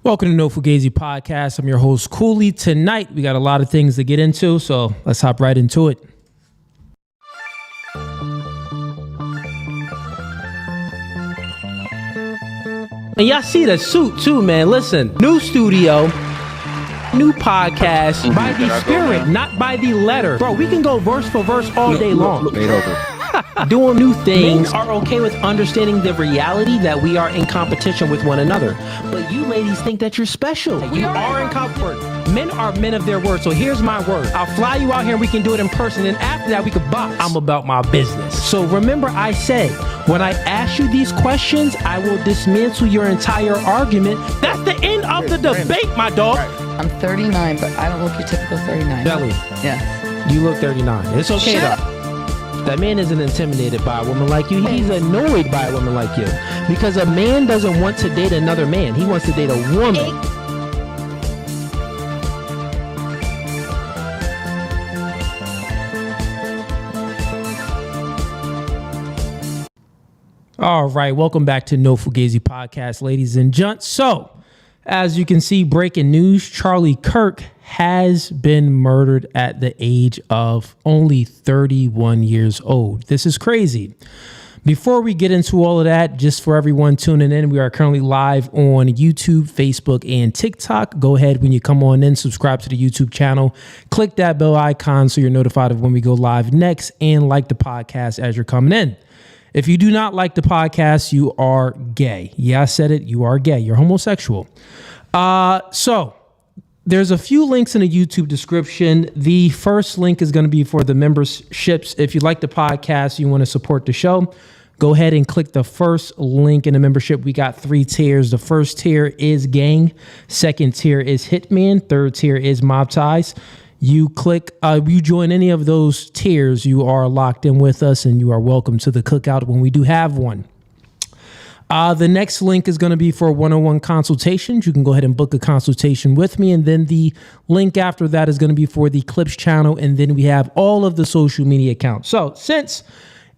Welcome to No Fugazee Podcast. I'm your host, Cooley. Tonight, we got a lot of things to get into, so let's hop right into it. And y'all see the suit too, man. Listen, new studio, new podcast, by the spirit, not by the letter. Bro, we can go verse for verse all day long. Doing new things. Men are okay with understanding the reality that we are in competition with one another. But you ladies think that you're special. You are in comfort. Men are men of their word. So here's my word. I'll fly you out here and we can do it in person. And after that, we can box. I'm about my business. So remember I said, when I ask you these questions, I will dismantle your entire argument. That's the end of the debate, my dog. I'm 39, but I don't look your typical 39. Belly. Yeah. You look 39. It's okay though. That man isn't intimidated by a woman like you. He's annoyed by a woman like you. Because a man doesn't want to date another man. He wants to date a woman. All right, welcome back to No Fugazee Podcast, ladies and gents. So, as you can see, breaking news, Charliekirk has been murdered at the age of only 31 years old. This is crazy. Before we get into all of that, just for everyone tuning in, we are currently live on YouTube, Facebook, and TikTok. Go ahead when you come on in, subscribe to the YouTube channel, click that bell icon so you're notified of when we go live next, and like the podcast as you're coming in. If you do not like the podcast, you are gay. Yeah, I said it. You are gay. You're homosexual. So there's a few links in the YouTube description. The first link is going to be for the memberships. If you like the podcast, you want to support the show, go ahead and click the first link in the membership. We got 3 tiers. The first tier is gang. Second tier is hitman. Third tier is mob ties. You join any of those tiers, you are locked in with us and you are welcome to the cookout when we do have one. The next link is going to be for one-on-one consultations. You can go ahead and book a consultation with me. And then the link after that is going to be for the Clips channel. And then we have all of the social media accounts. So since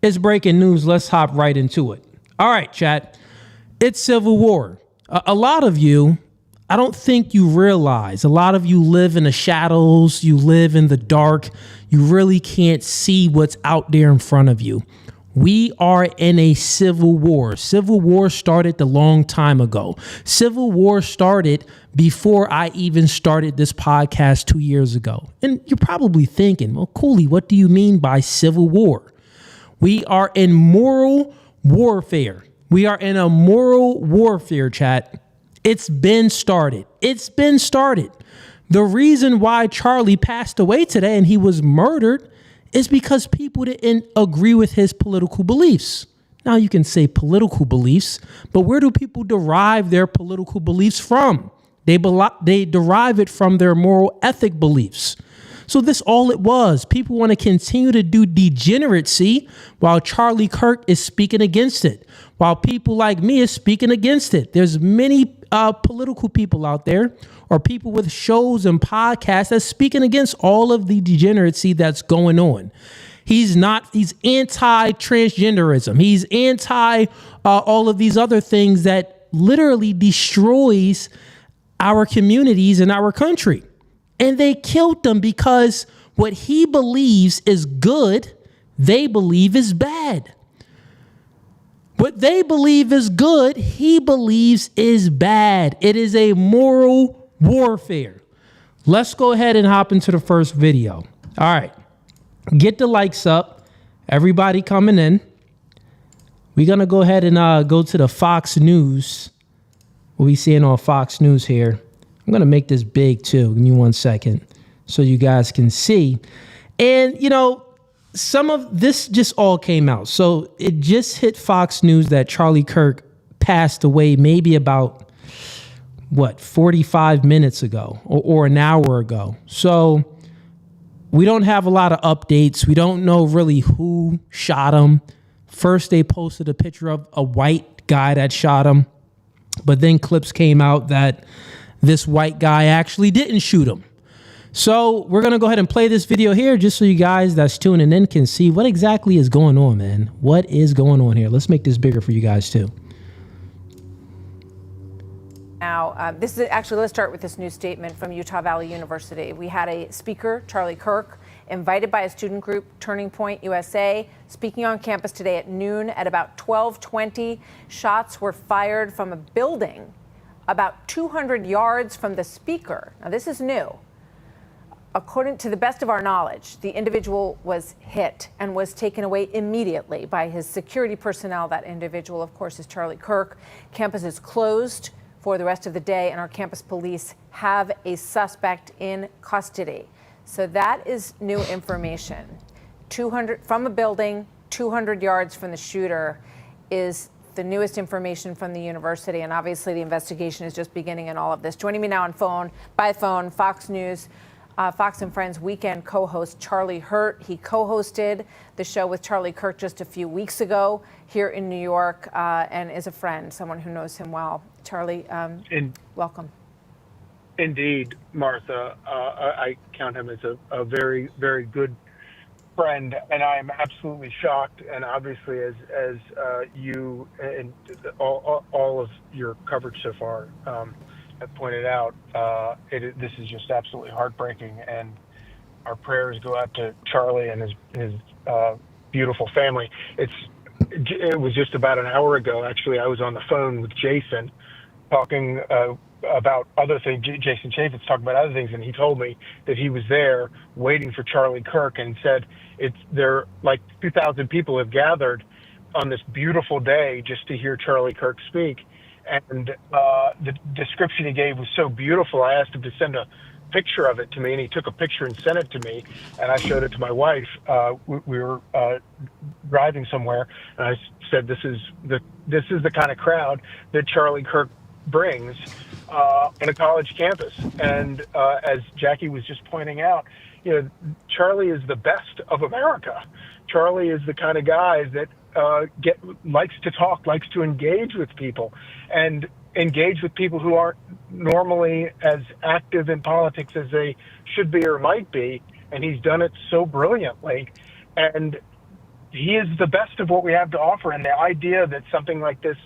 it's breaking news, let's hop right into it. All right, chat. It's Civil War. A lot of you, I don't think you realize, a lot of you live in the shadows. You live in the dark. You really can't see what's out there in front of you. We are in a civil war. Civil war started a long time ago. Civil war started before I even started this podcast 2 years ago. And you're probably thinking, well, Cooley, what do you mean by civil war? We are in moral warfare. We are in a moral warfare, chat. It's been started. It's been started. The reason why Charlie passed away today and he was murdered is because people didn't agree with his political beliefs. Now you can say political beliefs, but where do people derive their political beliefs from? They derive it from their moral ethic beliefs. So this all it was. People want to continue to do degeneracy while Charliekirk is speaking against it, while people like me is speaking against it. There's many political people out there or people with shows and podcasts that's speaking against all of the degeneracy that's going on. He's anti-transgenderism. He's anti all of these other things that literally destroys our communities and our country. And they killed them because what he believes is good, they believe is bad. What they believe is good, he believes is bad. It is a moral warfare. Let's go ahead and hop into the first video. All right. Get the likes up. Everybody coming in. We're going to go ahead and go to the Fox News. What we seeing on Fox News here. I'm going to make this big too. Give me 1 second so you guys can see. And, you know, some of this just all came out. So it just hit Fox News that Charliekirk passed away maybe about, 45 minutes ago or an hour ago. So we don't have a lot of updates. We don't know really who shot him. First, they posted a picture of a white guy that shot him. But then clips came out that this white guy actually didn't shoot him. So we're going to go ahead and play this video here just so you guys that's tuning in can see what exactly is going on, man. What is going on here? Let's make this bigger for you guys too. Now, this is actually, let's start with this new statement from Utah Valley University. We had a speaker, Charliekirk, invited by a student group, Turning Point USA, speaking on campus today at noon. At about 12:20, shots were fired from a building about 200 yards from the speaker. Now, this is new. According to the best of our knowledge, the individual was hit and was taken away immediately by his security personnel. That individual, of course, is Charliekirk. Campus is closed for the rest of the day, and our campus police have a suspect in custody. So that is new information. 200 from a building, 200 yards from the shooter is the newest information from the university, and obviously the investigation is just beginning in all of this. Joining me now by phone, Fox News, Fox and Friends weekend co-host Charlie Hurt. He co-hosted the show with Charliekirk just a few weeks ago here in New York, and is a friend, someone who knows him well. Charlie, welcome. Indeed, Martha. I count him as a very, very good friend, and I am absolutely shocked. And obviously, as you and all of your coverage so far have pointed out, this is just absolutely heartbreaking. And our prayers go out to Charlie and his beautiful family. It was just about an hour ago. Actually, I was on the phone with Jason talking about other things. Jason Chaffetz talking about other things, and he told me that he was there waiting for Charliekirk, and said there like 2,000 people have gathered on this beautiful day just to hear Charliekirk speak. And the description he gave was so beautiful. I asked him to send a picture of it to me, and he took a picture and sent it to me, and I showed it to my wife. We were driving somewhere, and I said, this is the kind of crowd that Charliekirk brings on a college campus. And as Jackie was just pointing out, Charlie is the best of America. Charlie is the kind of guy that likes to talk, likes to engage with people, and engage with people who aren't normally as active in politics as they should be or might be. And he's done it so brilliantly. And he is the best of what we have to offer. And the idea that something like this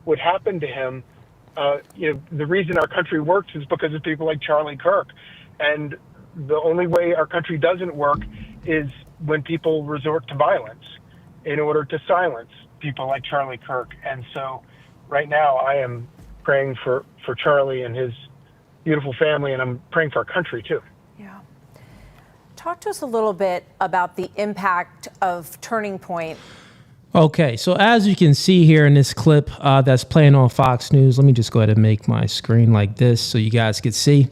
would happen to him, the reason our country works is because of people like Charliekirk. And the only way our country doesn't work is when people resort to violence in order to silence people like Charliekirk. And so right now I am praying for Charlie and his beautiful family, and I'm praying for our country too. Yeah. Talk to us a little bit about the impact of Turning Point. Okay, so as you can see here in this clip that's playing on Fox News, let me just go ahead and make my screen like this so you guys can see.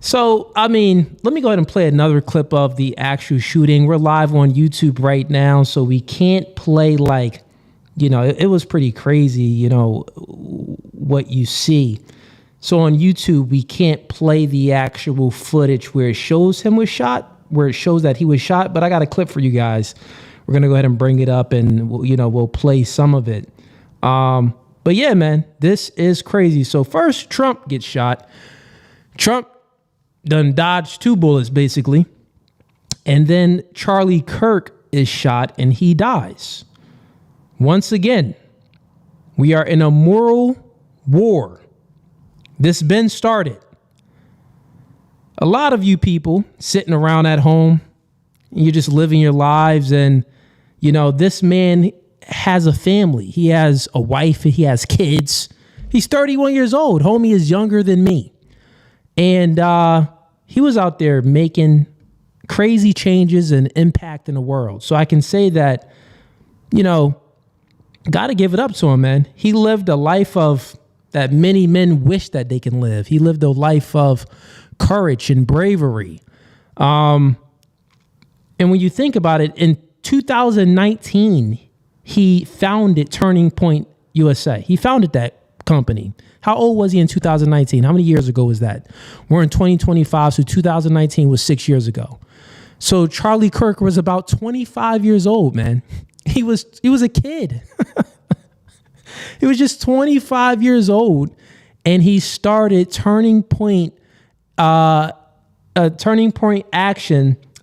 So, let me go ahead and play another clip of the actual shooting. We're live on YouTube right now, so we can't play it was pretty crazy, what you see. So on YouTube, we can't play the actual footage where it shows him was shot, where it shows that he was shot, but I got a clip for you guys. We're going to go ahead and bring it up, and we'll play some of it. But yeah, man, this is crazy. So first, Trump gets shot. Trump done dodged 2 bullets, basically. And then Charliekirk is shot, and he dies. Once again, we are in a moral war. This been started. A lot of you people sitting around at home, you're just living your lives, and this man has a family. He has a wife, he has kids. He's 31 years old. Homie is younger than me. And he was out there making crazy changes and impact in the world. So I can say that, got to give it up to him, man. He lived a life of that many men wish that they can live. He lived a life of courage and bravery. And when you think about it, in 2019, he founded Turning Point USA. He founded that company. How old was he in 2019? How many years ago was that? We're in 2025, so 2019 was 6 years ago. So Charliekirk was about 25 years old, man. He was a kid. He was just 25 years old, and he started Turning Point Action,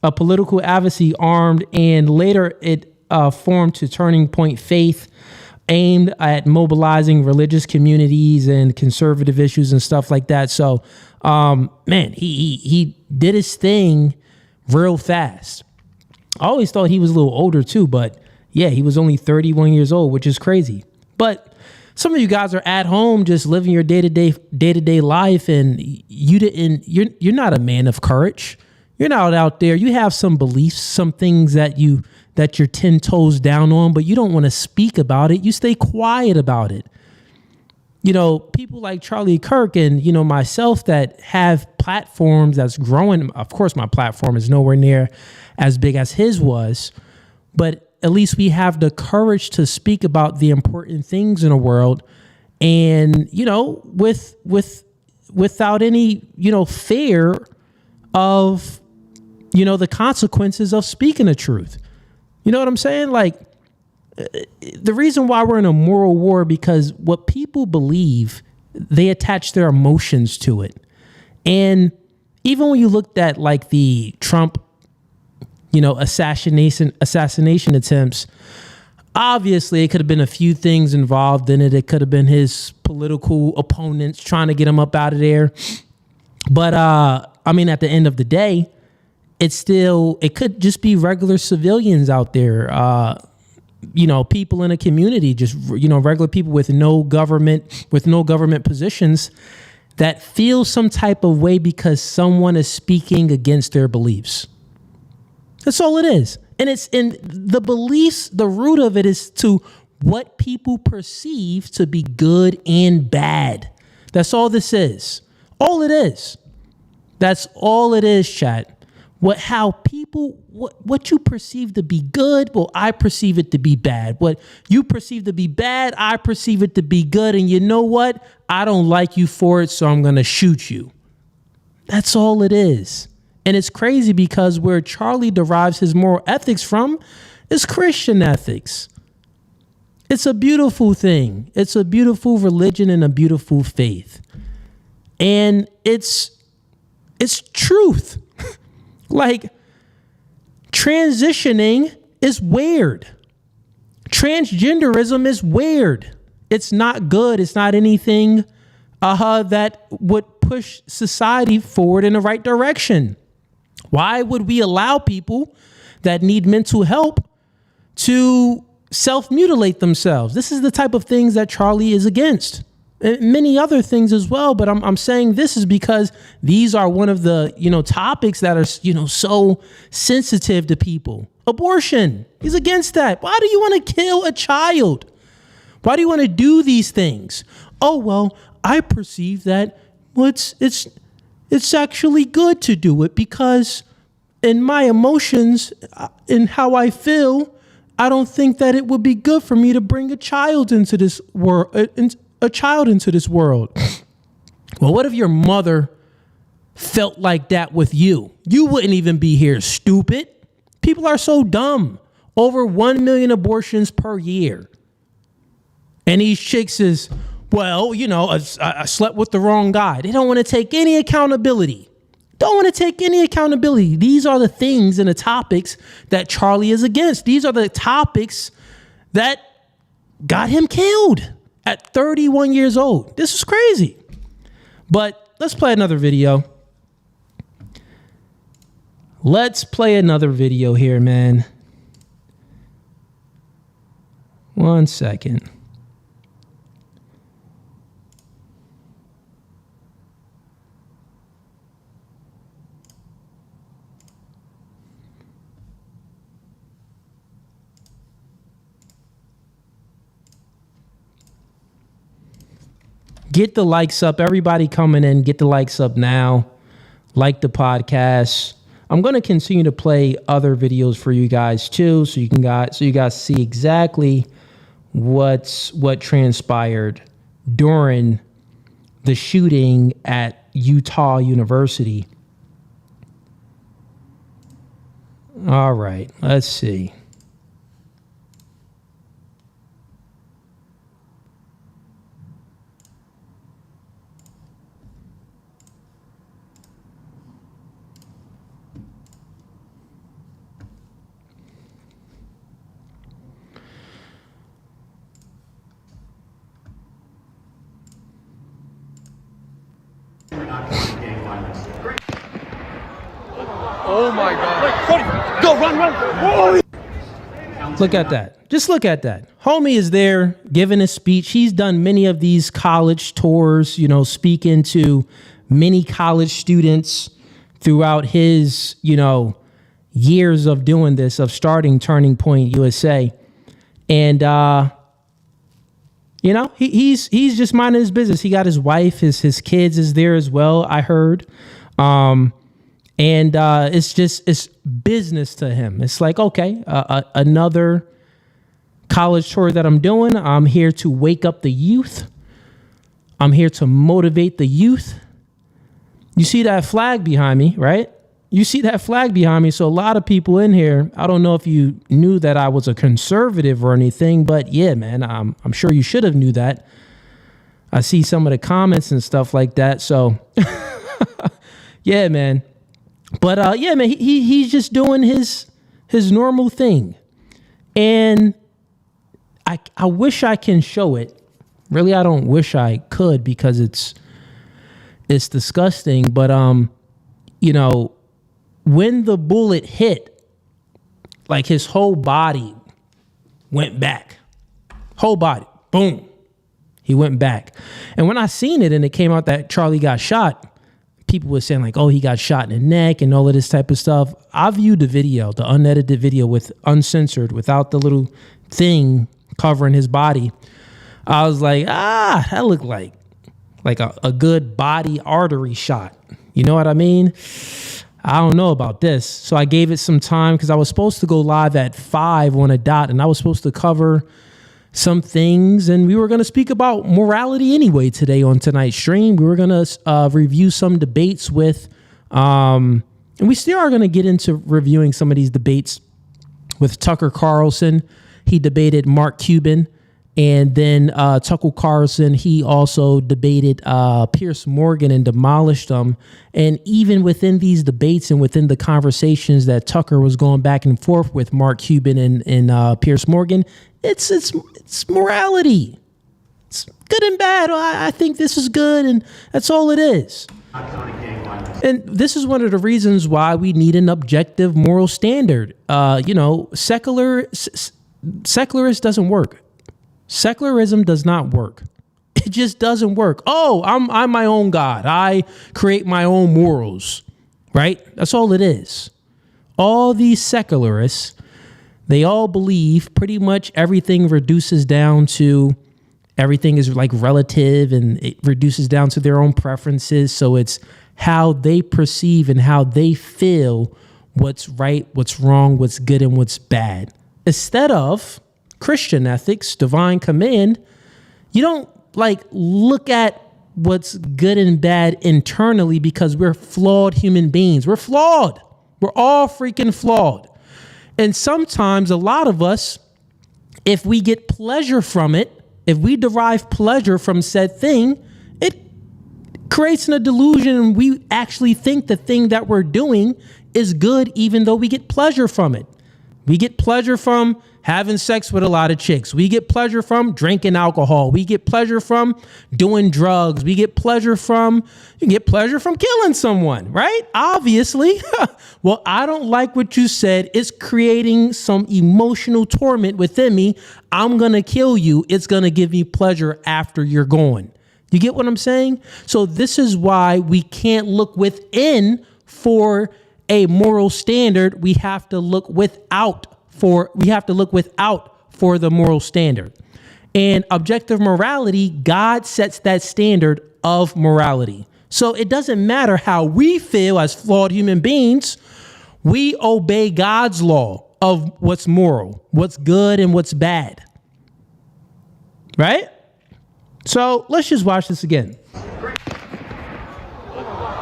a political advocacy armed, and later it formed to Turning Point Faith. aimed at mobilizing religious communities and conservative issues and stuff like that. So, man, he did his thing real fast. I always thought he was a little older too, but yeah, he was only 31 years old, which is crazy. But some of you guys are at home just living your day-to-day life, and you're not a man of courage. You're not out there. You have some beliefs, some things that you're 10 toes down on, but you don't want to speak about it. You stay quiet about it. You know, people like Charliekirk and, you know, myself that have platforms that's growing. Of course, my platform is nowhere near as big as his was, but at least we have the courage to speak about the important things in the world, and, you know, without any, you know, fear of, you know, the consequences of speaking the truth. You know what I'm saying? Like, the reason why we're in a moral war, because what people believe, they attach their emotions to it. And even when you looked at like the Trump, you know, assassination attempts, obviously it could have been a few things involved in it. It could have been his political opponents trying to get him up out of there. But I mean, at the end of the day, it could just be regular civilians out there, you know, people in a community, just, you know, regular people with no government positions that feel some type of way because someone is speaking against their beliefs. That's all it is. And it's in the beliefs, the root of it is to what people perceive to be good and bad. That's all this is. All it is. That's all it is, chat. What you perceive to be good, well, I perceive it to be bad. What you perceive to be bad, I perceive it to be good. And you know what? I don't like you for it, so I'm going to shoot you. That's all it is. And it's crazy because where Charlie derives his moral ethics from is Christian ethics. It's a beautiful thing. It's a beautiful religion and a beautiful faith. And it's truth. Like, transitioning is weird. Transgenderism is weird. It's not good. It's not anything that would push society forward in the right direction. Why would we allow people that need mental help to self-mutilate themselves? This is the type of things that Charlie is against. And many other things as well, but I'm saying this is because these are one of the, you know, topics that are, you know, so sensitive to people. Abortion, he's against that. Why do you want to kill a child? Why do you want to do these things? Oh, well, I perceive that it's actually good to do it because in my emotions, in how I feel, I don't think that it would be good for me to bring a child into this world. Well, what if your mother felt like that with you? You wouldn't even be here, stupid. People are so dumb. Over 1 million abortions per year. And these chicks is, well, you know, I slept with the wrong guy. They don't want to take any accountability. These are the things and the topics that Charlie is against. These are the topics that got him killed at 31 years old. This is crazy. But let's play another video. Let's play another video here, man. 1 second. Get the likes up. Everybody coming in, get the likes up now. Like the podcast. I'm going to continue to play other videos for you guys too, so you guys see exactly what transpired during the shooting at Utah University. All right, let's see. Oh my God. Go, run. Oh. Look at that. Just look at that. Homie is there giving a speech. He's done many of these college tours, speaking to many college students throughout his, years of doing this, of starting Turning Point USA. And, he's just minding his business. He got his wife, his kids is there as well, I heard. It's business to him. It's like, okay, another college tour that I'm doing. I'm here to wake up the youth. I'm here to motivate the youth. You see that flag behind me, right? You see that flag behind me. So a lot of people in here, I don't know if you knew that I was a conservative or anything, but yeah, man, I'm sure you should have knew that. I see some of the comments and stuff like that. So yeah, man. But yeah, man, he's just doing his normal thing. And I wish I can show it. Really, I don't wish I could because it's disgusting. But when the bullet hit, like his whole body went back. Whole body, boom. He went back. And when I seen it and it came out that Charlie got shot, people were saying like, oh, he got shot in the neck and all of this type of stuff. I viewed the video, the unedited video with uncensored, without the little thing covering his body. I was like, that looked like a good body artery shot. You know what I mean? I don't know about this. So I gave it some time because I was supposed to go live at 5 on a dot and I was supposed to cover some things, and we were going to speak about morality anyway today on tonight's stream. We were going to review some debates with, and we still are going to get into reviewing some of these debates with Tucker Carlson. He debated Mark Cuban, and then Tucker Carlson, he also debated Piers Morgan and demolished them. And even within these debates and within the conversations that Tucker was going back and forth with Mark Cuban and Piers Morgan, it's morality. It's good and bad. I think this is good, and that's all it is. And this is one of the reasons why we need an objective moral standard. Secularist doesn't work. Secularism does not work. It just doesn't work. Oh, I'm my own God. I create my own morals, right? That's all it is. All these secularists, they all believe pretty much everything reduces down to, everything is like relative, and it reduces down to their own preferences. So it's how they perceive and how they feel what's right, what's wrong, what's good, and what's bad. Instead of Christian ethics, divine command, you don't look at what's good and bad internally, because we're flawed human beings. We're flawed. We're all freaking flawed. And sometimes a lot of us, if we get pleasure from it, if we derive pleasure from said thing, it creates a delusion, and we actually think the thing that we're doing is good, even though we get pleasure from it. We get pleasure from having sex with a lot of chicks. We get pleasure from drinking alcohol. We get pleasure from doing drugs. You get pleasure from killing someone, right? Obviously. Well, I don't like what you said. It's creating some emotional torment within me. I'm going to kill you. It's going to give me pleasure after you're gone. You get what I'm saying? So this is why we can't look within for a moral standard. We have to look without for the moral standard. And objective morality, God sets that standard of morality. So it doesn't matter how we feel as flawed human beings. We obey God's law of what's moral, what's good, and what's bad. Right? So let's just watch this again.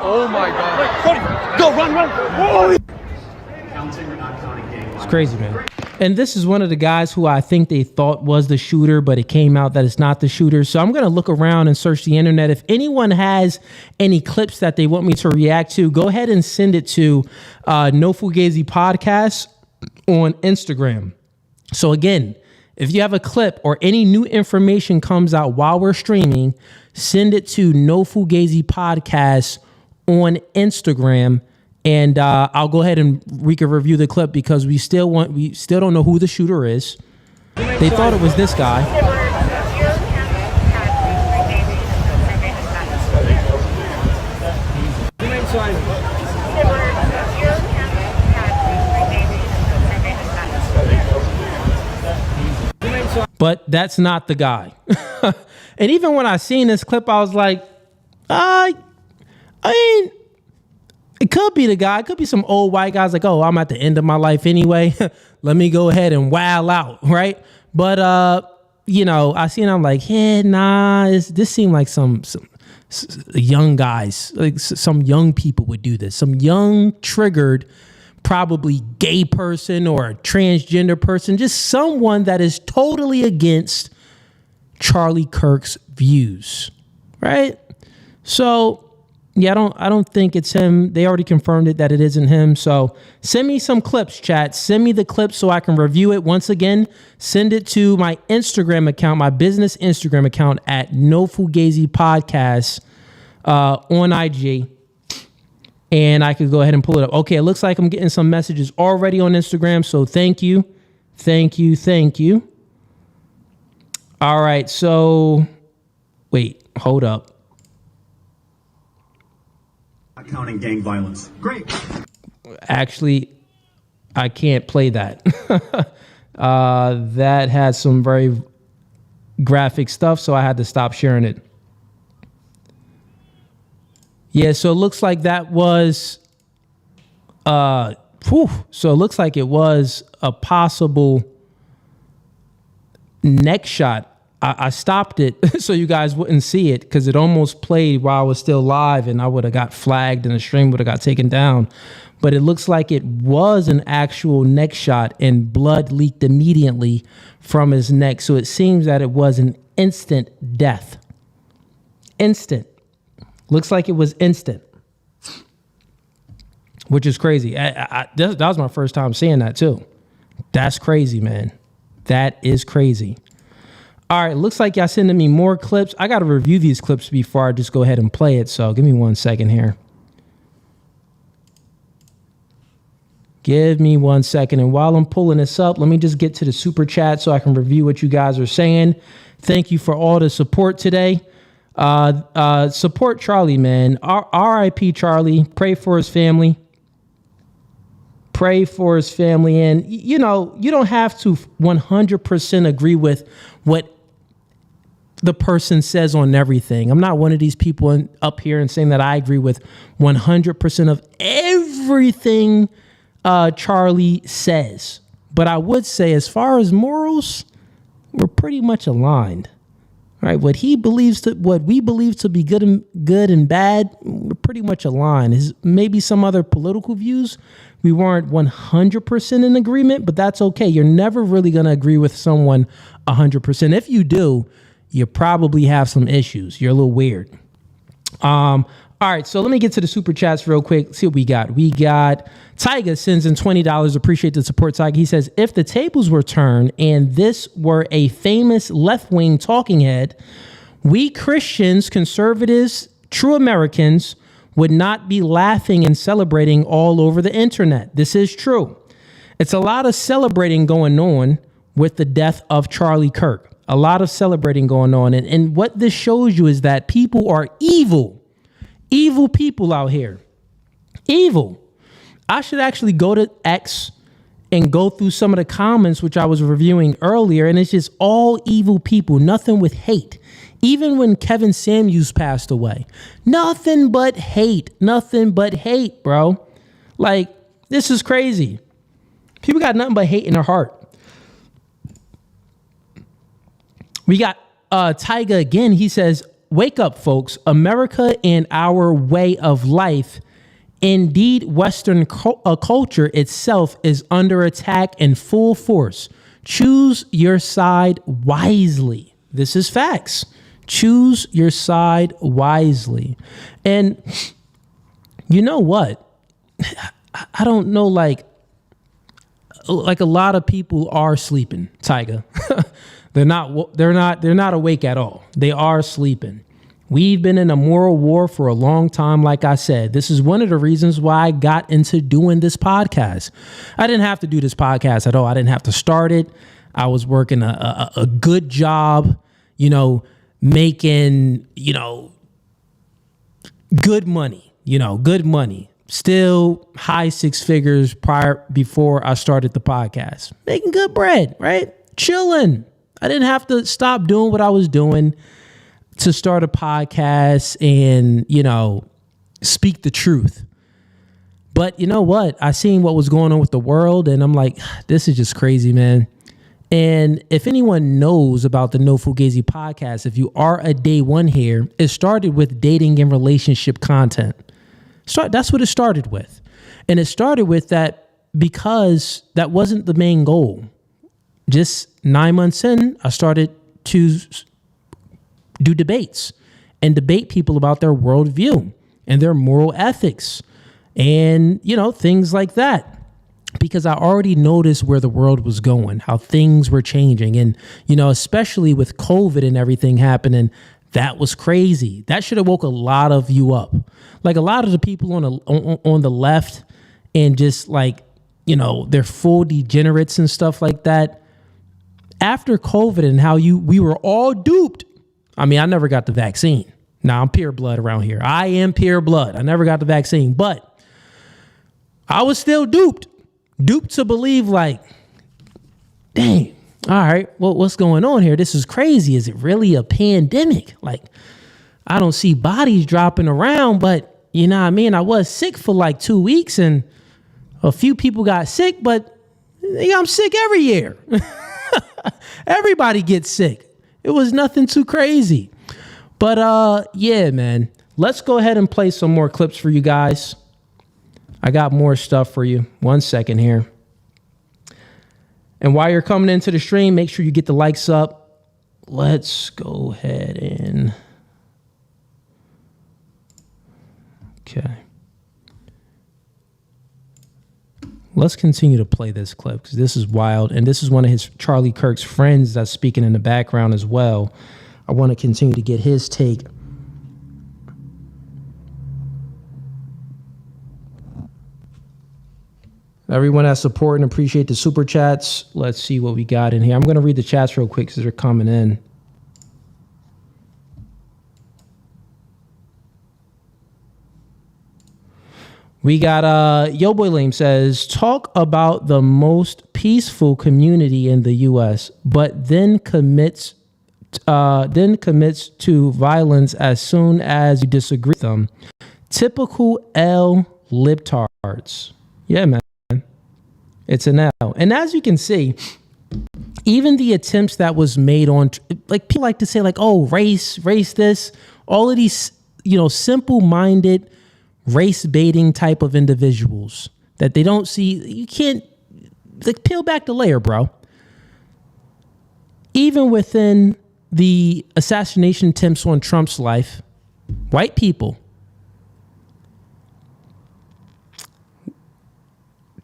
Oh my God. Go, run. Oh. It's crazy, man. And this is one of the guys who I think they thought was the shooter, but it came out that it's not the shooter. So I'm going to look around and search the internet. If anyone has any clips that they want me to react to, go ahead and send it to No Fugazee Podcast on Instagram. So again, if you have a clip or any new information comes out while we're streaming, send it to No Fugazee Podcast on Instagram. And I'll go ahead and we can review the clip because we still don't know who the shooter is. They thought it was this guy. But that's not the guy. And even when I seen this clip, I was like, I mean, it could be the guy. It could be some old white guys like, oh, I'm at the end of my life anyway. Let me go ahead and wow out, right? But, I seen, I'm like, yeah, nah, this seemed like some young guys, like some young people would do this. Some young, triggered, probably gay person or a transgender person, just someone that is totally against Charliekirk's views, right? So, yeah, I don't think it's him. They already confirmed it that it isn't him. So send me some clips, chat. Send me the clips so I can review it. Once again, send it to my Instagram account, my business Instagram account at No Fugazi Podcast on IG. And I could go ahead and pull it up. Okay, it looks like I'm getting some messages already on Instagram. So thank you. Thank you. Thank you. All right. So wait, hold up. Not counting gang violence. Great. Actually, I can't play that. That has some very graphic stuff, so I had to stop sharing it. Yeah, so it looks like that was, so it looks like it was a possible neck shot. I stopped it so you guys wouldn't see it because it almost played while I was still live and I would have got flagged and the stream would have got taken down. But it looks like it was an actual neck shot and blood leaked immediately from his neck. So it seems that it was an instant death. Instant. Looks like it was instant, which is crazy. That was my first time seeing that too. That's crazy, man. That is crazy. All right, looks like y'all sending me more clips. I got to review these clips before I just go ahead and play it. So give me 1 second here. Give me 1 second. And while I'm pulling this up, let me just get to the super chat so I can review what you guys are saying. Thank you for all the support today. Support Charlie, man. R.I.P. Charlie. Pray for his family. Pray for his family. And, you don't have to 100% agree with what the person says on everything. I'm not one of these people up here and saying that I agree with 100% of everything Charlie says. But I would say as far as morals, we're pretty much aligned. Right, what we believe to be good and bad, we're pretty much aligned. Maybe some other political views, we weren't 100% in agreement, but that's okay. You're never really going to agree with someone 100%. If you do, you probably have some issues. You're a little weird. All right, so let me get to the super chats real quick. See what we got. We got Tyga sends in $20. Appreciate the support, Tyga. He says, if the tables were turned and this were a famous left-wing talking head, we Christians, conservatives, true Americans would not be laughing and celebrating all over the internet. This is true. It's a lot of celebrating going on with the death of Charliekirk. A lot of celebrating going on. And what this shows you is that people are evil. Evil people out here. Evil. I should actually go to X and go through some of the comments, which I was reviewing earlier, and it's just all evil people, nothing with hate. Even when Kevin Samuels passed away, nothing but hate, bro. Like, this is crazy. People got nothing but hate in their heart. We got Tyga again. He says, wake up, folks. America and our way of life, indeed Western culture itself, is under attack in full force. Choose your side wisely. This is facts. Choose your side wisely. And you know what? I don't know, like a lot of people are sleeping, Tyga. They're not awake at all. They are sleeping. We've been in a moral war for a long time. Like I said, this is one of the reasons why I got into doing this podcast. I didn't have to do this podcast at all. I didn't have to start it. I was working a good job, making, good money, still high six figures before I started the podcast, making good bread, right? Chilling. I didn't have to stop doing what I was doing to start a podcast and, speak the truth. But you know what? I seen what was going on with the world and I'm like, this is just crazy, man. And if anyone knows about the No Fugazee podcast, if you are a day one here, it started with dating and relationship content. That's what it started with. And it started with that because that wasn't the main goal. Just 9 months in, I started to do debates and debate people about their worldview and their moral ethics and, things like that. Because I already noticed where the world was going, how things were changing. And, especially with COVID and everything happening, that was crazy. That should have woke a lot of you up. Like a lot of the people on the left and just like, they're full degenerates and stuff like that. After COVID and how we were all duped. I mean, I never got the vaccine. Now I'm pure blood around here. I am pure blood. I never got the vaccine, but I was still duped to believe like, dang, all right, well, what's going on here? This is crazy. Is it really a pandemic? Like, I don't see bodies dropping around, but you know what I mean? I was sick for like 2 weeks and a few people got sick, but I'm sick every year. Everybody gets sick. It was nothing too crazy. But yeah, man, let's go ahead and play some more clips for you guys. I got more stuff for you. 1 second here. And while you're coming into the stream, make sure you get the likes up. Let's go ahead and... Okay. Let's continue to play this clip because this is wild. And this is one of his Charliekirk's friends that's speaking in the background as well. I want to continue to get his take. Everyone that support and appreciate the super chats. Let's see what we got in here. I'm going to read the chats real quick because they're coming in. We got Yo Boy Lame says, talk about the most peaceful community in the U.S., but then commits to violence as soon as you disagree with them. Typical L libtards. Yeah, man. It's an L. And as you can see, even the attempts that was made on, like people like to say like, oh, race this, all of these, simple-minded, race baiting type of individuals that they don't see. You can't like peel back the layer, bro. Even within the assassination attempts on Trump's life, white people,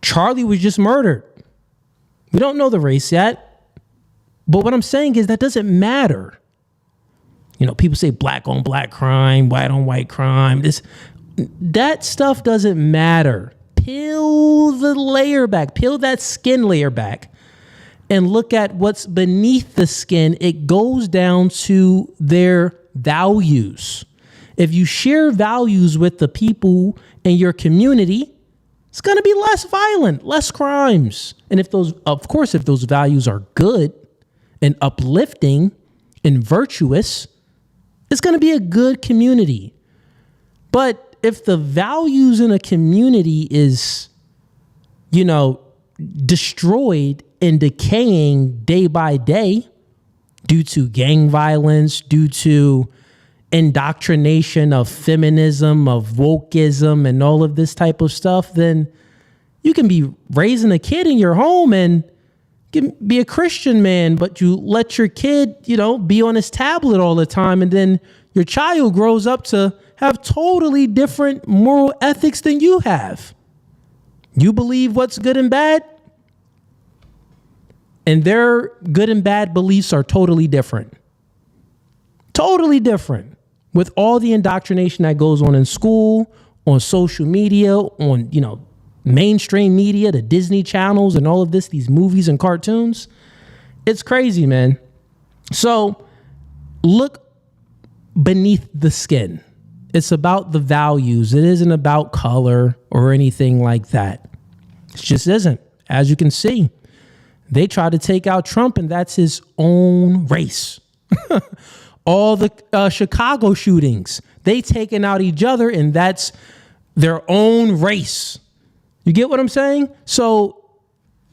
Charlie was just murdered. We don't know the race yet, but what I'm saying is that doesn't matter. People say black on black crime, white on white crime. That stuff doesn't matter. Peel the layer back, peel that skin layer back and look at what's beneath the skin. It goes down to their values. If you share values with the people in your community, it's going to be less violent, less crimes. And if those values are good and uplifting and virtuous, it's going to be a good community. But if the values in a community is, destroyed and decaying day by day due to gang violence, due to indoctrination of feminism, of wokeism, and all of this type of stuff, then you can be raising a kid in your home and be a Christian man, but you let your kid, be on his tablet all the time, and then your child grows up to have totally different moral ethics than you have. You believe what's good and bad, and their good and bad beliefs are totally different. Totally different. with all the indoctrination that goes on in school, on social media, on, mainstream media, the Disney channels and all of this, these movies and cartoons, it's crazy, man. So look beneath the skin. It's about the values. It isn't about color or anything like that. It just isn't. As you can see, they tried to take out Trump, and that's his own race. All the Chicago shootings, they taking out each other, and that's their own race. You get what I'm saying? So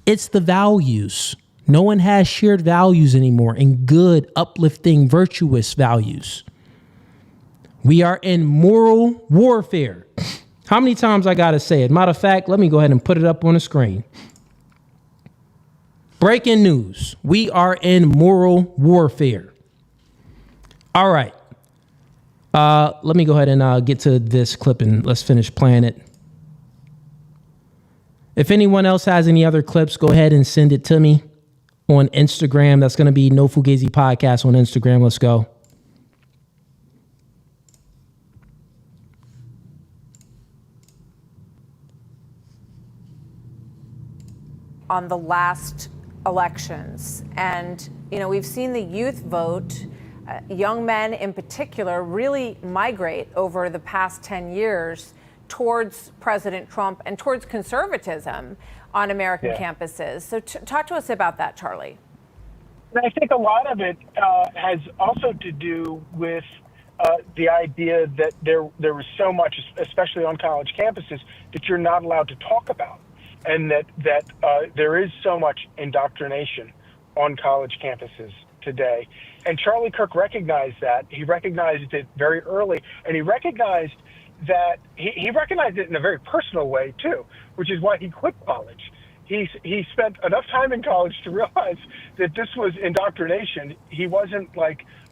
it's the values. No one has shared values anymore, and good, uplifting, virtuous values. We are in moral warfare. How many times I got to say it? Matter of fact, let me go ahead and put it up on the screen. Breaking news. We are in moral warfare. All right. Let me go ahead and get to this clip and let's finish playing it. If anyone else has any other clips, go ahead and send it to me on Instagram. That's going to be No Fugazee Podcast on Instagram. Let's go. On the last elections. And, we've seen the youth vote, young men in particular, really migrate over the past 10 years towards President Trump and towards conservatism on American campuses. So talk to us about that, Charlie. And I think a lot of it has also to do with the idea that there was so much, especially on college campuses, that you're not allowed to talk about. And that there is so much indoctrination on college campuses today. And Charliekirk recognized that. He recognized it very early. And he recognized that he recognized it in a very personal way, too, which is why he quit college. He spent enough time in college to realize that this was indoctrination. He wasn't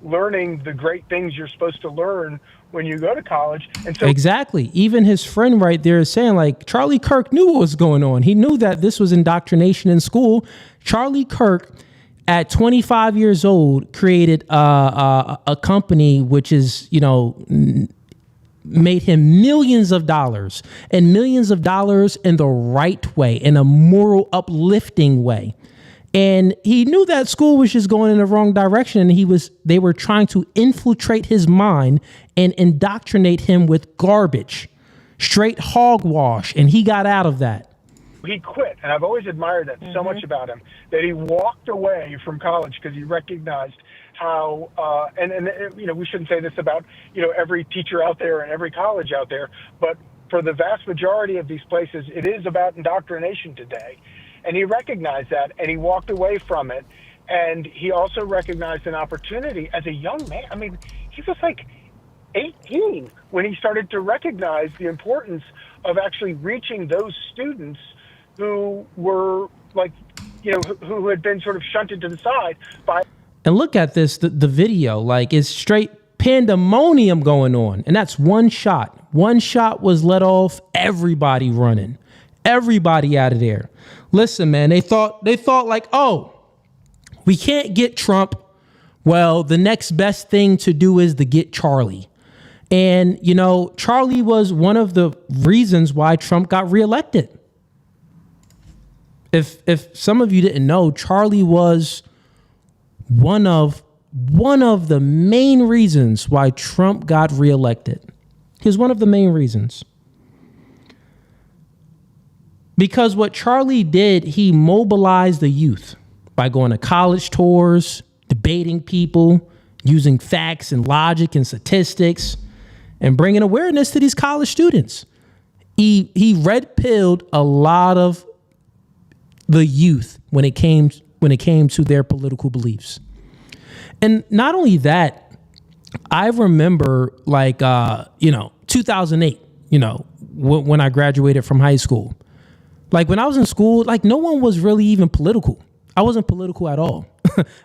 learning the great things you're supposed to learn when you go to college. And so exactly. Even his friend right there is saying Charliekirk knew what was going on. He knew that this was indoctrination in school. Charliekirk at 25 years old created a company which is, made him millions of dollars in the right way, in a moral uplifting way. And he knew that school was just going in the wrong direction. And they were trying to infiltrate his mind and indoctrinate him with garbage, straight hogwash. And he got out of that. He quit. And I've always admired that so much about him, that he walked away from college because he recognized how, we shouldn't say this about, every teacher out there and every college out there, but for the vast majority of these places, it is about indoctrination today. And he recognized that, and he walked away from it. And he also recognized an opportunity as a young man. I mean, he was 18 when he started to recognize the importance of actually reaching those students who were who had been sort of shunted to the side by. And look at this, the video, it's straight pandemonium going on. And that's one shot. One shot was let off, everybody running, everybody out of there. Listen, man, they thought oh, we can't get Trump. Well, the next best thing to do is to get Charlie. And, Charlie was one of the reasons why Trump got reelected. If some of you didn't know, Charlie was one of the main reasons why Trump got reelected. He was one of the main reasons. Because what Charlie did, he mobilized the youth by going to college tours, debating people, using facts and logic and statistics, and bringing awareness to these college students. He red-pilled a lot of the youth when it came to their political beliefs. And not only that, I remember 2008, when I graduated from high school. When I was in school, no one was really even political. I wasn't political at all.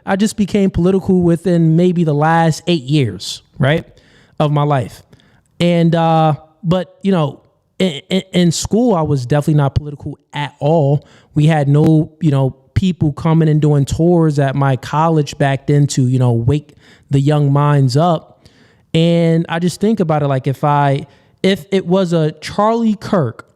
I just became political within maybe the last 8 years, right, of my life. And, but, in school, I was definitely not political at all. We had no, people coming and doing tours at my college back then to, wake the young minds up. And I just think about it like if it was a Charlie Kirk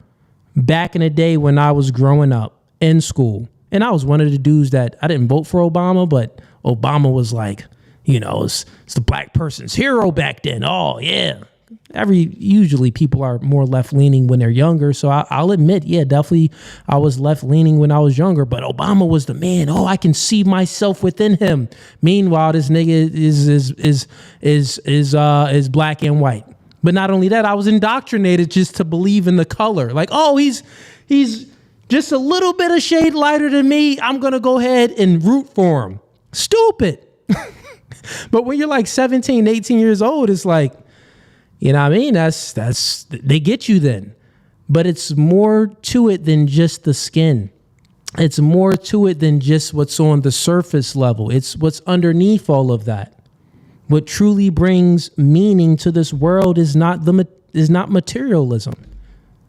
back in the day when I was growing up in school, and I was one of the dudes that I didn't vote for Obama, but Obama was like, it's the black person's hero back then. Oh yeah. Usually people are more left leaning when they're younger. So I'll admit, yeah, definitely I was left leaning when I was younger, but Obama was the man. Oh, I can see myself within him. Meanwhile, this nigga is black and white. But not only that, I was indoctrinated just to believe in the color. Like, oh, he's just a little bit of shade lighter than me. I'm going to go ahead and root for him. Stupid. But when you're like 17, 18 years old, it's like, you know what I mean? That's they get you then. But it's more to it than just the skin. It's more to it than just what's on the surface level. It's what's underneath all of that. What truly brings meaning to this world is not materialism.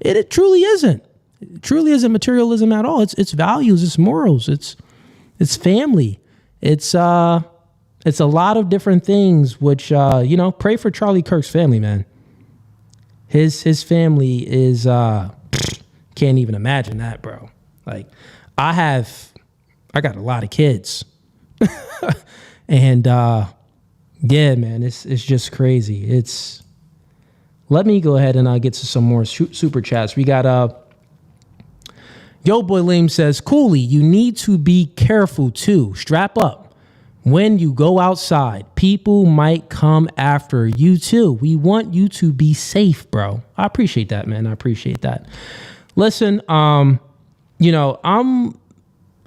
It truly isn't. It truly isn't materialism at all. It's values, it's morals, it's family. It's a lot of different things, which, pray for Charlie Kirk's family, man. His family is, can't even imagine that, bro. Like, I got a lot of kids. And, yeah, man, it's just crazy. Let me go ahead and get to some more super chats. We got, Yo Boy Lame says, Cooley, you need to be careful too. Strap up. When you go outside, people might come after you too. We want you to be safe, bro. I appreciate that, man. I appreciate that. Listen, I'm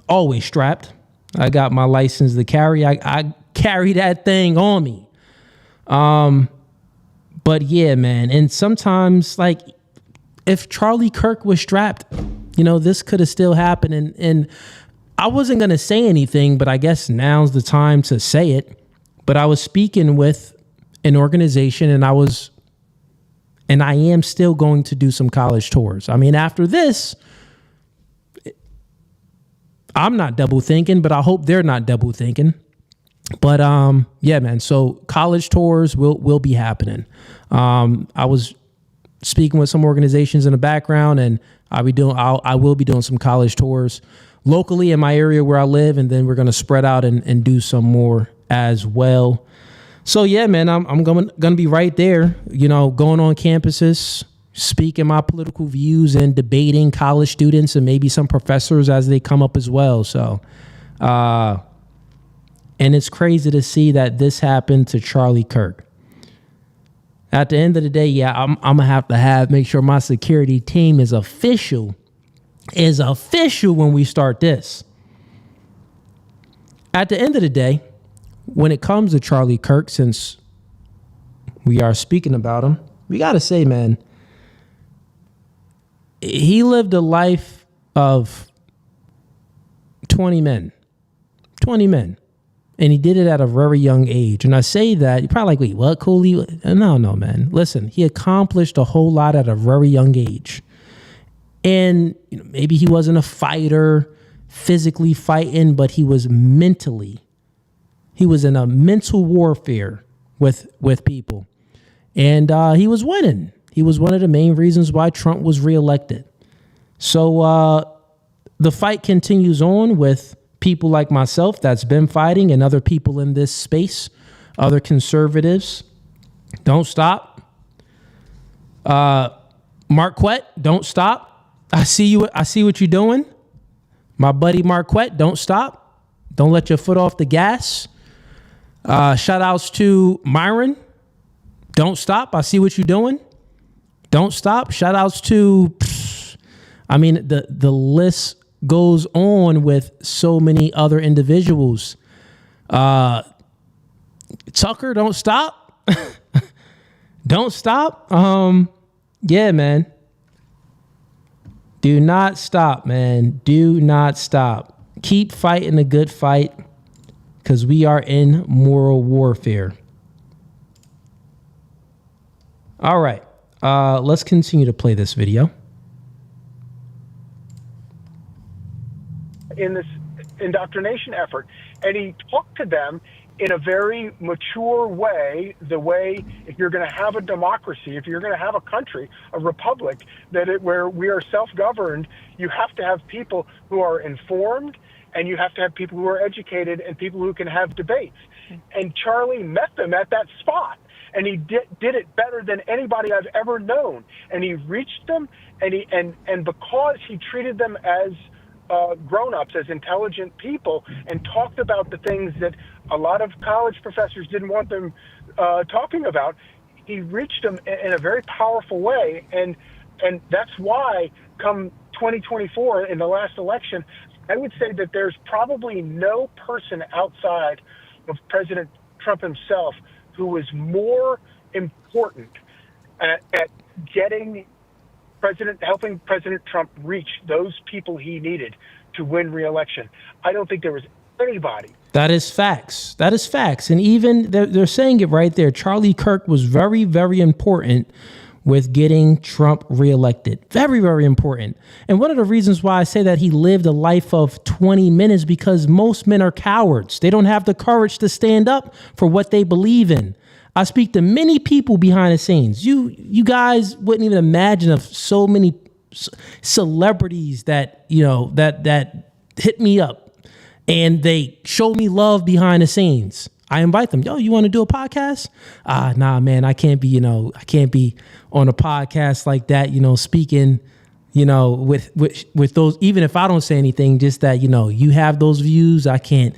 always strapped. I got my license to carry. I carry that thing on me. But yeah, man. And sometimes, like, if Charlie Kirk was strapped, this could have still happened. And I wasn't going to say anything, but I guess now's the time to say it. But I was speaking with an organization, and I am still going to do some college tours. I mean, after this, I'm not double thinking, but I hope they're not double thinking. But yeah, man. So college tours will be happening. I was speaking with some organizations in the background, and I will be doing some college tours locally in my area where I live, and then we're going to spread out and do some more as well. So yeah, man, I'm going to be right there, going on campuses, speaking my political views and debating college students and maybe some professors as they come up as well. So, and it's crazy to see that this happened to Charlie Kirk. At the end of the day, yeah, I'm gonna have to make sure my security team is official when we start this. At the end of the day, when it comes to Charlie Kirk, since we are speaking about him, we got to say, man, he lived a life of 20 men. And he did it at a very young age. And I say that, you're probably like, wait, what, Cooley? No, man. Listen, he accomplished a whole lot at a very young age. And maybe he wasn't a fighter, physically fighting, but he was mentally. He was in a mental warfare with people. And he was winning. He was one of the main reasons why Trump was reelected. So the fight continues on with people like myself that's been fighting, and other people in this space, other conservatives. Don't stop. Marquette, don't stop. I see you. I see what you're doing. My buddy Marquette, don't stop. Don't let your foot off the gas. Shout outs to Myron. Don't stop. I see what you're doing. Don't stop. Shout outs to, the list goes on with so many other individuals. Tucker, don't stop. Don't stop. Yeah, man. Do not stop, man. Do not stop. Keep fighting a good fight, because we are in moral warfare. All right. Let's continue to play this video. In this indoctrination effort, and he talked to them in a very mature way, the way if you're going to have a democracy, if you're going to have a country, a republic, where we are self-governed, you have to have people who are informed, and you have to have people who are educated and people who can have debates. And Charlie met them at that spot, and he did it better than anybody I've ever known. And he reached them, and because he treated them as grown-ups, as intelligent people, and talked about the things that a lot of college professors didn't want them talking about, he reached them in a very powerful way. And that's why come 2024, in the last election, I would say that there's probably no person outside of President Trump himself who was more important at helping President Trump reach those people he needed to win re-election. I don't think there was anybody. That is facts. That is facts. And even they're saying it right there. Charliekirk was very, very important with getting Trump reelected. Very, very important. And one of the reasons why I say that he lived a life of 20 men is because most men are cowards. They don't have the courage to stand up for what they believe in. I speak to many people behind the scenes. You guys wouldn't even imagine of so many celebrities that, that hit me up and they show me love behind the scenes. I invite them. Yo, you want to do a podcast? Nah, man, I can't be on a podcast like that, speaking, with those, even if I don't say anything, just that, you have those views. I can't,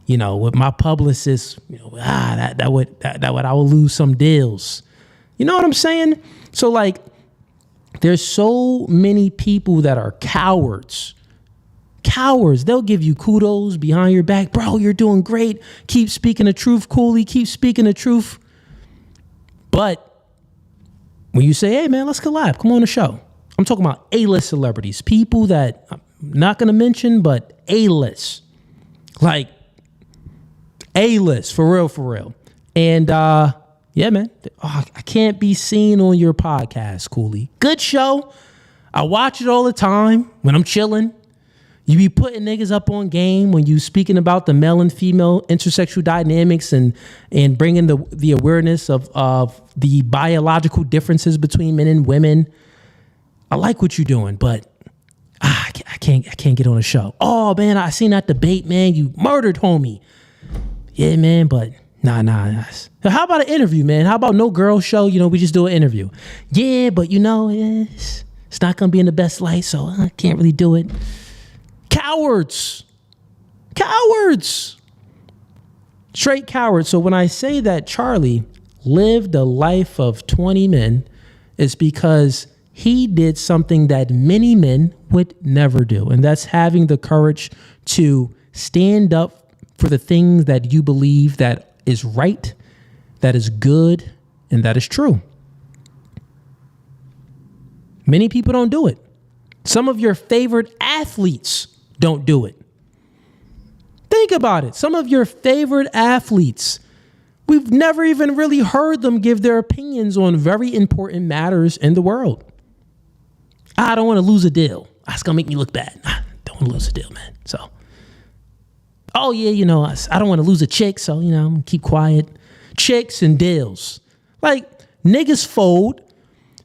with my publicist, I will lose some deals. You know what I'm saying? So like, there's so many people that are cowards. They'll give you kudos behind your back. Bro, you're doing great. Keep speaking the truth, Cooley. Keep speaking the truth. But when you say, hey, man, let's collab. Come on the show. I'm talking about A-list celebrities. People that I'm not going to mention, but A-list. Like, A-list, for real. And, yeah, man. I can't be seen on your podcast, Cooley. Good show. I watch it all the time when I'm chilling. You be putting niggas up on game when you speaking about the male and female intersexual dynamics and bringing the awareness of the biological differences between men and women. I like what you're doing, but I can't get on a show. Oh man, I seen that debate, man. You murdered homie. Yeah, man, but nah. How about an interview, man? How about no girl show? We just do an interview. Yeah, but it's not gonna be in the best light, so I can't really do it. Cowards. Straight cowards. So when I say that Charlie lived a life of 20 men, it's because he did something that many men would never do. And that's having the courage to stand up for the things that you believe that is right, that is good, and that is true. Many people don't do it. Some of your favorite athletes don't do it. Think about it. Some of your favorite athletes, we've never even really heard them give their opinions on very important matters in the world. I don't want to lose a deal. That's going to make me look bad. I don't want to lose a deal, man. So, oh yeah, I don't want to lose a chick, so, I'm going to keep quiet. Chicks and deals. Like, niggas fold.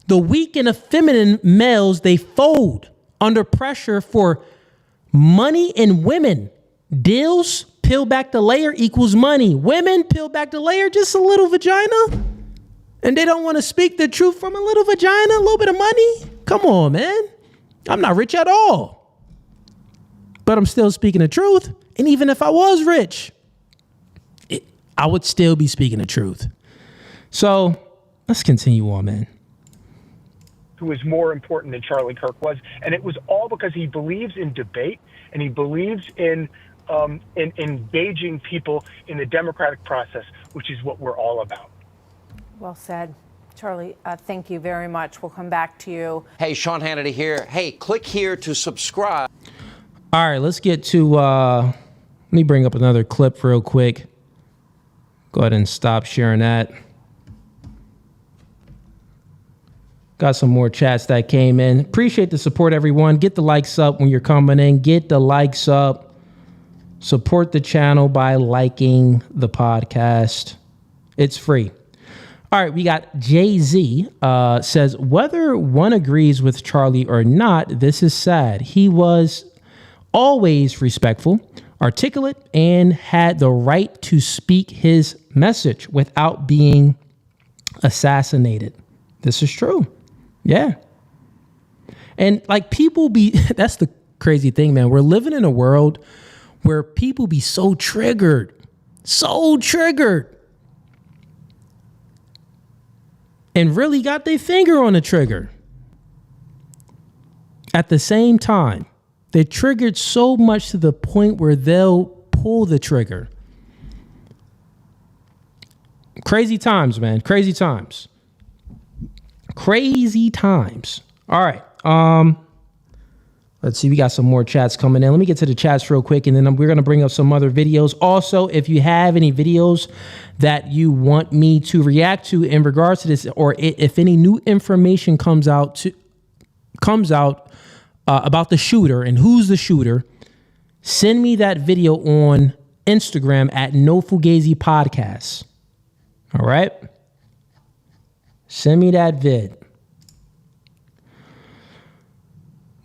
The weak and effeminate males, they fold under pressure for money and women. Deals, peel back the layer equals money. Women, peel back the layer, just a little vagina. And they don't want to speak the truth from a little vagina, a little bit of money. Come on, man. I'm not rich at all. But I'm still speaking the truth. And even if I was rich, I would still be speaking the truth. So let's continue on, man. Who is more important than Charliekirk was. And it was all because he believes in debate and he believes in engaging people in the democratic process, which is what we're all about. Well said. Charlie, thank you very much. We'll come back to you. Hey, Sean Hannity here. Hey, click here to subscribe. All right, let's get to, let me bring up another clip real quick. Go ahead and stop sharing that. Got some more chats that came in. Appreciate the support, everyone. Get the likes up when you're coming in. Get the likes up. Support the channel by liking the podcast. It's free. All right, we got Jay-Z says, whether one agrees with Charlie or not, this is sad. He was always respectful, articulate, and had the right to speak his message without being assassinated. This is true. Yeah. And like people be, that's the crazy thing, man. We're living in a world where people be so triggered, and really got their finger on the trigger. At the same time, they're triggered so much to the point where they'll pull the trigger. Crazy times, man. Crazy times. All right. Let's see. We got some more chats coming in. Let me get to the chats real quick, and then we're going to bring up some other videos. Also, if you have any videos that you want me to react to in regards to this, or if any new information comes out about the shooter and who's the shooter, send me that video on Instagram at No Fugazee Podcast. All right? Send me that vid.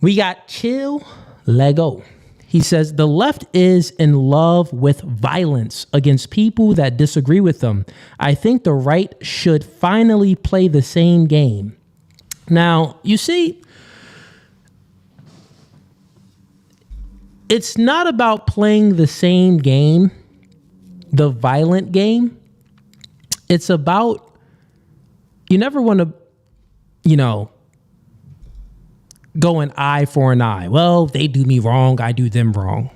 We got Chill Lego. He says, the left is in love with violence against people that disagree with them. I think the right should finally play the same game. Now, you see, it's not about playing the same game, the violent game. It's about, you never want to, go an eye for an eye. Well, they do me wrong, I do them wrong.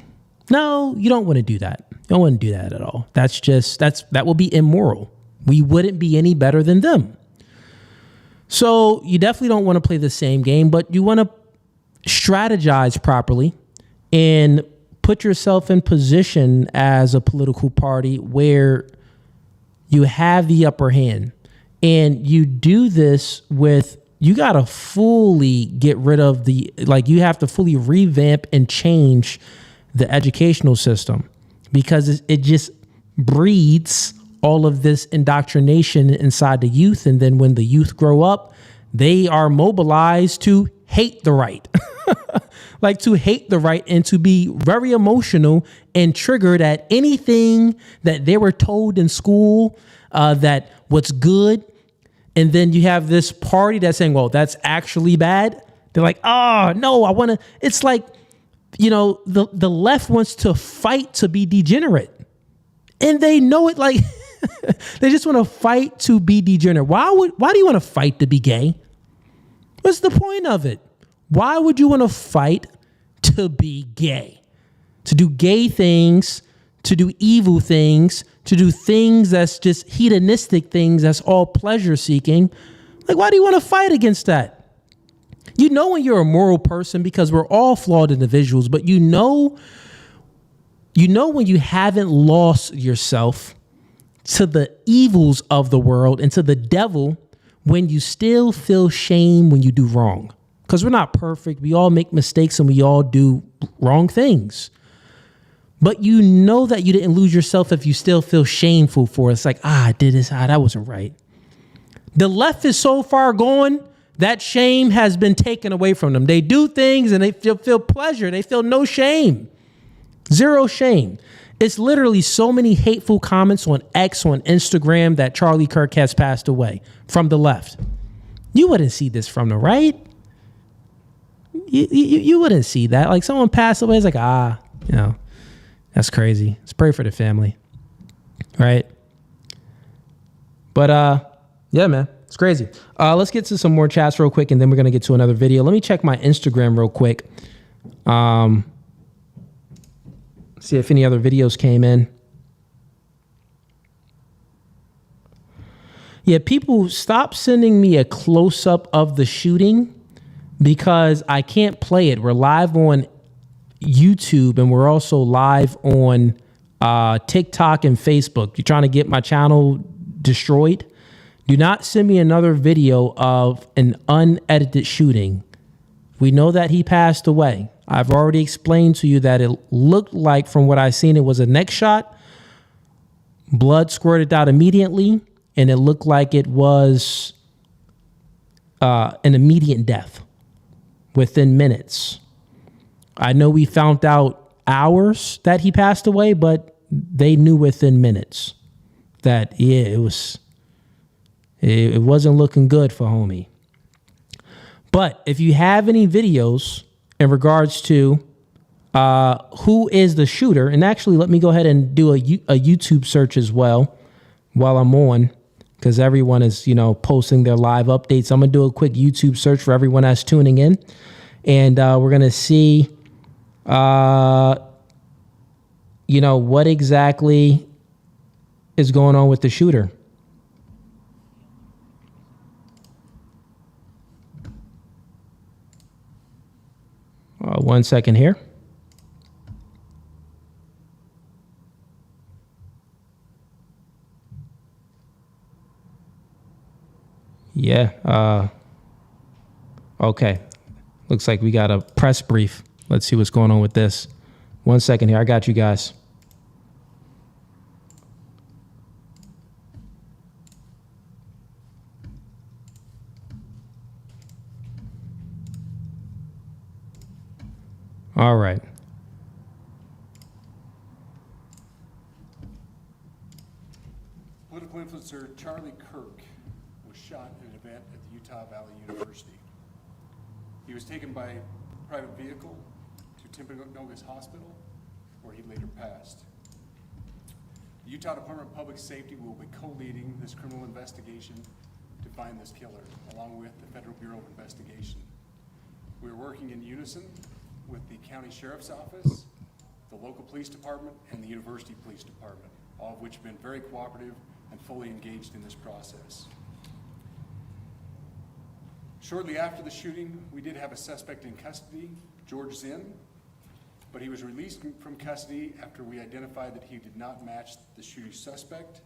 No, you don't want to do that. You don't want to do that at all. That will be immoral. We wouldn't be any better than them. So you definitely don't want to play the same game, but you want to strategize properly and put yourself in position as a political party where you have the upper hand. And you do this with, you got to fully get rid of you have to fully revamp and change the educational system, because it just breeds all of this indoctrination inside the youth. And then when the youth grow up, they are mobilized to hate the right, and to be very emotional and triggered at anything that they were told in school, that what's good. And then you have this party that's saying, well, that's actually bad. They're like, oh, no, I want to. It's like, the left wants to fight to be degenerate. And they know it, like, they just want to fight to be degenerate. Why do you want to fight to be gay? What's the point of it? Why would you want to fight to be gay? To do gay things, to do evil things, to do things that's just hedonistic things, that's all pleasure seeking. Like, why do you want to fight against that? You know when you're a moral person, because we're all flawed individuals, but you know when you haven't lost yourself to the evils of the world and to the devil, when you still feel shame when you do wrong. Because we're not perfect. We all make mistakes and we all do wrong things. But you know that you didn't lose yourself if you still feel shameful for it. It's like, I did this, that wasn't right. The left is so far gone, that shame has been taken away from them. They do things and they feel pleasure. They feel no shame. Zero shame. It's literally so many hateful comments on X, on Instagram, that Charliekirk has passed away from the left. You wouldn't see this from the right. You wouldn't see that. Like, someone passed away, it's like, that's crazy. Let's pray for the family. Right? But yeah, man, it's crazy. Let's get to some more chats real quick, and then we're going to get to another video. Let me check my Instagram real quick. See if any other videos came in. Yeah, people, stop sending me a close-up of the shooting, because I can't play it. We're live on YouTube, and we're also live on TikTok and Facebook. You're trying to get my channel destroyed? Do not send me another video of an unedited shooting. We know that he passed away. I've already explained to you that it looked like, from what I seen, it was a neck shot. Blood squirted out immediately, and it looked like it was an immediate death within minutes. I know we found out hours that he passed away, but they knew within minutes that, yeah, it wasn't looking good for homie. But if you have any videos in regards to who is the shooter, and actually let me go ahead and do a YouTube search as well while I'm on, because everyone is, posting their live updates. I'm going to do a quick YouTube search for everyone that's tuning in, and we're going to see, what exactly is going on with the shooter. One second here. Yeah. Okay. Looks like we got a press brief. Let's see what's going on with this. 1 second here. I got you guys. All right. Political influencer Charliekirk was shot at an event at the Utah Valley University. He was taken by private vehicle to Timpanogos Hospital, where he later passed. The Utah Department of Public Safety will be co-leading this criminal investigation to find this killer, along with the Federal Bureau of Investigation. We're working in unison with the County Sheriff's Office, the local police department, and the University Police Department, all of which have been very cooperative and fully engaged in this process. Shortly after the shooting, we did have a suspect in custody, George Zinn, but he was released from custody after we identified that he did not match the shooting suspect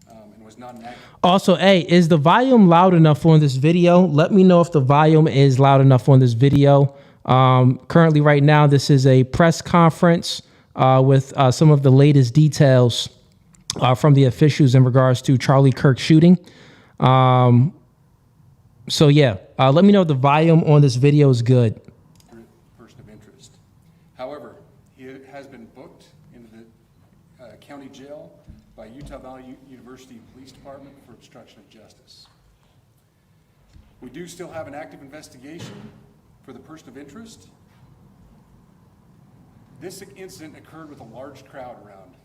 and was not an active. Also, hey, is the volume loud enough on this video? Let me know if the volume is loud enough on this video. Currently, right now, this is a press conference with some of the latest details from the officials in regards to Charliekirk shooting. So yeah, let me know if the volume on this video is good. Person of interest. However, he has been booked into the county jail by Utah Valley University Police Department for obstruction of justice. We do still have an active investigation for the person of interest. This incident occurred with a large crowd around.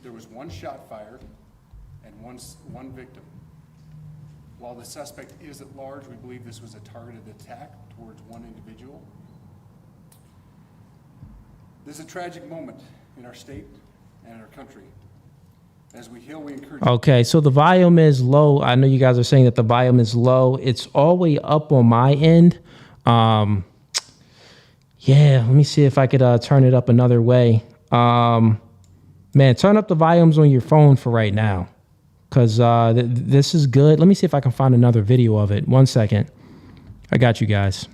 There was one shot fired and one victim. While the suspect is at large, we believe this was a targeted attack towards one individual. This is a tragic moment in our state and in our country. As we heal, we encourage. Okay, so the volume is low. I know you guys are saying that the volume is low. It's all the way up on my end. Yeah, let me see if I could turn it up another way. Man, turn up the volumes on your phone for right now, because this is good. Let me see if I can find another video of it. 1 second. I got you guys,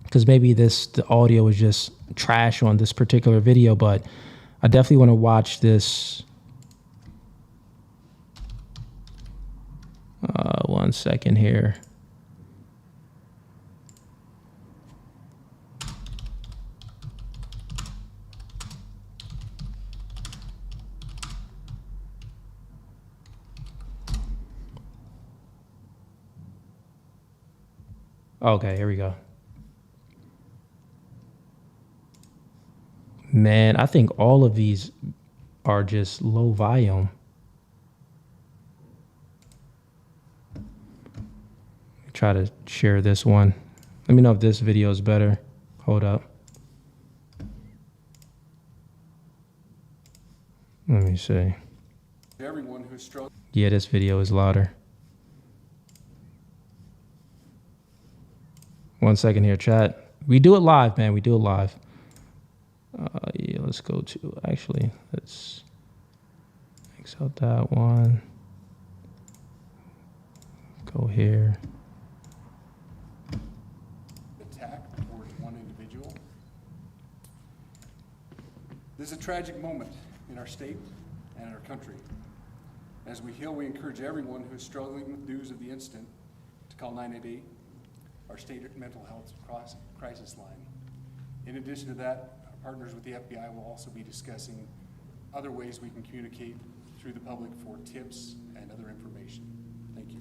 because maybe the audio is just trash on this particular video, but I definitely want to watch this. 1 second here. Okay, here we go. Man, I think all of these are just low volume. Try to share this one. Let me know if this video is better. Hold up. Let me see. Everyone who's struggling. Yeah, this video is louder. 1 second here, chat. We do it live, man. We do it live. Yeah, let's go to, actually, let's X out that one. Go here. Attack towards one individual. This is a tragic moment in our state and in our country. As we heal, we encourage everyone who is struggling with news of the incident to call 988, our state mental health crisis line. In addition to that, our partners with the FBI will also be discussing other ways we can communicate through the public for tips and other information. Thank you.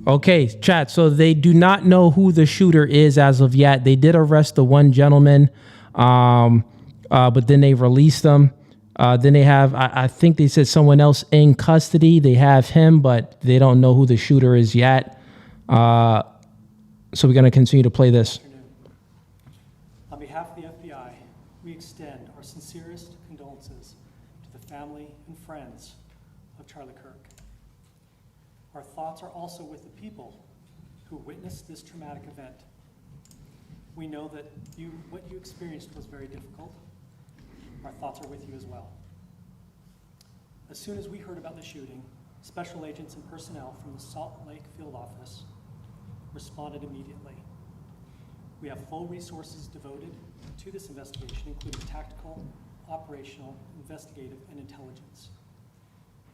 Okay, chat. So they do not know who the shooter is as of yet. They did arrest the one gentleman, but then they released him. Then they have, I think they said someone else in custody. They have him, but they don't know who the shooter is yet. So we're going to continue to play this. On behalf of the FBI, we extend our sincerest condolences to the family and friends of Charliekirk. Our thoughts are also with the people who witnessed this traumatic event. We know that what you experienced was very difficult. Our thoughts are with you as well. As soon as we heard about the shooting, special agents and personnel from the Salt Lake field office responded immediately. We have full resources devoted to this investigation, including tactical, operational, investigative, and intelligence.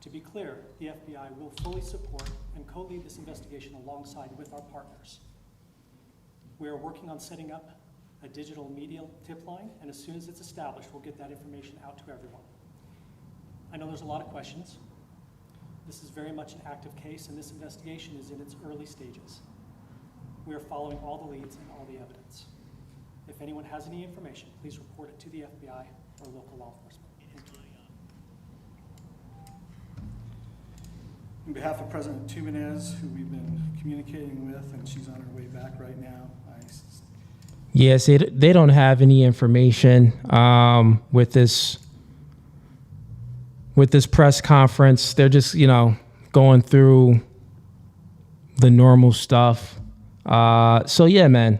To be clear, the FBI will fully support and co-lead this investigation alongside with our partners. We are working on setting up a digital media tip line, and as soon as it's established, we'll get that information out to everyone. I know there's a lot of questions. This is very much an active case, and this investigation is in its early stages. We are following all the leads and all the evidence. If anyone has any information, please report it to the FBI or local law enforcement. Thank you. On behalf of President Tumenez, who we've been communicating with, and she's on her way back right now, Yes, they don't have any information with this press conference. They're just, going through the normal stuff. So yeah, man,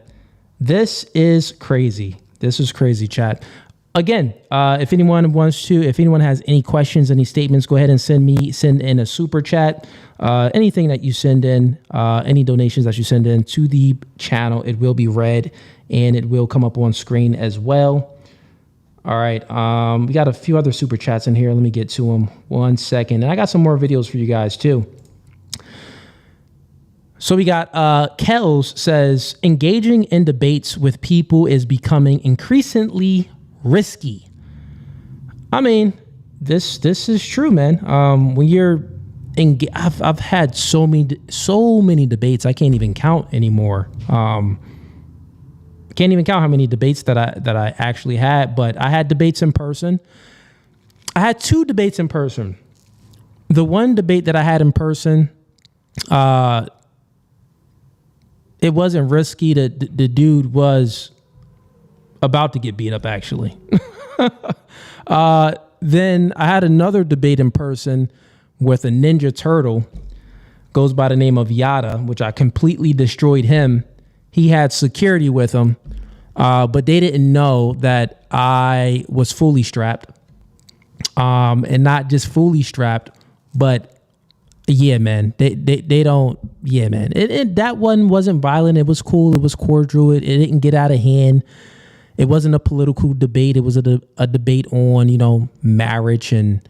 this is crazy. This is crazy, chat. Again, if anyone has any questions, any statements, go ahead and send in a super chat. Anything that you send in, any donations that you send in to the channel, it will be read and it will come up on screen as well. All right. We got a few other super chats in here. Let me get to them 1 second. And I got some more videos for you guys too. So we got Kells says, engaging in debates with people is becoming increasingly risky. I mean, this is true, man. When you're I've had so many debates. I can't even count anymore. Can't even count how many debates that I actually had, but I had debates in person. I had 2 debates in person. The one debate that I had in person, it wasn't risky. The dude was about to get beat up, actually. Then I had another debate in person with a Ninja Turtle, goes by the name of Yada, which I completely destroyed him. He had security with him, but they didn't know that I was fully strapped. And not just fully strapped, but yeah, man, they don't, yeah, man. That one wasn't violent. It was cool. It was cordial. It didn't get out of hand. It wasn't a political debate. It was a debate on, marriage and,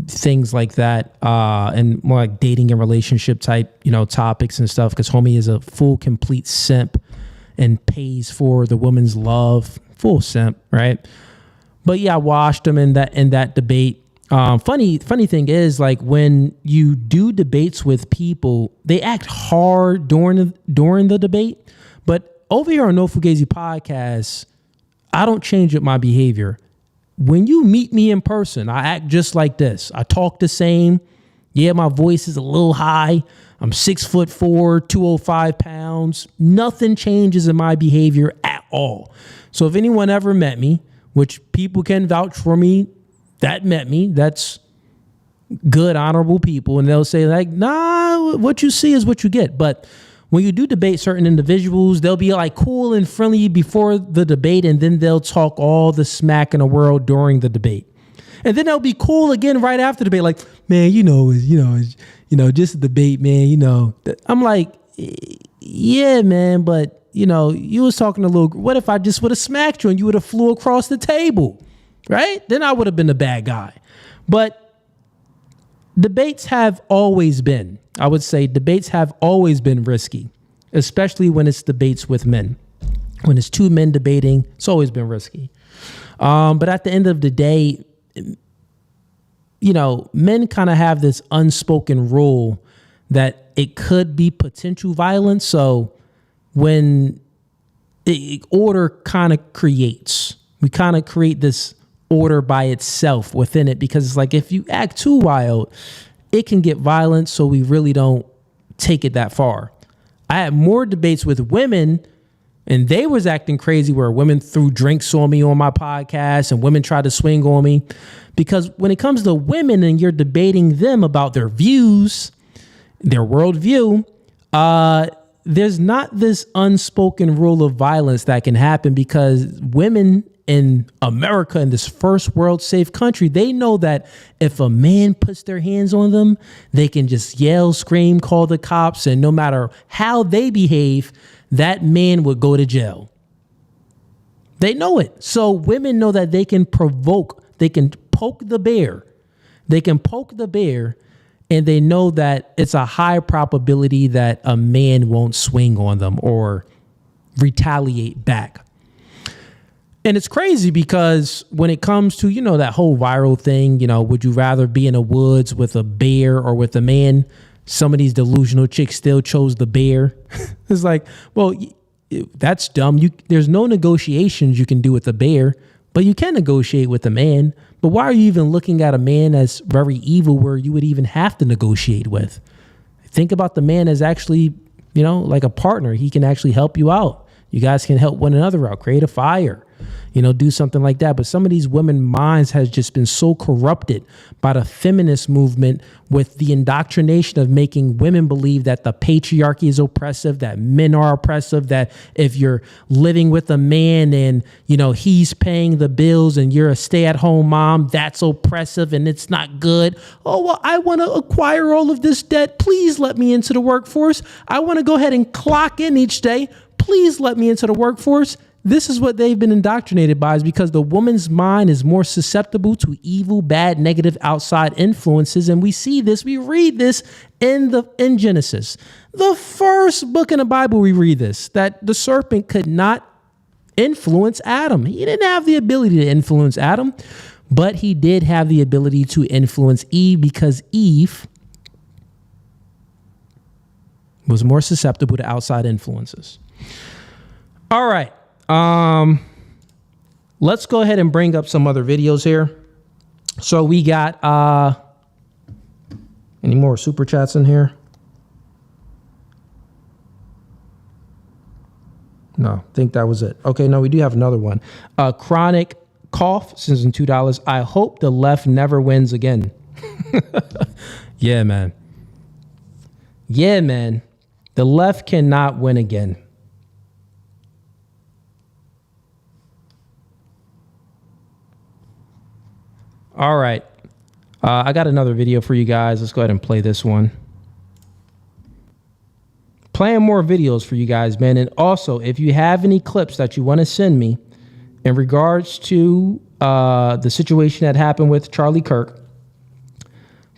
things like that, and more like dating and relationship type, topics and stuff. Because homie is a full, complete simp and pays for the woman's love, full simp, right? But yeah, I watched him in that debate. Funny thing is, like, when you do debates with people, they act hard during the debate. But over here on No Fugazee podcast, I don't change up my behavior. When you meet me in person, I act just like this. I talk the same. Yeah, my voice is a little high. I'm 6'4", 205 pounds. Nothing changes in my behavior at all. So if anyone ever met me, which people can vouch for me, that met me, that's good, honorable people. And they'll say, like, nah, what you see is what you get. But when you do debate certain individuals, they'll be like cool and friendly before the debate, and then they'll talk all the smack in the world during the debate. And then they'll be cool again right after the debate, like, man, just a debate, man. I'm like, yeah, man, but you was talking a little. What if I just would have smacked you and you would have flew across the table, right? Then I would have been the bad guy. But debates have always been, I would say, debates have always been risky, especially when it's debates with men. When it's two men debating, it's always been risky. But at the end of the day, men kind of have this unspoken rule that it could be potential violence. So when order kind of creates, we kind of create this order by itself within it, because it's like, if you act too wild, it can get violent. So we really don't take it that far. I had more debates with women, and they was acting crazy, where women threw drinks on me on my podcast and women tried to swing on me. Because when it comes to women and you're debating them about their views, their worldview, there's not this unspoken rule of violence that can happen, because women in America, in this first world safe country, they know that if a man puts their hands on them, they can just yell, scream, call the cops, and no matter how they behave, that man would go to jail. They know it. So women know that they can poke the bear. They can poke the bear, and they know that it's a high probability that a man won't swing on them or retaliate back. And it's crazy, because when it comes to, that whole viral thing, would you rather be in the woods with a bear or with a man? Some of these delusional chicks still chose the bear. It's like, well, that's dumb. There's no negotiations you can do with a bear, but you can negotiate with a man. But why are you even looking at a man as very evil, where you would even have to negotiate with? Think about the man as actually, like a partner. He can actually help you out. You guys can help one another out, create a fire, do something like that. But some of these women's minds has just been so corrupted by the feminist movement, with the indoctrination of making women believe that the patriarchy is oppressive, that men are oppressive, that if you're living with a man and, he's paying the bills and you're a stay-at-home mom, that's oppressive and it's not good. Oh, well, I want to acquire all of this debt. Please let me into the workforce. I want to go ahead and clock in each day. Please let me into the workforce. This is what they've been indoctrinated by, is because the woman's mind is more susceptible to evil, bad, negative outside influences. And we see this, we read this in Genesis, the first book in the Bible. We read this, that the serpent could not influence Adam. He didn't have the ability to influence Adam, but he did have the ability to influence Eve, because Eve was more susceptible to outside influences. All right. Let's go ahead and bring up some other videos here. So we got, any more super chats in here? No, I think that was it. Okay, no, we do have another one. Chronic Cough sends in $2. I hope the left never wins again. Yeah, man. Yeah, man. The left cannot win again. All right. I got another video for you guys. Let's go ahead and play this one. Playing more videos for you guys, man. And also, if you have any clips that you want to send me in regards to the situation that happened with Charliekirk,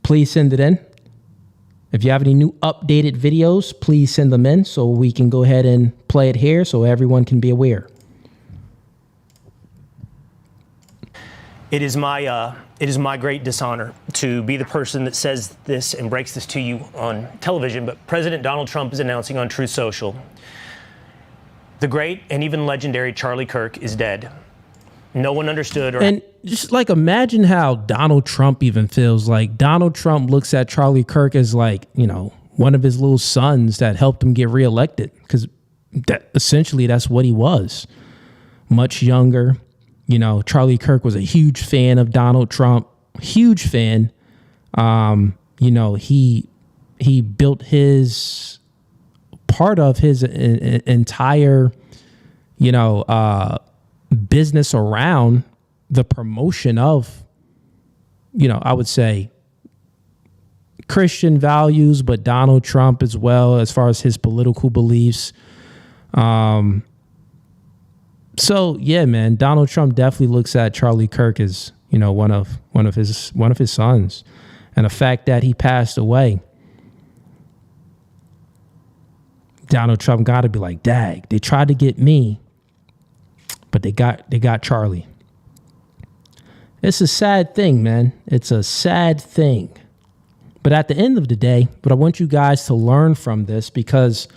please send it in. If you have any new updated videos, please send them in so we can go ahead and play it here so everyone can be aware. It is my great dishonor to be the person that says this and breaks this to you on television, but President Donald Trump is announcing on Truth Social, the great and even legendary Charliekirk is dead. No one understood. And just like, imagine how Donald Trump even feels. Like, Donald Trump looks at Charliekirk as like, one of his little sons that helped him get reelected, because essentially that's what he was. Much younger. Charliekirk was a huge fan of Donald Trump, huge fan. He built his part of his entire, business around the promotion of, I would say, Christian values, but Donald Trump as well, as far as his political beliefs. So yeah, man, Donald Trump definitely looks at Charliekirk as, you know, one of his sons, and the fact that he passed away, Donald Trump got to be like, dag, they tried to get me, but they got Charlie. It's a sad thing, man. It's a sad thing. But at the end of the day, but I want you guys to learn from this, because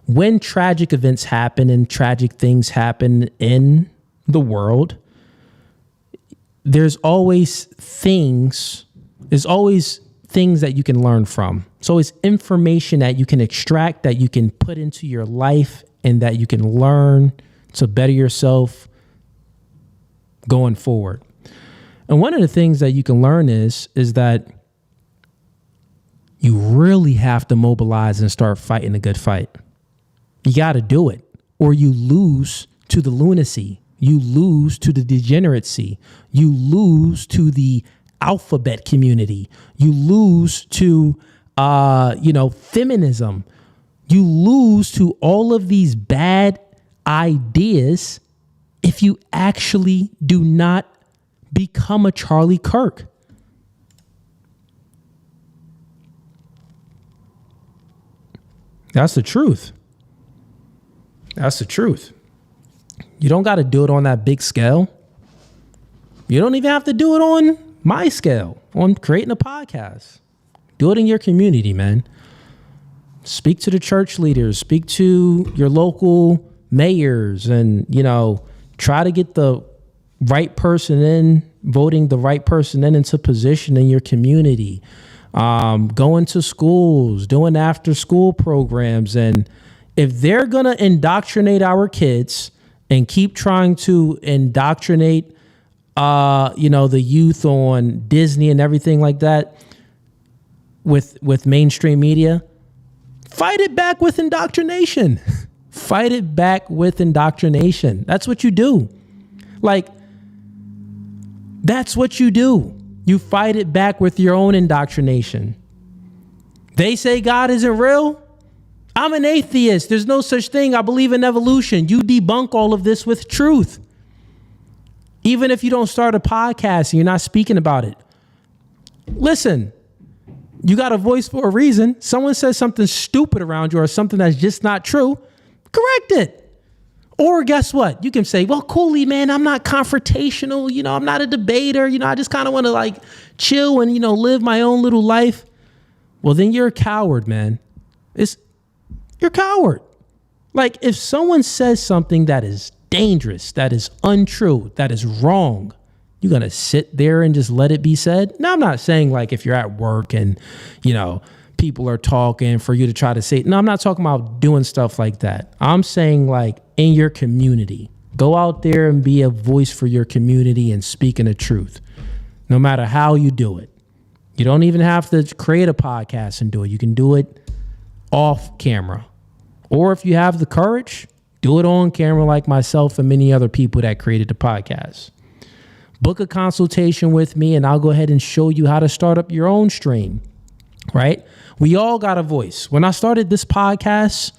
when tragic events happen and tragic things happen in the world, there's always things that you can learn from. It's always information that you can extract, that you can put into your life, and that you can learn to better yourself going forward. And one of the things that you can learn is that you really have to mobilize and start fighting a good fight. You got to do it, or you lose to the lunacy. You lose to the degeneracy. You lose to the alphabet community. You lose to, feminism. You lose to all of these bad ideas if you actually do not become a Charliekirk. That's the truth. That's the truth. You don't got to do it on that big scale. You don't even have to do it on my scale, on creating a podcast. Do it in your community, man. Speak to the church leaders, speak to your local mayors, and, try to get the right person in, voting the right person into position in your community. Going to schools, doing after school programs. And if they're going to indoctrinate our kids and keep trying to indoctrinate, the youth on Disney and everything like that with mainstream media, fight it back with indoctrination. Fight it back with indoctrination. That's what you do. That's what you do. You fight it back with your own indoctrination. They say God isn't real. I'm an atheist. There's no such thing. I believe in evolution. You debunk all of this with truth. Even if you don't start a podcast and you're not speaking about it. Listen, you got a voice for a reason. Someone says something stupid around you or something that's just not true. Correct it. Or guess what? You can say, well, coolly, man, I'm not confrontational. I'm not a debater. I just kind of want to chill and, live my own little life. Well, then you're a coward, man. You're a coward. If someone says something that is dangerous, that is untrue, that is wrong, you're going to sit there and just let it be said? Now, I'm not saying if you're at work and, people are talking for you to try to say, no, I'm not talking about doing stuff like that. I'm saying in your community, go out there and be a voice for your community and speaking the truth, no matter how you do it. You don't even have to create a podcast and do it. You can do it off camera. Or if you have the courage, do it on camera like myself and many other people that created the podcast. Book a consultation with me and I'll go ahead and show you how to start up your own stream, right? We all got a voice. When I started this podcast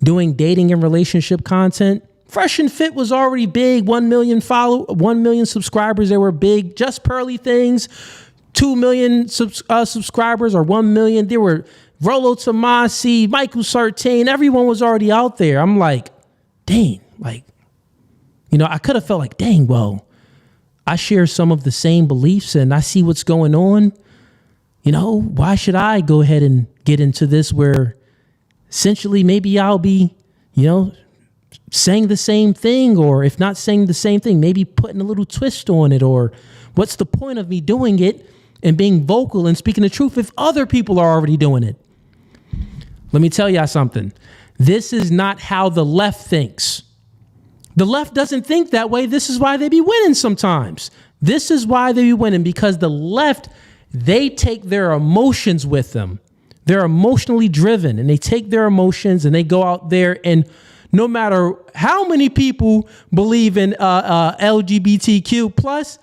doing dating and relationship content, Fresh and Fit was already big. 1 million subscribers. They were big. Just Pearly Things, 2 million subscribers or 1 million. There were Rollo Tomasi, Michael Sartain. Everyone was already out there. I'm like, dang, I could have felt dang, well, I share some of the same beliefs and I see what's going on. Why should I go ahead and get into this where essentially maybe I'll be, saying the same thing, or if not saying the same thing, maybe putting a little twist on it, or what's the point of me doing it and being vocal and speaking the truth if other people are already doing it? Let me tell y'all something. This is not how the left thinks. The left doesn't think that way. This is why they be winning sometimes. This is why they be winning, because the left, they take their emotions with them. They're emotionally driven, and they take their emotions and they go out there, and no matter how many people believe in LGBTQ plus,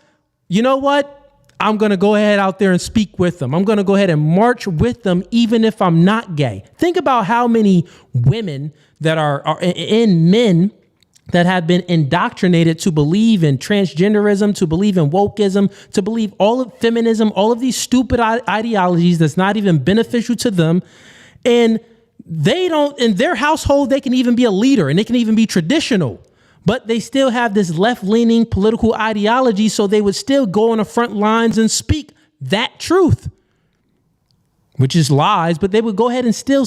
you know what? I'm going to go ahead out there and speak with them. I'm going to go ahead and march with them, even if I'm not gay. Think about how many women that are in men that have been indoctrinated to believe in transgenderism, to believe in wokeism, to believe all of feminism, all of these stupid ideologies that's not even beneficial to them. And they don't, in their household, they can even be a leader and they can even be traditional, but they still have this left-leaning political ideology. So they would still go on the front lines and speak that truth, which is lies, but they would go ahead and still,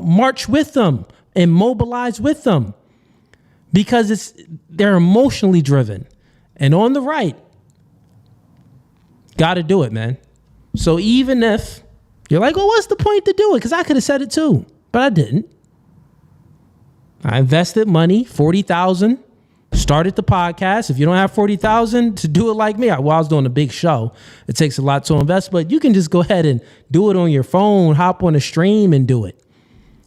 march with them and mobilize with them because they're emotionally driven. And on the right, got to do it, man. So even if you're like, well, what's the point to do it? Because I could have said it too, but I didn't. I invested money, $40,000, started the podcast. If you don't have $40,000 to do it like me, I was doing a big show. It takes a lot to invest, but you can just go ahead and do it on your phone, hop on a stream and do it.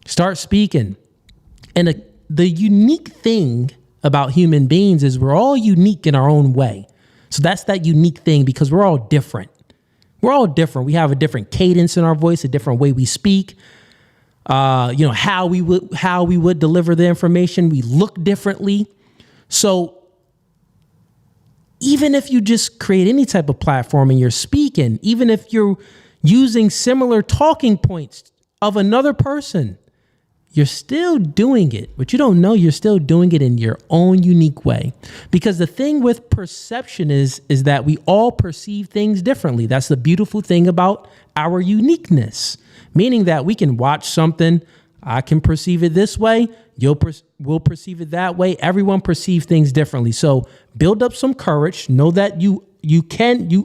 Start speaking. And the unique thing about human beings is we're all unique in our own way. So that's that unique thing because we're all different. We're all different. We have a different cadence in our voice, a different way we speak. How we would deliver the information. We look differently. So even if you just create any type of platform and you're speaking, even if you're using similar talking points of another person, you're still doing it, but you don't know you're still doing it in your own unique way. Because the thing with perception is that we all perceive things differently. That's the beautiful thing about our uniqueness, meaning that we can watch something. I can perceive it this way. We'll perceive it that way. Everyone perceives things differently. So build up some courage. Know that you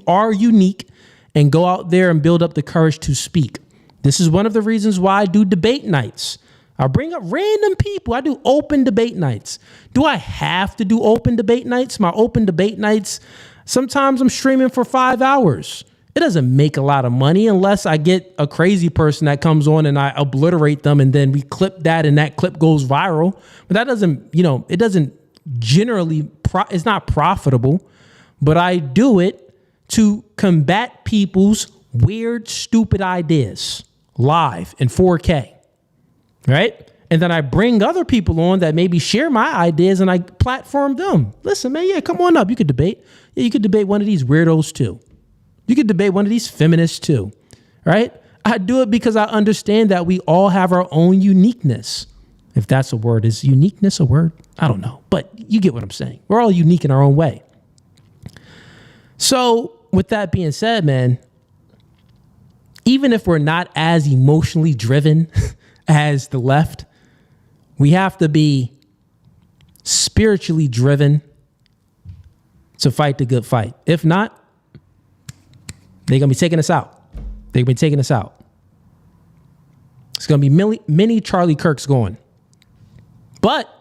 are unique, and go out there and build up the courage to speak. This is one of the reasons why I do debate nights. I bring up random people. I do open debate nights. Do I have to do open debate nights? My open debate nights, sometimes I'm streaming for 5 hours. It doesn't make a lot of money unless I get a crazy person that comes on and I obliterate them and then we clip that and that clip goes viral. But that doesn't, it doesn't generally, it's not profitable. But I do it to combat people's weird, stupid ideas live in 4K. Right? And then I bring other people on that maybe share my ideas and I platform them. Listen, man, yeah, come on up. You could debate. Yeah, you could debate one of these weirdos too. You could debate one of these feminists too. Right? I do it because I understand that we all have our own uniqueness. If that's a word, is uniqueness a word? I don't know. But you get what I'm saying. We're all unique in our own way. So with that being said, man, even if we're not as emotionally driven as the left, we have to be spiritually driven to fight the good fight. If not, they're going to be taking us out. They're going to be taking us out. It's going to be many Charliekirks going. But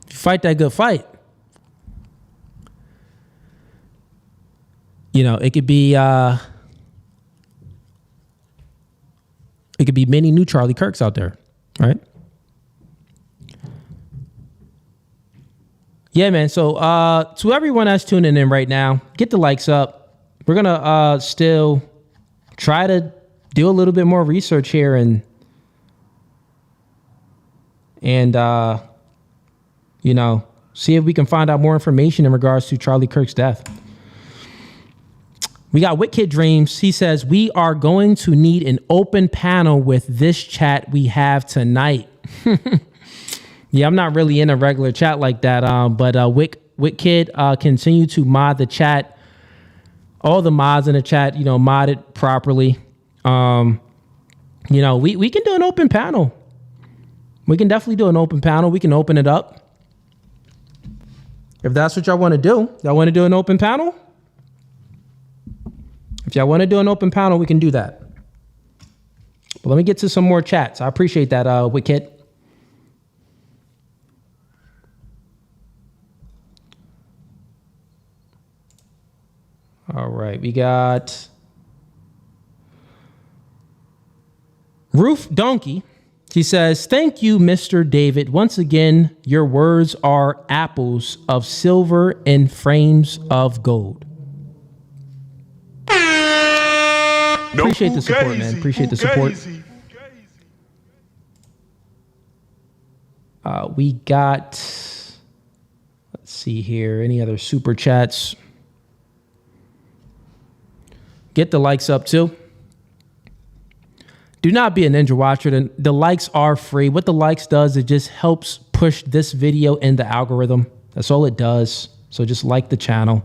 if you fight that good fight, it could be many new Charliekirks out there, right? Yeah, man. So to everyone that's tuning in right now, get the likes up. We're going to still try to do a little bit more research here and see if we can find out more information in regards to Charliekirk's death. We got Wicked Dreams. He says, we are going to need an open panel with this chat we have tonight. Yeah, I'm not really in a regular chat like that. But Wicked, continue to mod the chat. All the mods in the chat, mod it properly. We can do an open panel. We can definitely do an open panel. We can open it up. If that's what y'all want to do. Y'all want to do an open panel? If y'all want to do an open panel, we can do that. But let me get to some more chats. I appreciate that, Wicked. All right, we got Roof Donkey. He says, thank you, Mr. David. Once again, your words are apples of silver and frames of gold. appreciate the support, man. Appreciate the support. We got, let's see here, any other super chats? Get the likes up too. Do not be a ninja watcher. The likes are free. What the likes does, it just helps push this video in the algorithm. That's all it does. So just like the channel.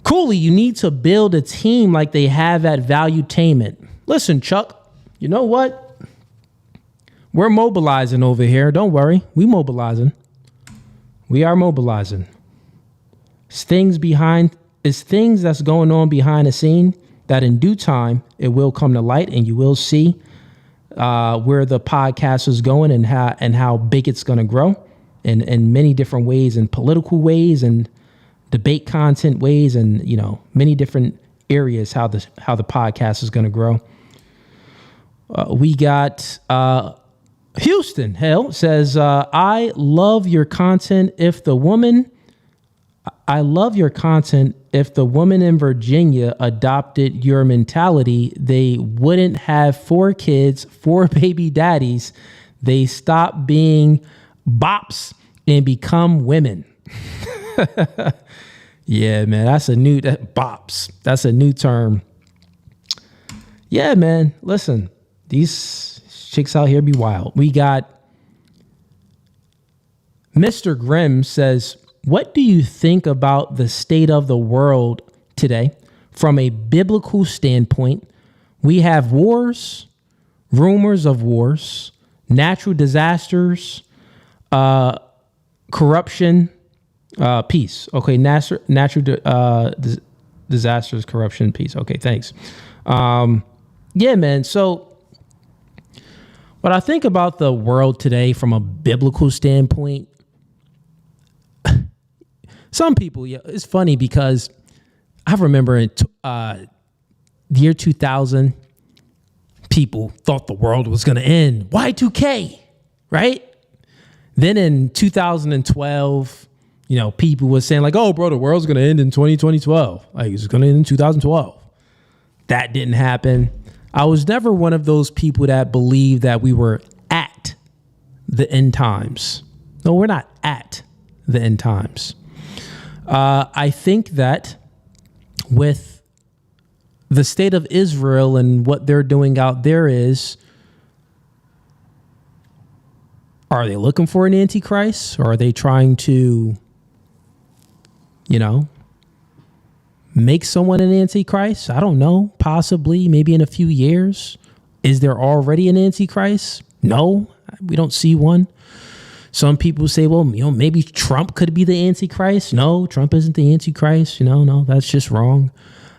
Cooley, you need to build a team like they have at Valuetainment. Listen, Chuck, you know what? We're mobilizing over here. Don't worry. We mobilizing. We are mobilizing. It's things that's going on behind the scene that in due time, it will come to light and you will see where the podcast is going and how big it's going to grow in many different ways, in political ways and debate content ways, and many different areas how the podcast is going to grow. We got Houston says, I love your content if the woman in Virginia adopted your mentality, they wouldn't have 4 kids, 4 baby daddies. They stop being bops and become women. Yeah, man, bops. That's a new term. Yeah, man, listen, these chicks out here be wild. We got Mr. Grimm says, what do you think about the state of the world today from a biblical standpoint? We have wars, rumors of wars, natural disasters, corruption, peace. Okay, natural disasters, corruption, peace. Okay, thanks. Yeah, man. So what I think about the world today from a biblical standpoint, some people, it's funny because I remember in the year 2000, people thought the world was going to end. Y2K, right? Then in 2012, people were saying like, oh, bro, the world's going to end in 2012. Like, it's going to end in 2012. That didn't happen. I was never one of those people that believed that we were at the end times. No, we're not at the end times. I think that with the state of Israel and what they're doing out there are they looking for an antichrist, or are they trying to, make someone an antichrist? I don't know. Possibly, maybe in a few years. Is there already an antichrist? No, we don't see one. Some people say, well, maybe Trump could be the antichrist. No, Trump isn't the antichrist. No, that's just wrong.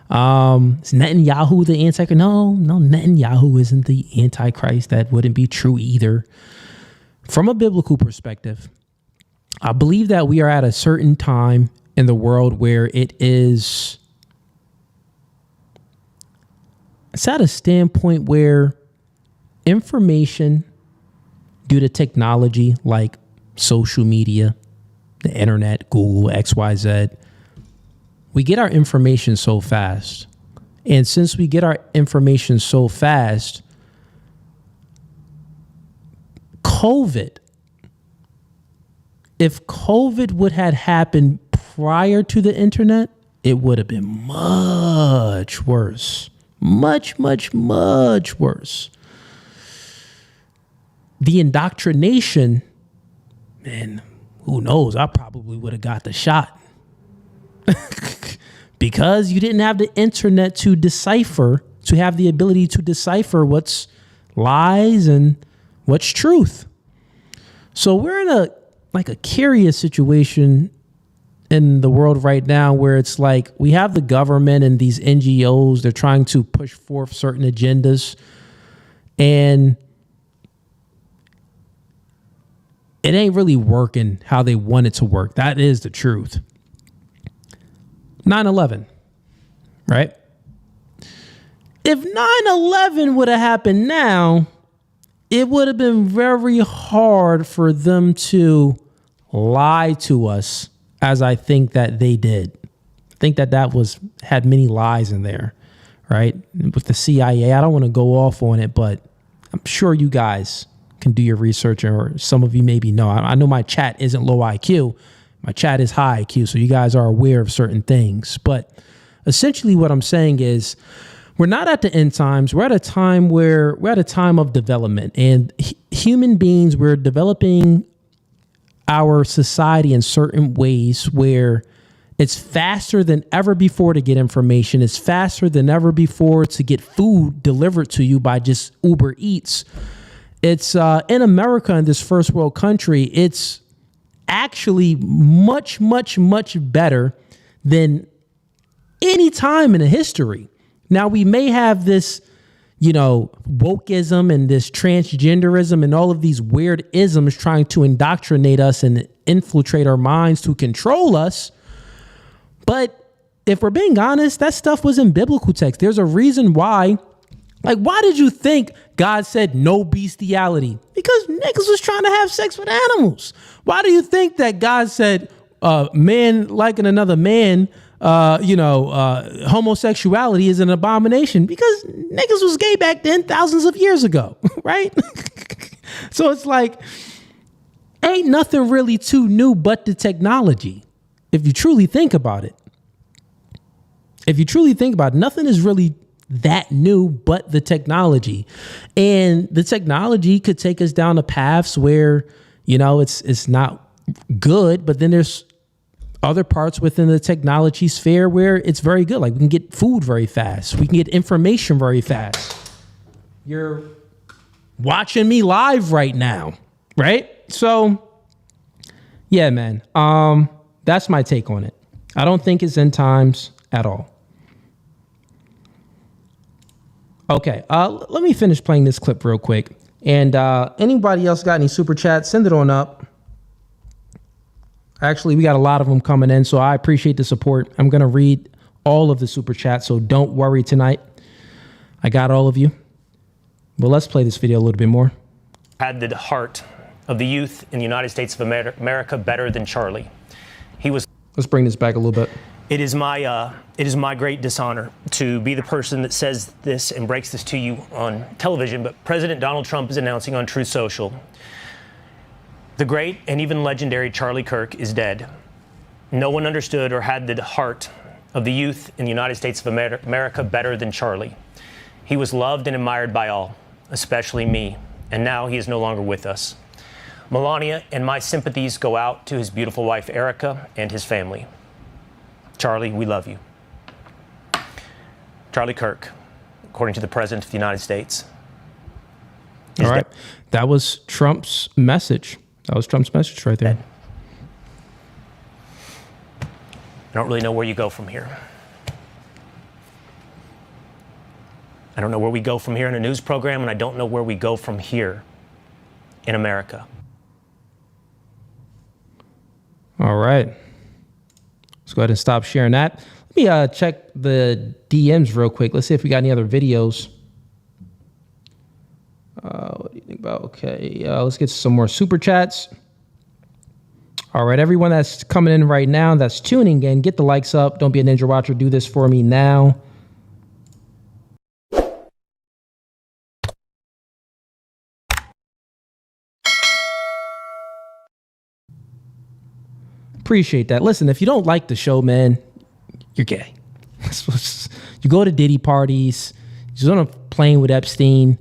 Is Netanyahu the antichrist? No, Netanyahu isn't the antichrist. That wouldn't be true either. From a biblical perspective, I believe that we are at a certain time in the world where it's at a standpoint where information due to technology like social media, the internet, Google, XYZ, we get our information so fast. And since we get our information so fast, if COVID would have happened prior to the internet, it would have been much worse. Much, much, much worse. The indoctrination, man, who knows? I probably would have got the shot. Because you didn't have the internet to have the ability to decipher what's lies and what's truth. So we're in a curious situation in the world right now where it's like we have the government and these NGOs, they're trying to push forth certain agendas, and it ain't really working how they want it to work. That is the truth. 9/11, right? If 9/11 would have happened now, it would have been very hard for them to lie to us as I think that they did. I think that had many lies in there, right? With the CIA, I don't want to go off on it, but I'm sure you guys can do your research, or some of you maybe know. I know my chat isn't low IQ. My chat is high IQ, so you guys are aware of certain things. But essentially what I'm saying is we're not at the end times. We're at a time of development, and human beings, we're developing our society in certain ways where it's faster than ever before to get information. It's faster than ever before to get food delivered to you by just Uber Eats. It's in America, in this first world country, it's actually much, much, much better than any time in the history. Now, we may have this, wokeism and this transgenderism and all of these weird isms trying to indoctrinate us and infiltrate our minds to control us. But if we're being honest, that stuff was in biblical text. There's a reason why. Like, why did you think God said no bestiality? Because niggas was trying to have sex with animals. Why do you think that God said man liking another man, homosexuality is an abomination? Because niggas was gay back then thousands of years ago, right? So it's like, ain't nothing really too new but the technology. If you truly think about it. Nothing is really that new but the technology. And the technology could take us down the paths where, it's not good, but then there's other parts within the technology sphere where it's very good. Like, we can get food very fast. We can get information very fast. You're watching me live right now, right? So, yeah, man. That's my take on it. I don't think it's end times at all. Okay, let me finish playing this clip real quick. And anybody else got any super chats, send it on up. Actually, we got a lot of them coming in, so I appreciate the support. I'm going to read all of the super chats, so don't worry tonight. I got all of you. But let's play this video a little bit more. Had the heart of the youth in the United States of America better than Charlie. Let's bring this back a little bit. It is my great dishonor to be the person that says this and breaks this to you on television, but President Donald Trump is announcing on Truth Social, the great and even legendary Charliekirk is dead. No one understood or had the heart of the youth in the United States of America better than Charlie. He was loved and admired by all, especially me, and now he is no longer with us. Melania and my sympathies go out to his beautiful wife, Erica, and his family. Charlie, we love you. Charliekirk, according to the President of the United States. All right. That was Trump's message. Right there. I don't really know where you go from here. I don't know where we go from here in a news program, and I don't know where we go from here in America. All right. Let's go ahead and stop sharing that. Let me check the DMs real quick. Let's see if we got any other videos. What do you think about? Okay, let's get some more super chats. All right, everyone that's coming in right now, that's tuning in, get the likes up. Don't be a ninja watcher. Do this for me now. Appreciate that. Listen, if you don't like the show, man, you're gay. You go to Diddy parties. You was on a plane with Epstein.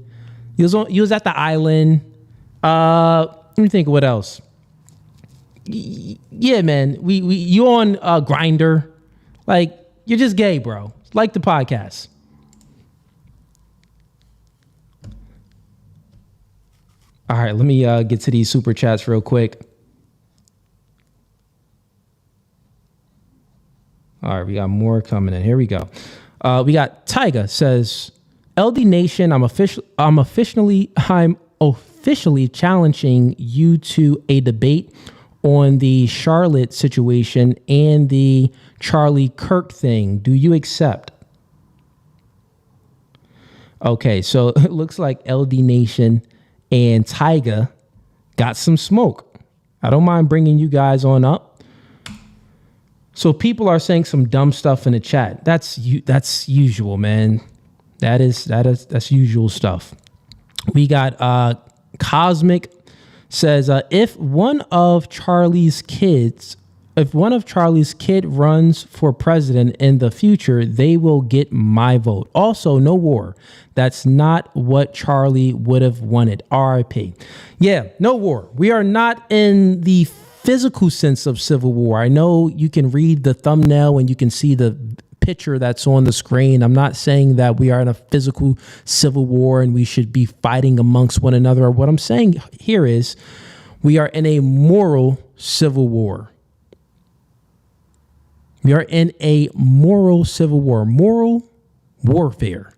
You was at the island. Let me think of what else. Yeah, man. You on Grindr. Like, you're just gay, bro. Like the podcast. All right, let me get to these super chats real quick. All right, we got more coming in. Here we go. We got Tyga says, LD Nation, I'm officially challenging you to a debate on the Charlotte situation and the Charliekirk thing. Do you accept? Okay, so it looks like LD Nation and Tyga got some smoke. I don't mind bringing you guys on up. So people are saying some dumb stuff in the chat. That's usual, man. That's usual stuff. We got Cosmic says if one of Charlie's kid runs for president in the future, they will get my vote. Also, no war. That's not what Charlie would have wanted. RIP. Yeah, no war. We are not in the physical sense of civil war. I know you can read the thumbnail and you can see the picture that's on the screen. I'm not saying that we are in a physical civil war and we should be fighting amongst one another. What I'm saying here is we are in a moral civil war. We are in a moral civil war, moral warfare.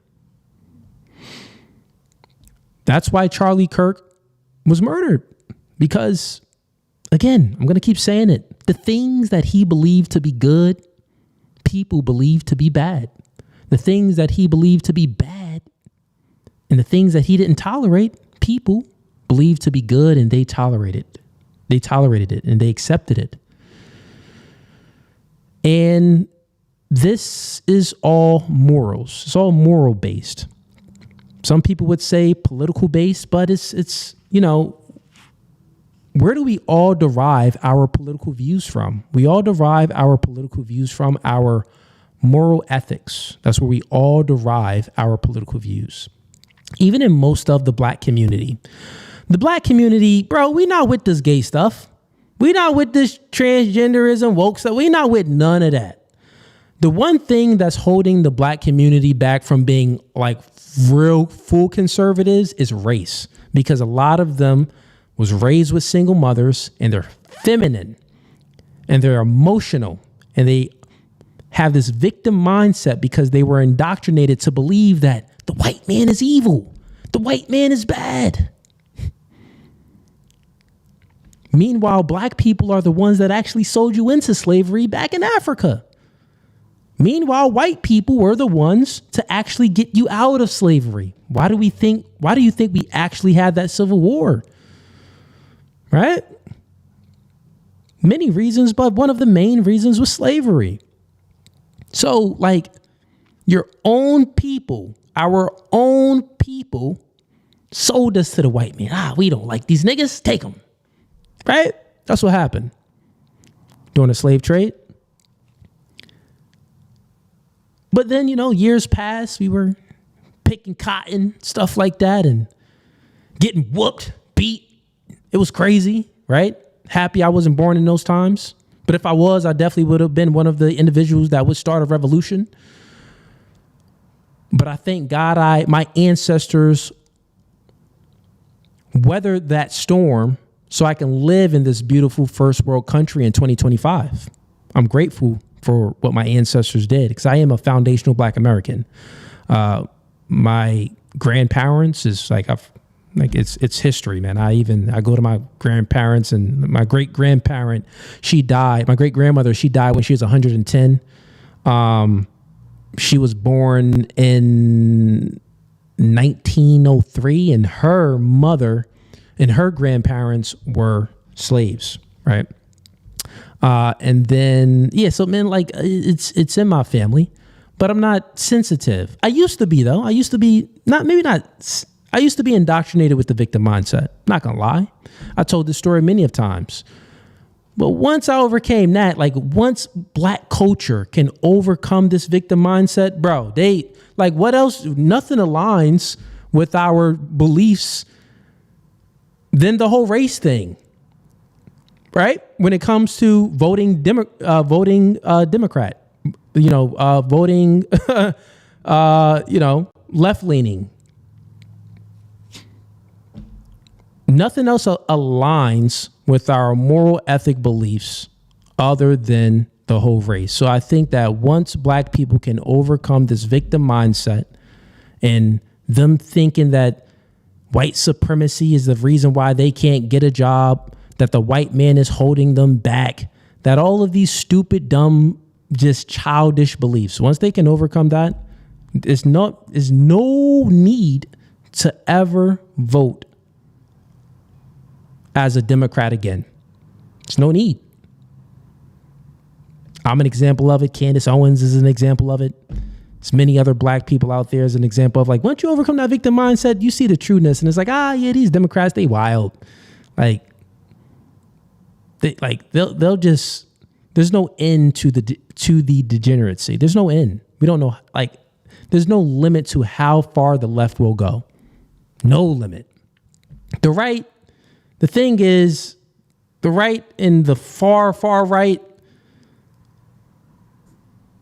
That's why Charliekirk was murdered. Because, again, I'm going to keep saying it. The things that he believed to be good, people believed to be bad. The things that he believed to be bad and the things that he didn't tolerate, people believed to be good and they tolerated. They tolerated it and they accepted it. And this is all morals. It's all moral based. Some people would say political based, but it's where do we all derive our political views from? We all derive our political views from our moral ethics. That's where we all derive our political views. Even in most of the black community. The black community, bro, we not with this gay stuff. We not with this transgenderism, woke stuff. We not with none of that. The one thing that's holding the black community back from being like real full conservatives is race, because a lot of them was raised with single mothers and they're feminine and they're emotional and they have this victim mindset because they were indoctrinated to believe that the white man is evil. The white man is bad. Meanwhile, black people are the ones that actually sold you into slavery back in Africa. Meanwhile, white people were the ones to actually get you out of slavery. Why do you think we actually had that civil war? Right? Many reasons, but one of the main reasons was slavery. So, like, your own people, our own people sold us to the white man. We don't like these niggas. Take them. Right? That's what happened during the slave trade. But then, years passed. We were picking cotton, stuff like that, and getting whooped, beat. It was crazy, right? Happy I wasn't born in those times. But if I was, I definitely would have been one of the individuals that would start a revolution. But I thank God my ancestors weathered that storm so I can live in this beautiful first world country in 2025. I'm grateful for what my ancestors did because I am a foundational Black American. My grandparents is it's history, man. I go to my grandparents, and my great grandparent, she died. My great grandmother, she died when she was 110. She was born in 1903, and her mother and her grandparents were slaves, right? And then, so man, like it's in my family, but I'm not sensitive. I used to be though. I used to be indoctrinated with the victim mindset. Not gonna lie. I told this story many of times. But once I overcame that, like once Black culture can overcome this victim mindset, bro, what else? Nothing aligns with our beliefs than the whole race thing, right? When it comes to voting Democrat, voting, left leaning. Nothing else aligns with our moral ethic beliefs other than the whole race. So I think that once Black people can overcome this victim mindset and them thinking that white supremacy is the reason why they can't get a job, that the white man is holding them back, that all of these stupid, dumb, just childish beliefs, once they can overcome that, there's no need to ever vote as a Democrat again. There's no need. I'm an example of it. Candace Owens is an example of it. There's many other black people out there as an example of like, once you overcome that victim mindset, you see the trueness. And it's like, yeah, these Democrats, they wild. They'll just, there's no end to the degeneracy. There's no end. We don't know, there's no limit to how far the left will go. No limit. The right, the thing is, the right and the far, far right,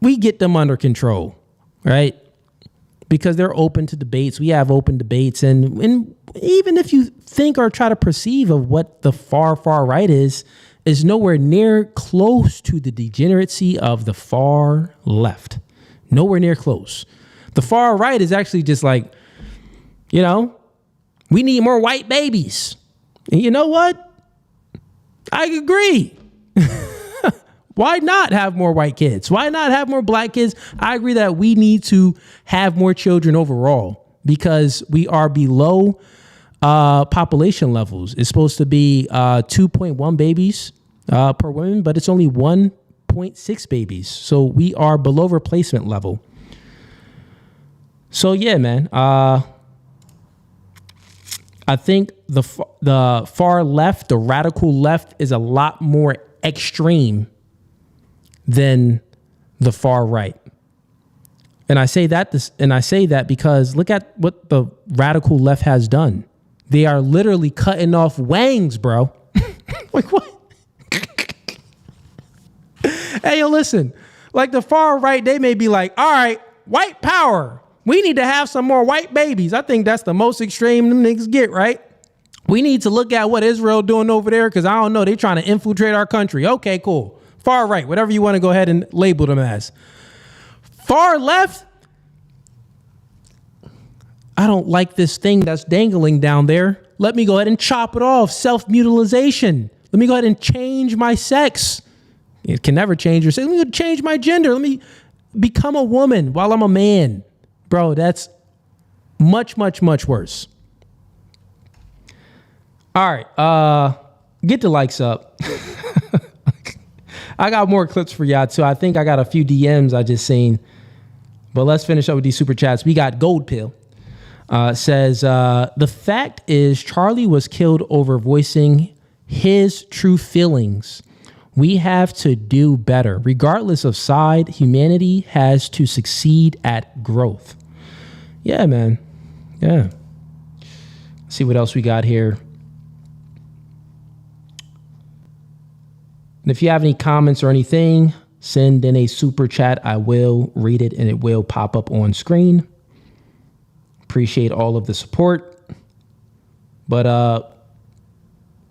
we get them under control, right? Because they're open to debates. We have open debates. And even if you think or try to perceive of what the far, far right is nowhere near close to the degeneracy of the far left. Nowhere near close. The far right is actually just like, we need more white babies. And you know what? I agree. Why not have more white kids? Why not have more black kids? I agree that we need to have more children overall because we are below population levels. It's supposed to be 2.1 babies per woman, but it's only 1.6 babies. So we are below replacement level. So yeah, man. I think the far left, the radical left, is a lot more extreme than the far right. And I say that because look at what the radical left has done. They are literally cutting off wangs, bro. Like what? Hey, yo, listen. Like the far right, they may be like, all right, white power. We need to have some more white babies. I think that's the most extreme them niggas get, right? We need to look at what Israel doing over there because I don't know. They trying to infiltrate our country. Okay, cool. Far right, whatever you want to go ahead and label them as. Far left, I don't like this thing that's dangling down there. Let me go ahead and chop it off. Self-mutilization. Let me go ahead and change my sex. It can never change your sex. Let me change my gender. Let me become a woman while I'm a man. Bro, that's much, much, much worse. All right. Get the likes up. I got more clips for y'all too. I think I got a few DMs I just seen. But let's finish up with these super chats. We got Gold Pill. Says, the fact is Charlie was killed over voicing his true feelings. We have to do better. Regardless of side, humanity has to succeed at growth. Yeah, man. Yeah. Let's see what else we got here. And if you have any comments or anything, send in a super chat. I will read it and it will pop up on screen. Appreciate all of the support. But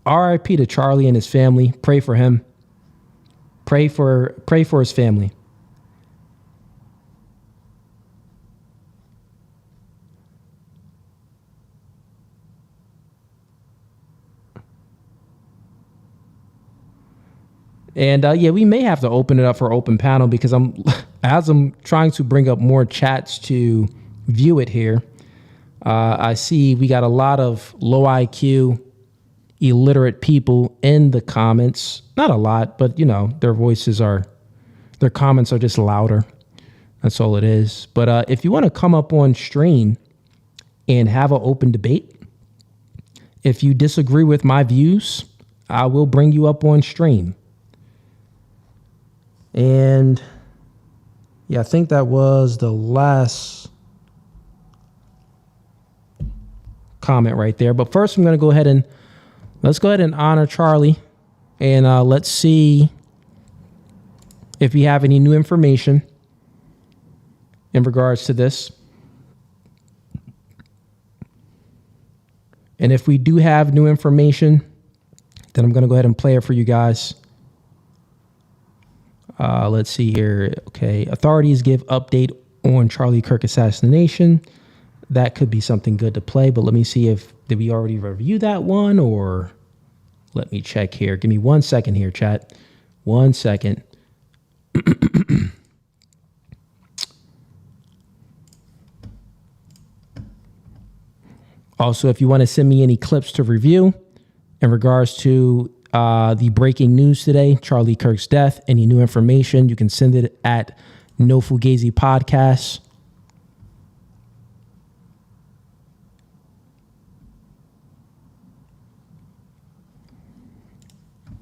RIP to Charlie and his family. Pray for him. Pray for his family. And yeah, we may have to open it up for open panel because as I'm trying to bring up more chats to view it here, I see we got a lot of low IQ, illiterate people in the comments. Not a lot, but their comments are just louder. That's all it is. But if you want to come up on stream and have an open debate, if you disagree with my views, I will bring you up on stream. And yeah, I think that was the last comment right there. But first, I'm going to go ahead and let's go ahead and honor Charlie. And let's see if we have any new information in regards to this. And if we do have new information, then I'm going to go ahead and play it for you guys. Let's see here. Okay. Authorities give update on Charliekirk assassination. That could be something good to play, but let me see did we already review that one or let me check here. Give me 1 second here, chat. 1 second. Also, if you want to send me any clips to review in regards to the breaking news today, Charliekirk's death. Any new information, you can send it at No Fugazee Podcast.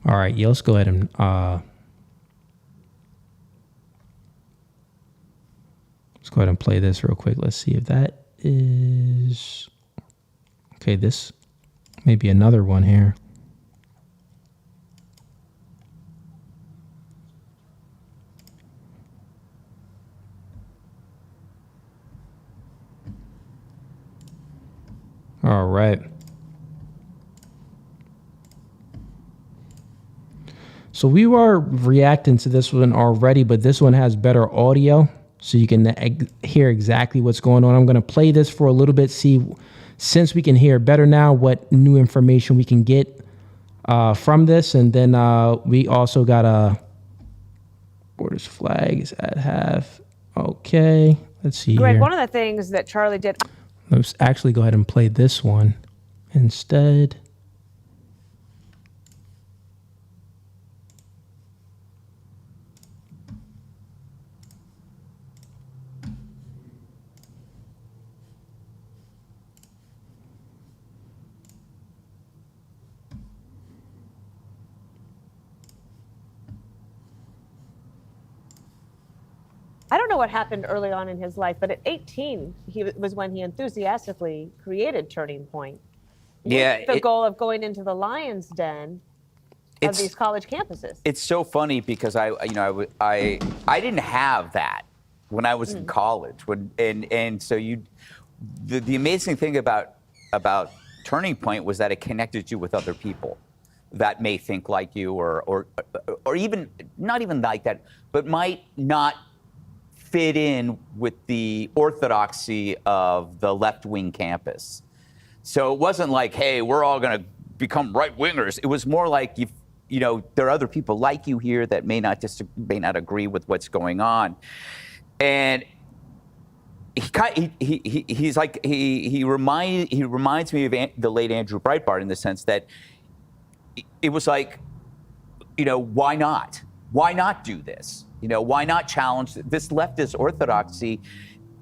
All right, yeah, let's go ahead and play this real quick. Let's see if that is okay. This may be another one here. All right. So we were reacting to this one already, but this one has better audio, so you can hear exactly what's going on. I'm going to play this for a little bit, see, since we can hear better now, what new information we can get from this. And then we also got a borders flags at half. Okay, let's see Greg, here. one of the things that Charlie did... Let's actually go ahead and play this one instead. I don't know what happened early on in his life, but at 18, was when he enthusiastically created Turning Point. Yeah. The goal of going into the lion's den of these college campuses. It's so funny because I didn't have that when I was in college. So the amazing thing about Turning Point was that it connected you with other people that may think like you or even not even like that, but might not fit in with the orthodoxy of the left-wing campus. So it wasn't like, hey, we're all going to become right-wingers. It was more like, you know, there are other people like you here that may not agree with what's going on. And he reminds me of the late Andrew Breitbart in the sense that it was like, you know, why not? Why not do this? You know, why not challenge this leftist orthodoxy?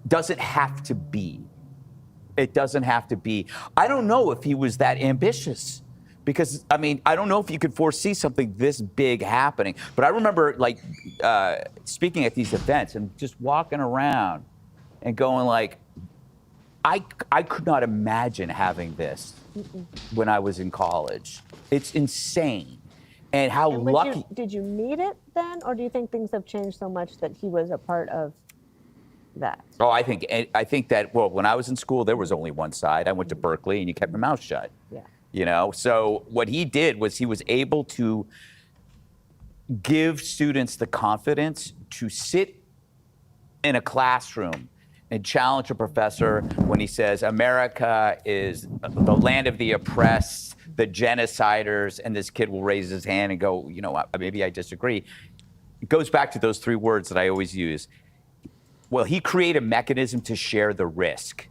Doesn't have to be. It doesn't have to be. I don't know if he was that ambitious because, I mean, I don't know if you could foresee something this big happening. But I remember, like, speaking at these events and just walking around and going like, I could not imagine having this when I was in college. It's insane. And how lucky. Did you need it then, or do you think things have changed so much that he was a part of that? Oh, I think that, well, when I was in school, there was only one side. I went to Berkeley, and you kept your mouth shut. Yeah. You know, so what he did was he was able to give students the confidence to sit in a classroom and challenge a professor when he says America is the land of the oppressed, the genociders, and this kid will raise his hand and go, you know, maybe I disagree. It goes back to those three words that I always use. Well, he created a mechanism to share the risk.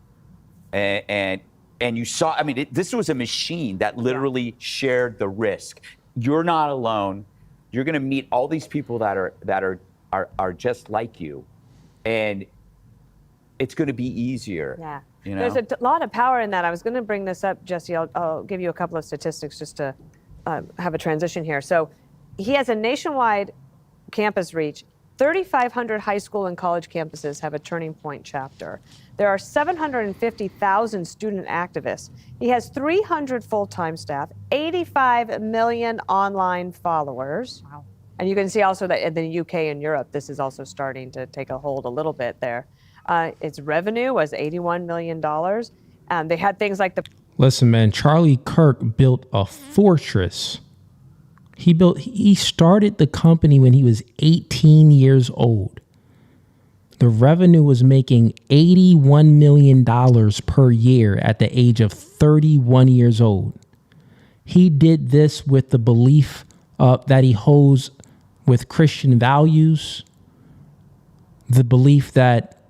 And you saw, I mean, this was a machine that literally shared the risk. You're not alone. You're going to meet all these people that are just like you. And it's going to be easier. Yeah. You know? There's a lot of power in that. I was going to bring this up, Jesse. I'll give you a couple of statistics just to have a transition here. So he has a nationwide campus reach. 3,500 high school and college campuses have a Turning Point chapter. There are 750,000 student activists. He has 300 full-time staff, 85 million online followers. Wow. And you can see also that in the UK and Europe, this is also starting to take a hold a little bit there. Its revenue was $81 million. They had things like the... Listen, man, Charliekirk built a fortress. He started the company when he was 18 years old. The revenue was making $81 million per year at the age of 31 years old. He did this with the belief that he holds with Christian values, the belief that,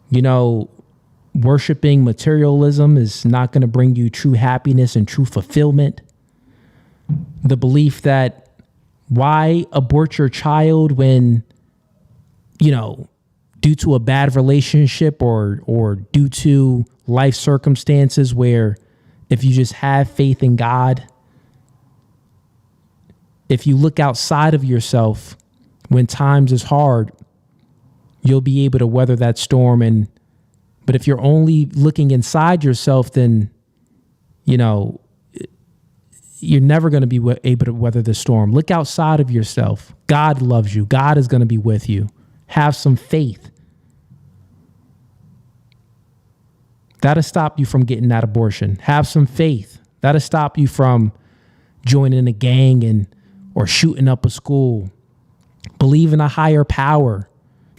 you know, worshiping materialism is not going to bring you true happiness and true fulfillment. the belief that why abort your child when, due to a bad relationship or due to life circumstances where if you just have faith in God, if you look outside of yourself when times is hard, you'll be able to weather that storm. But if you're only looking inside yourself, then, you're never going to be able to weather the storm. Look outside of yourself. God loves you. God is going to be with you. Have some faith. That'll stop you from getting that abortion. Have some faith. That'll stop you from joining a gang or shooting up a school. Believe in a higher power.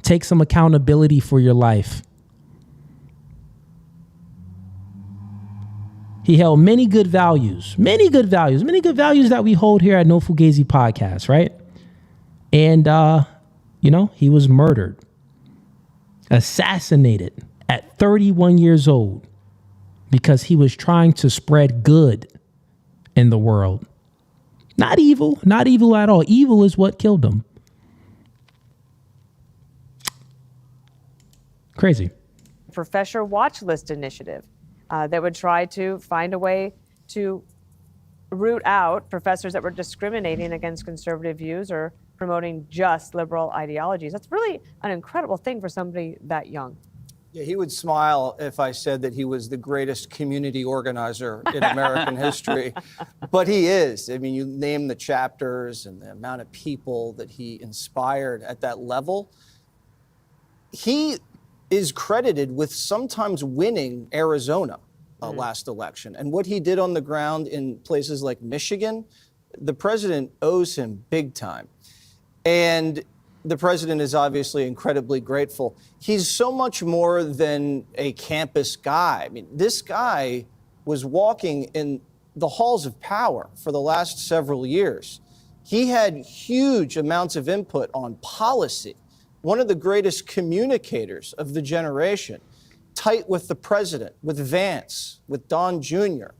Take some accountability for your life. He held many good values that we hold here at No Fugazee Podcast, right? And, he was murdered, assassinated at 31 years old because he was trying to spread good in the world. Not evil at all. Evil is what killed him. Crazy. Professor Watch List initiative that would try to find a way to root out professors that were discriminating against conservative views or promoting just liberal ideologies. That's really an incredible thing for somebody that young. Yeah, he would smile if I said that he was the greatest community organizer in American history. But he is. I mean, you name the chapters and the amount of people that he inspired at that level. He is credited with sometimes winning Arizona last election. And what he did on the ground in places like Michigan, the president owes him big time. And the president is obviously incredibly grateful. He's so much more than a campus guy. I mean, this guy was walking in the halls of power for the last several years. He had huge amounts of input on policy. One of the greatest communicators of the generation, tight with the president, with Vance, with Don Jr.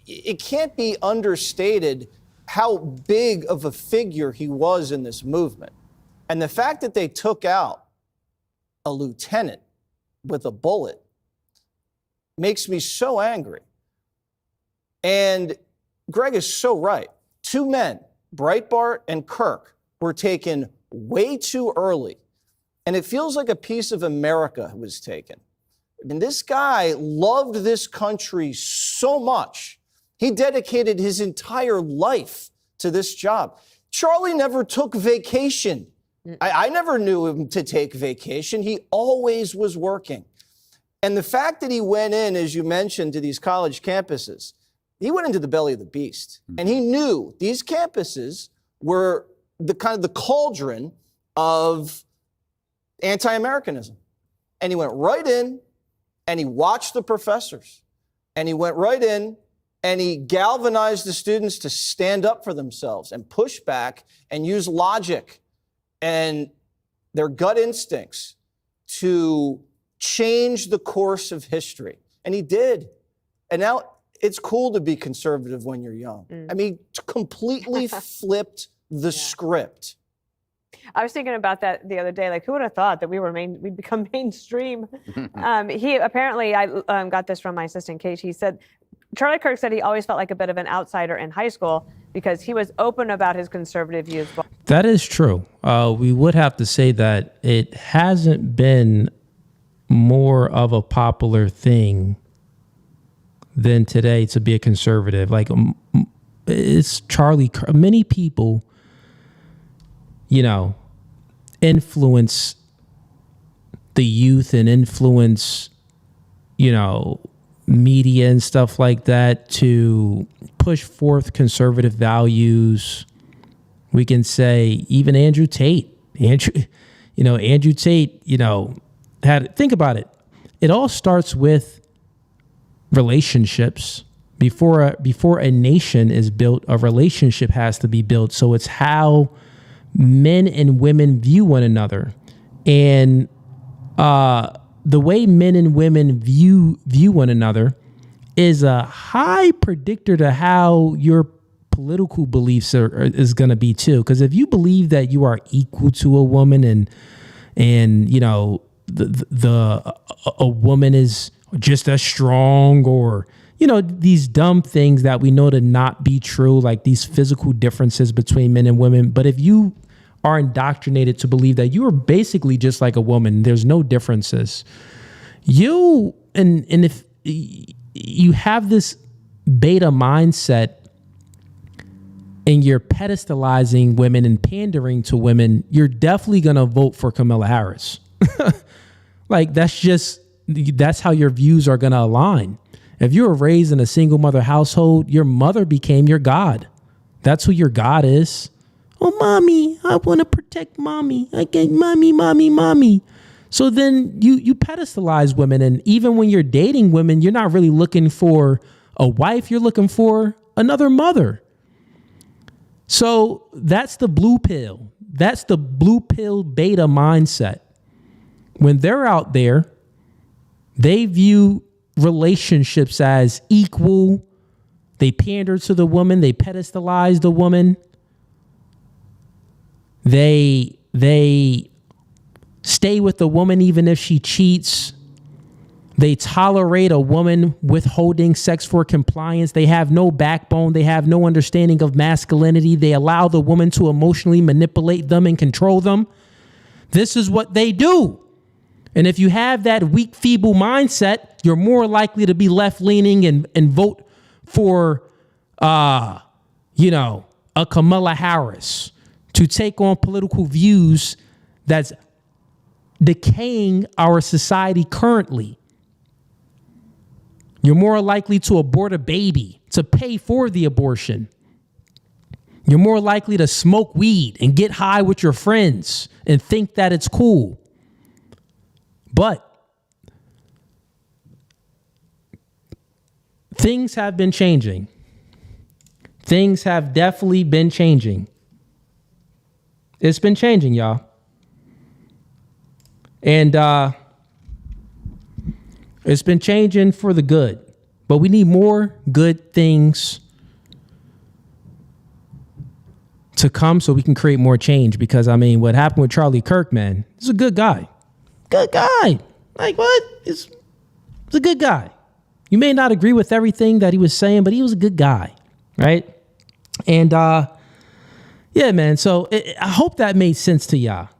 It can't be understated how big of a figure he was in this movement. And the fact that they took out a lieutenant with a bullet makes me so angry. And Greg is so right. Two men, Breitbart and Kirk, were taken way too early. And it feels like a piece of America was taken. I mean, this guy loved this country so much. He dedicated his entire life to this job. Charlie never took vacation. I never knew him to take vacation. He always was working. And the fact that he went in, as you mentioned, to these college campuses, he went into the belly of the beast. And he knew these campuses were the kind of the cauldron of anti-Americanism. And he went right in and he watched the professors. And he went right in and he galvanized the students to stand up for themselves and push back and use logic and their gut instincts to change the course of history. And he did. And now it's cool to be conservative when you're young. I mean, completely flipped the script. I was thinking about that the other day. Like, who would have thought that we'd become mainstream? He apparently, I got this from my assistant Kate. He said, Charliekirk said he always felt like a bit of an outsider in high school because he was open about his conservative views. That is true. We would have to say that it hasn't been more of a popular thing than today to be a conservative. Like, it's Charliekirk. Many people, influence the youth and influence, media and stuff like that to push forth conservative values. We can say even Andrew Tate, think about it. It all starts with relationships. Before a nation is built, a relationship has to be built. So it's how men and women view one another. And the way men and women view one another is a high predictor to how your political beliefs is going to be too. Because if you believe that you are equal to a woman and you know, a woman is just as strong, or, you know, these dumb things that we know to not be true, like these physical differences between men and women. But if you are indoctrinated to believe that you are basically just like a woman, there's no differences, and if you have this beta mindset and you're pedestalizing women and pandering to women, you're definitely going to vote for Kamala Harris. Like, that's how your views are going to align. If you were raised in a single mother household, your mother became your God. That's who your God is. Oh, mommy, I want to protect mommy. I get mommy. So then you pedestalize women. And even when you're dating women, you're not really looking for a wife. You're looking for another mother. So that's the blue pill. That's the blue pill beta mindset. When they're out there, they view relationships as equal. They pander to the woman. They pedestalize the woman. They stay with the woman even if she cheats. They tolerate a woman withholding sex for compliance. They have no backbone. They have no understanding of masculinity. They allow the woman to emotionally manipulate them and control them. This is what they do. And if you have that weak, feeble mindset, you're more likely to be left-leaning and vote for, a Kamala Harris to take on political views that's decaying our society currently. You're more likely to abort a baby, to pay for the abortion. You're more likely to smoke weed and get high with your friends and think that it's cool. But things have been changing. Things have definitely been changing. It's been changing, y'all. And it's been changing for the good. But we need more good things to come so we can create more change. Because, I mean, what happened with Charliekirk, man, he's a good guy. Good guy. Like, what? He's a good guy. You may not agree with everything that he was saying, but he was a good guy, right? And, yeah, man. So I hope that made sense to y'all.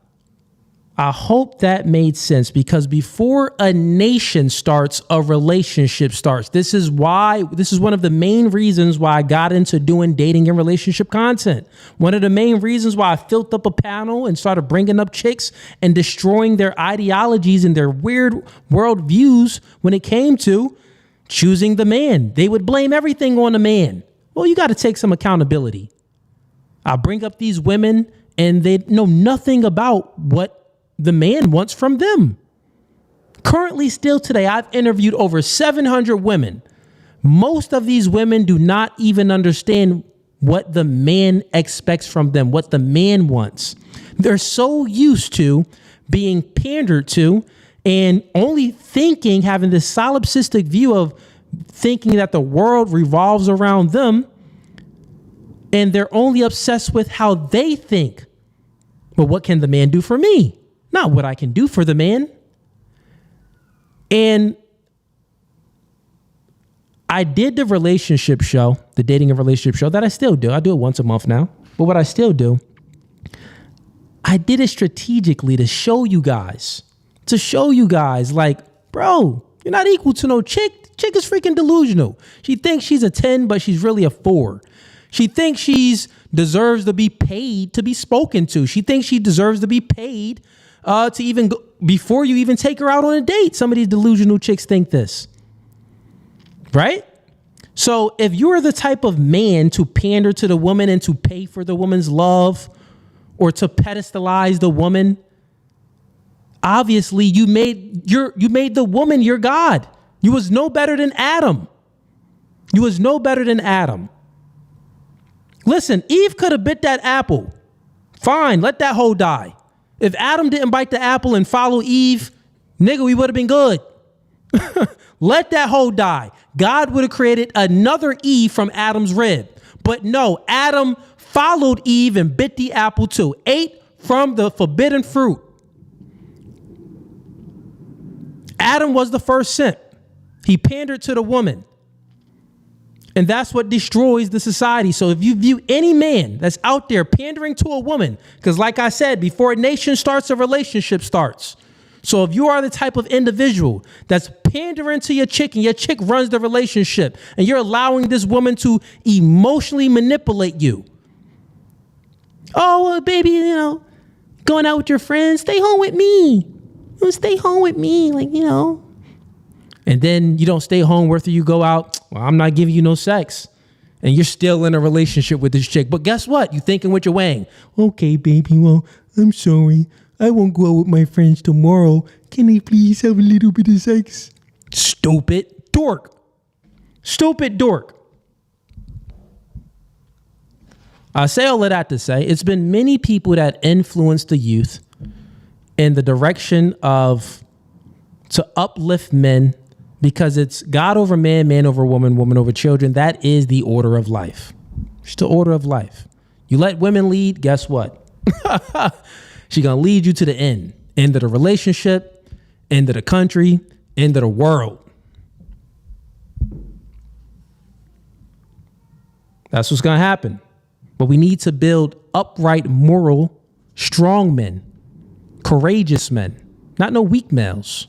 I hope that made sense, because before a nation starts, a relationship starts. This is one of the main reasons why I got into doing dating and relationship content. One of the main reasons why I filled up a panel and started bringing up chicks and destroying their ideologies and their weird world views when it came to choosing the man. They would blame everything on the man. Well, you got to take some accountability. I bring up these women and they know nothing about what the man wants from them. Currently, still today, I've interviewed over 700 women. Most of these women do not even understand what the man expects from them, what the man wants. They're so used to being pandered to and only having this solipsistic view of thinking that the world revolves around them. And they're only obsessed with how they think. Well, what can the man do for me? Not what I can do for the man. And I did the relationship show, the dating and relationship show that I still do. I do it once a month now. But what I still do, I did it strategically to show you guys like, bro, you're not equal to no chick. Chick is freaking delusional. She thinks she's a 10, but she's really a 4. She thinks she deserves to be paid to be spoken to. She thinks she deserves to be paid to even go, before you even take her out on a date. Some of these delusional chicks think this, right? So if you're the type of man to pander to the woman and to pay for the woman's love or to pedestalize the woman, obviously you made the woman your God. You was no better than Adam. Listen, Eve could have bit that apple. Fine, let that hoe die. If Adam didn't bite the apple and follow Eve, nigga, we would have been good. Let that hoe die. God would have created another Eve from Adam's rib. But no, Adam followed Eve and bit the apple too. Ate from the forbidden fruit. Adam was the first simp. He pandered to the woman. And that's what destroys the society. So if you view any man that's out there pandering to a woman, because like I said, before a nation starts, a relationship starts. So if you are the type of individual that's pandering to your chick and your chick runs the relationship and you're allowing this woman to emotionally manipulate you. Oh, well, baby, going out with your friends, stay home with me. Stay home with me, And then you don't stay home after you go out. Well, I'm not giving you no sex. And you're still in a relationship with this chick. But guess what? You thinking with your wang. Okay, baby, well, I'm sorry. I won't go out with my friends tomorrow. Can I please have a little bit of sex? Stupid dork. Stupid dork. I say all of that to say it's been many people that influence the youth in the direction of to uplift men because it's God over man, man over woman, woman over children. That is the order of life. It's the order of life. You let women lead, guess what? She's going to lead you to the end of the relationship, end of the country, end of the world. That's what's going to happen. But we need to build upright, moral, strong men, courageous men, not no weak males.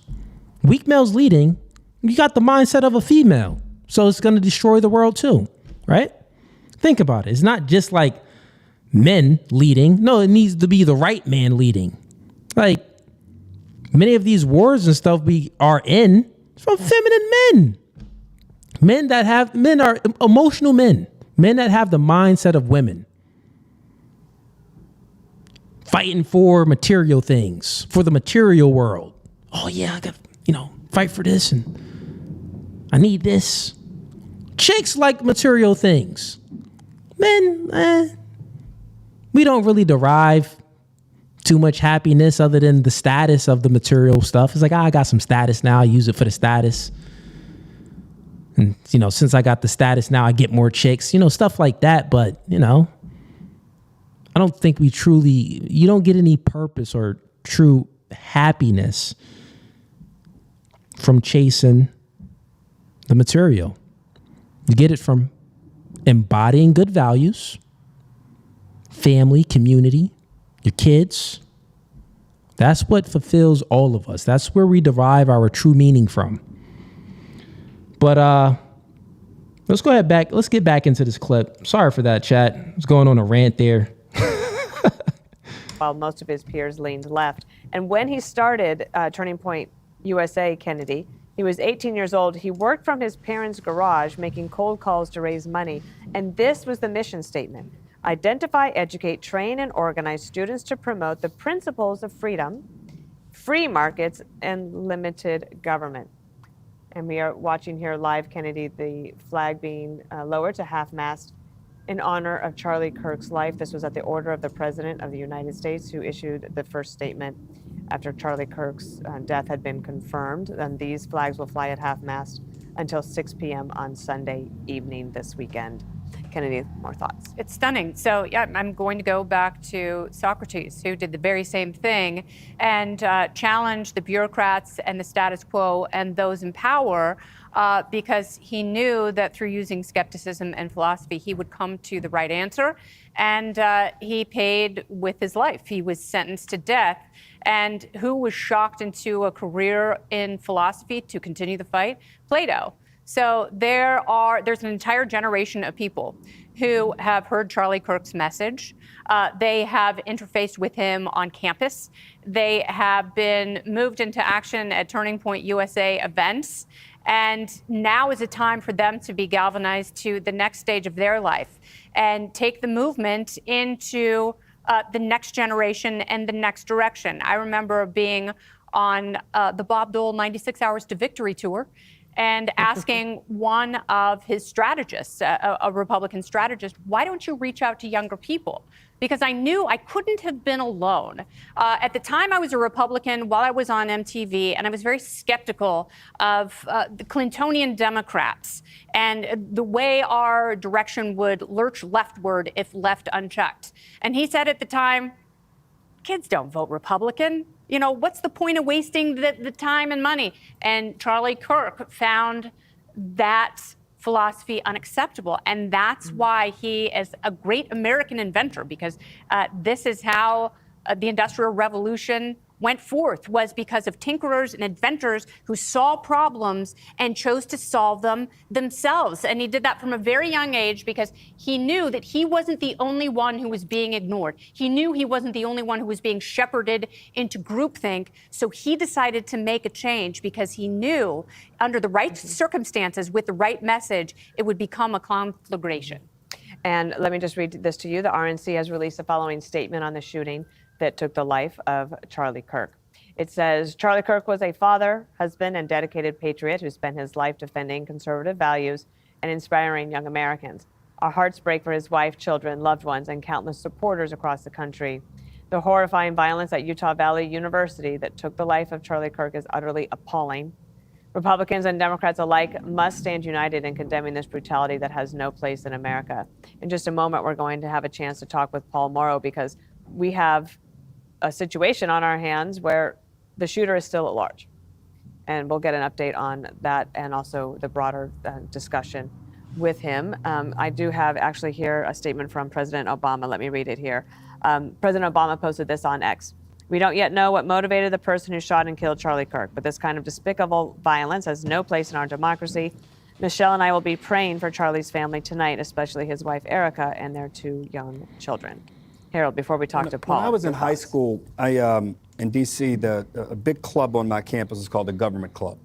Weak males leading, you got the mindset of a female. So it's going to destroy the world too, right? Think about it. It's not just like men leading. No, it needs to be the right man leading. Like many of these wars and stuff we are in from feminine men. Men are emotional men. Men that have the mindset of women. Fighting for material things, for the material world. Oh yeah, I got, fight for this and I need this. Chicks like material things. Men, we don't really derive too much happiness other than the status of the material stuff. It's like, I got some status now. I use it for the status. And, since I got the status now, I get more chicks, stuff like that. But, I don't think you don't get any purpose or true happiness from chasing the material. You get it from embodying good values, family, community, your kids. That's what fulfills all of us. That's where we derive our true meaning from. But let's go ahead let's get back into this clip. Sorry for that, chat. I was going on a rant there. While most of his peers leaned left. And when he started Turning Point USA, Kennedy, he was 18 years old. He worked from his parents' garage, making cold calls to raise money. And this was the mission statement: identify, educate, train, and organize students to promote the principles of freedom, free markets, and limited government. And we are watching here live, Kennedy, the flag being lowered to half-mast in honor of Charliekirk's life. This was at the order of the President of the United States, who issued the first statement after Charliekirk's death had been confirmed. And these flags will fly at half-mast until 6 p.m. on Sunday evening this weekend. Kennedy, more thoughts? It's stunning. So, yeah, I'm going to go back to Socrates, who did the very same thing and challenged the bureaucrats and the status quo and those in power because he knew that through using skepticism and philosophy, he would come to the right answer. And he paid with his life. He was sentenced to death. And who was shocked into a career in philosophy to continue the fight? Plato. So there's an entire generation of people who have heard Charliekirk's message. They have interfaced with him on campus. They have been moved into action at Turning Point USA events. And now is a time for them to be galvanized to the next stage of their life and take the movement into the next generation and the next direction. I remember being on the Bob Dole 96 Hours to Victory tour. and asking one of his strategists, a Republican strategist, why don't you reach out to younger people? Because I knew I couldn't have been alone. At the time, I was a Republican while I was on MTV, and I was very skeptical of the Clintonian Democrats and the way our direction would lurch leftward if left unchecked. And he said at the time, kids don't vote Republican. You know, what's the point of wasting the time and money? And Charliekirk found that philosophy unacceptable. And that's why he is a great American inventor, because this is how the Industrial Revolution went forth, was because of tinkerers and inventors who saw problems and chose to solve them themselves. And he did that from a very young age because he knew that he wasn't the only one who was being ignored. He knew he wasn't the only one who was being shepherded into groupthink. So he decided to make a change because he knew under the right circumstances, with the right message, it would become a conflagration. And let me just read this to you. The RNC has released the following statement on the shooting that took the life of Charliekirk. It says, Charliekirk was a father, husband, and dedicated patriot who spent his life defending conservative values and inspiring young Americans. Our hearts break for his wife, children, loved ones, and countless supporters across the country. The horrifying violence at Utah Valley University that took the life of Charliekirk is utterly appalling. Republicans and Democrats alike must stand united in condemning this brutality that has no place in America. In just a moment, we're going to have a chance to talk with Paul Morrow, because we have a situation on our hands where the shooter is still at large. And we'll get an update on that and also the broader discussion with him. I do have actually here a statement from President Obama. Let me read it here. President Obama posted this on X. We don't yet know what motivated the person who shot and killed Charliekirk, but this kind of despicable violence has no place in our democracy. Michelle and I will be praying for Charlie's family tonight, especially his wife, Erica, and their 2 young children. Harold, before we talk to Paul. When I was in high school, in D.C., a big club on my campus was called the Government Club.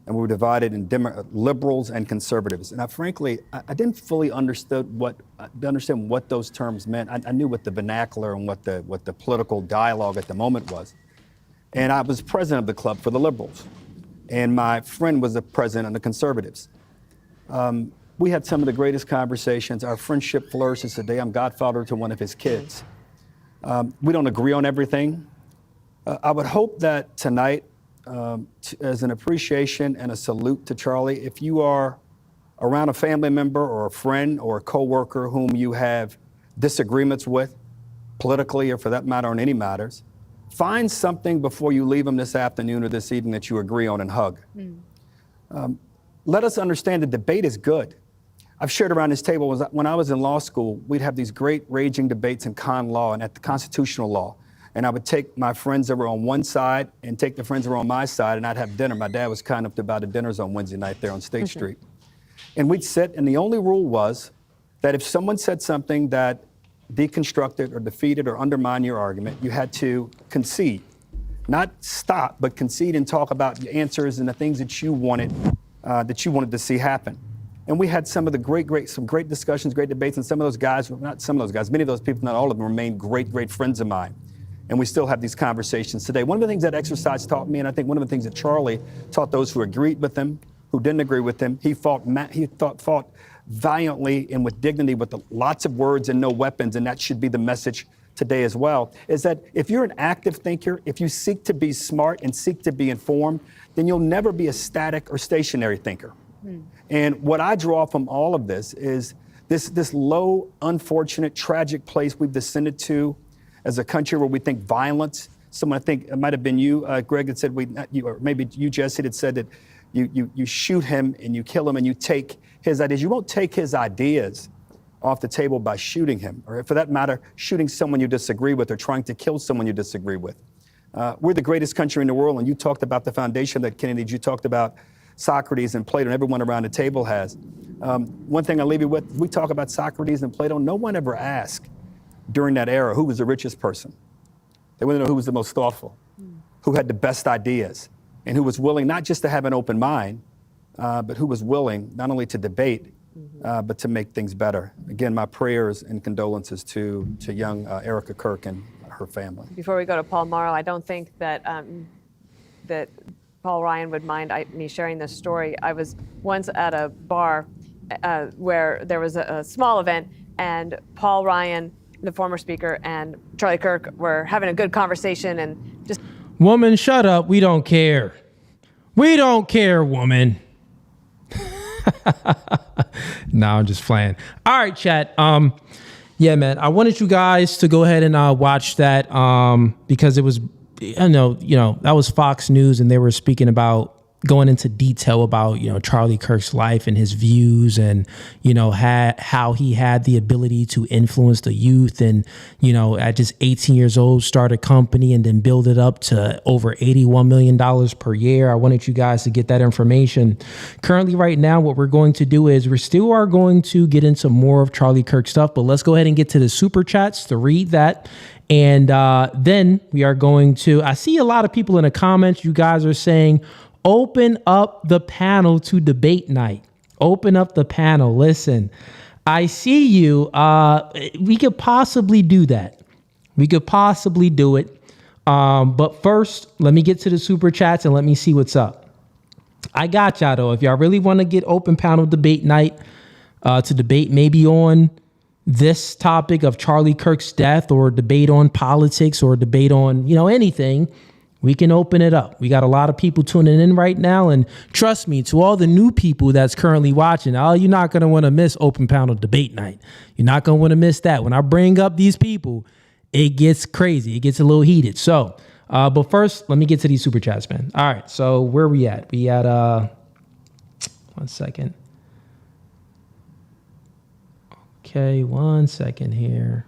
And we were divided in liberals and conservatives. And frankly, I didn't fully understand what those terms meant. I knew what the vernacular and what the political dialogue at the moment was. And I was president of the club for the liberals. And my friend was the president of the conservatives. We had some of the greatest conversations. Our friendship flourishes today. I'm godfather to one of his kids. We don't agree on everything. I would hope that tonight, as an appreciation and a salute to Charlie, if you are around a family member or a friend or a coworker whom you have disagreements with, politically or for that matter on any matters, find something before you leave them this afternoon or this evening that you agree on and hug. Let us understand the debate is good. I've shared around this table, when I was in law school, we'd have these great raging debates in con law and at the constitutional law. And I would take my friends that were on one side and take the friends that were on my side, and I'd have dinner. My dad was kind enough to buy the dinners on Wednesday night there on State Street. And we'd sit, and the only rule was that if someone said something that deconstructed or defeated or undermined your argument, you had to concede. Not stop, but concede and talk about the answers and the things that you wanted to see happen. And we had some great discussions, great debates, and some of those guys, not some of those guys, many of those people, not all of them, remain great friends of mine. And we still have these conversations today. One of the things that exercise taught me, and I think one of the things that Charlie taught those who agreed with him, who didn't agree with him, he fought valiantly and with dignity with lots of words and no weapons, and that should be the message today as well, is that if you're an active thinker, if you seek to be smart and seek to be informed, then you'll never be a static or stationary thinker. And what I draw from all of this is this low, unfortunate, tragic place we've descended to as a country where we think violence. Someone, I think it might have been you, Greg, that said, or maybe you, Jesse, that said that you shoot him and you kill him and you take his ideas. You won't take his ideas off the table by shooting him, or for that matter, shooting someone you disagree with or trying to kill someone you disagree with. We're the greatest country in the world, and you talked about the foundation that Kennedy, you talked about Socrates and Plato, and everyone around the table has. One thing I'll leave you with, we talk about Socrates and Plato. No one ever asked during that era who was the richest person. They wanted to know who was the most thoughtful, who had the best ideas, and who was willing not just to have an open mind, but who was willing not only to debate, but to make things better. Again, my prayers and condolences to young Erica Kirk and her family. Before we go to Paul Morrow, I don't think that Paul Ryan would mind me sharing this story. I was once at a bar where there was a small event, and Paul Ryan, the former speaker, and Charliekirk were having a good conversation, and just... Woman, shut up. We don't care. We don't care, woman. No, I'm just playing. All right, chat. Yeah, man. I wanted you guys to go ahead and watch that because it was, that was Fox News, and they were speaking about going into detail about, Charliekirk's life and his views and, how he had the ability to influence the youth and, at just 18 years old, start a company and then build it up to over $81 million per year. I wanted you guys to get that information. Currently, right now, what we're going to do is we still are going to get into more of Charliekirk stuff, but let's go ahead and get to the super chats to read that. And then we are going to, I see a lot of people in the comments, you guys are saying, open up the panel to debate night. Open up the panel. Listen, I see you. We could possibly do that. We could possibly do it. But first, let me get to the super chats and let me see what's up. I got y'all though. If y'all really want to get open panel debate night to debate maybe on this topic of Charliekirk's death or debate on politics or debate on, anything, we can open it up. We got a lot of people tuning in right now. And trust me, to all the new people that's currently watching, you're not going to want to miss open panel debate night. You're not going to want to miss that. When I bring up these people, it gets crazy. It gets a little heated. So, but first, let me get to these super chats, man. All right. So where we at? We at, 1 second. Okay. 1 second here.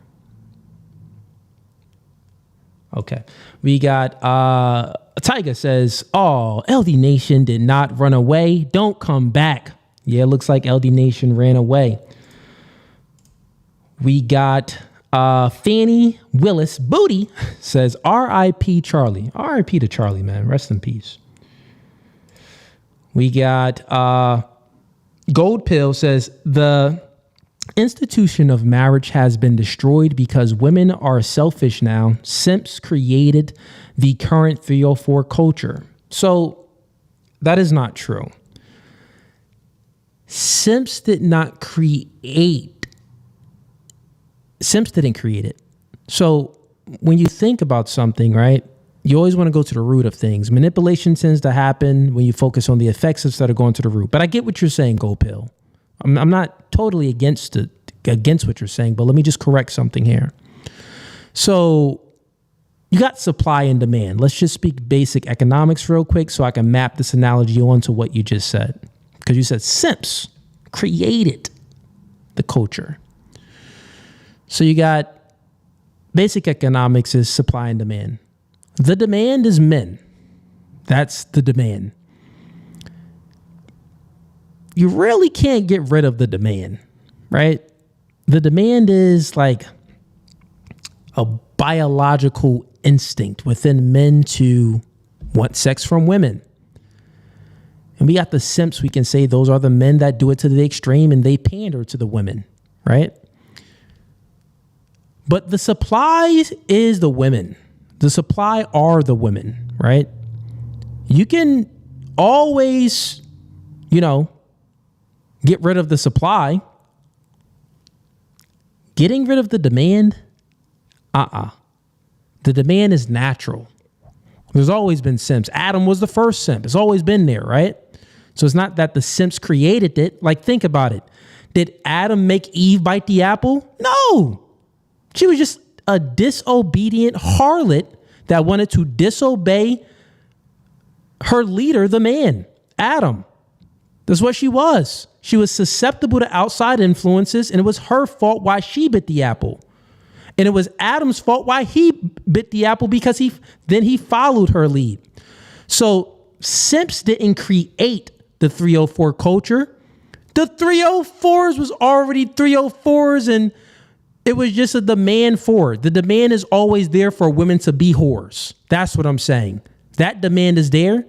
Okay. We got Tyga says, oh, LD Nation did not run away. Don't come back. Yeah, it looks like LD Nation ran away. We got Fanny Willis Booty says, R.I.P. Charlie. R.I.P. to Charlie, man. Rest in peace. We got Gold Pill says, the institution of marriage has been destroyed because women are selfish now. Simps created the current 304 culture. So that is not true. Simps did not create. Simps didn't create it. So when you think about something, right, you always want to go to the root of things. Manipulation tends to happen when you focus on the effects instead of going to the root. But I get what you're saying, Gold Pill. I'm not totally against what you're saying, but let me just correct something here. So you got supply and demand. Let's just speak basic economics real quick so I can map this analogy onto what you just said. Because you said simps created the culture. So you got basic economics is supply and demand. The demand is men. That's the demand. You really can't get rid of the demand, right? The demand is like a biological instinct within men to want sex from women. And we got the simps. We can say those are the men that do it to the extreme and they pander to the women, right? But the supply is the women. The supply are the women, right? You can always, get rid of the supply. Getting rid of the demand, The demand is natural. There's always been simps. Adam was the first simp. It's always been there, right? So it's not that the simps created it. Like, think about it. Did Adam make Eve bite the apple? No. She was just a disobedient harlot that wanted to disobey her leader, the man, Adam. That's what she was. She was susceptible to outside influences, and it was her fault why she bit the apple. And it was Adam's fault why he bit the apple because he followed her lead. So simps didn't create the 304 culture. The 304s was already 304s, and it was just a demand for it. The demand is always there for women to be whores. That's what I'm saying. That demand is there.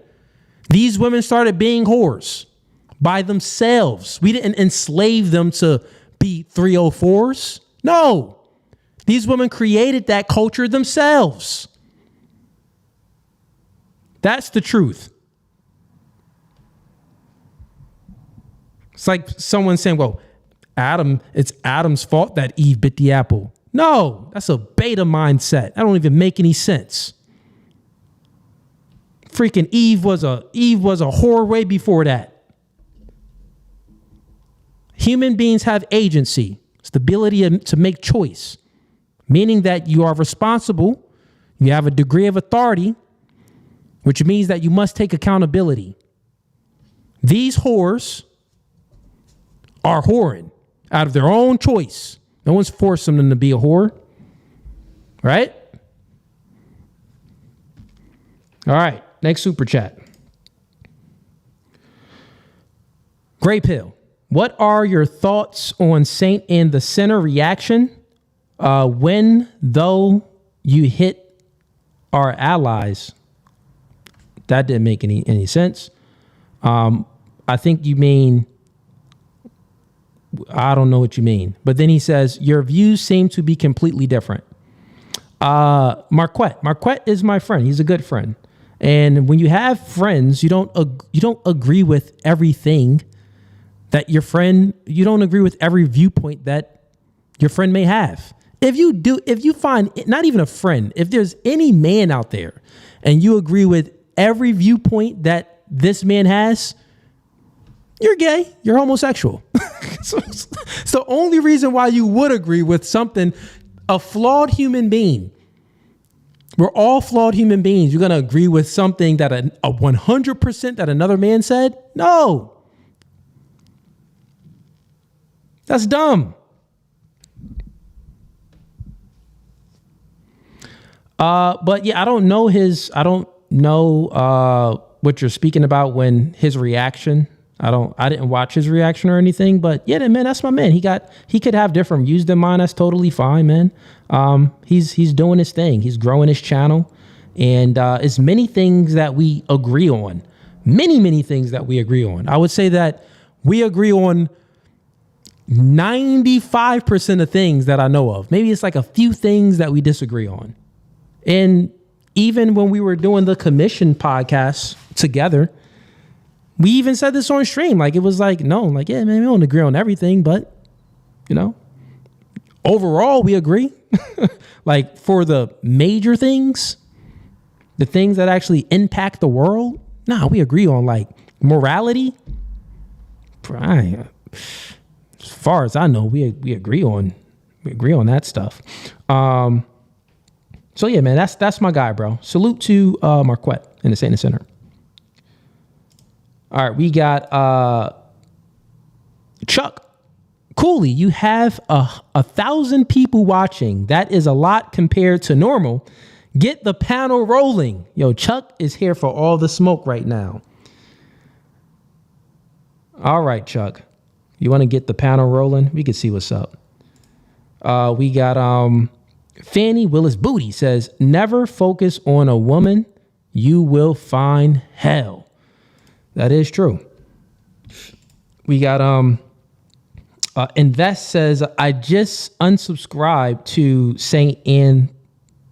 These women started being whores by themselves. We didn't enslave them to be 304s. No. These women created that culture themselves. That's the truth. It's like someone saying, well, it's Adam's fault that Eve bit the apple. No, that's a beta mindset. That don't even make any sense. Freaking Eve was a whore way before that. Human beings have agency. It's the ability to make choice, meaning that you are responsible. You have a degree of authority, which means that you must take accountability. These whores are whoring out of their own choice. No one's forcing them to be a whore. Right? All right. Next super chat. Gray Pill. What are your thoughts on Saint and the Sinner reaction when, though you hit our allies? That didn't make any sense. I think you mean, I don't know what you mean. But then he says, your views seem to be completely different. Marquette is my friend. He's a good friend. And when you have friends, you don't agree with everything that your friend, you don't agree with every viewpoint that your friend may have. If you find not even a friend, if there's any man out there and you agree with every viewpoint that this man has, you're gay, you're homosexual. So it's the only reason why you would agree with something, a flawed human being. We're all flawed human beings. You're going to agree with something that a 100% that another man said? No. That's dumb. But yeah, I don't know what you're speaking about when his reaction. I didn't watch his reaction or anything, but yeah, man, that's my man. He could have different views than mine. That's totally fine, man. He's doing his thing. He's growing his channel, and it's many things that we agree on. Many things that we agree on. I would say that we agree on 95% of things that I know of. Maybe it's like a few things that we disagree on. And even when we were doing the commission podcast together, we even said this on stream. Like, it was like, no, like, yeah, man, we don't agree on everything, but, overall, we agree. Like, for the major things, the things that actually impact the world, we agree on, like, morality. As far as I know, we agree on that stuff. So yeah, man, that's my guy, bro. Salute to Marquette in the Saint Center. All right, we got Chuck Cooley. You have 1,000 people watching. That is a lot compared to normal. Get the panel rolling. Yo, Chuck is here for all the smoke right now. All right, Chuck. You want to get the panel rolling? We can see what's up. We got Fannie Willis Booty says, never focus on a woman. You will find hell. That is true. We got Invest says, I just unsubscribed to Saint Anne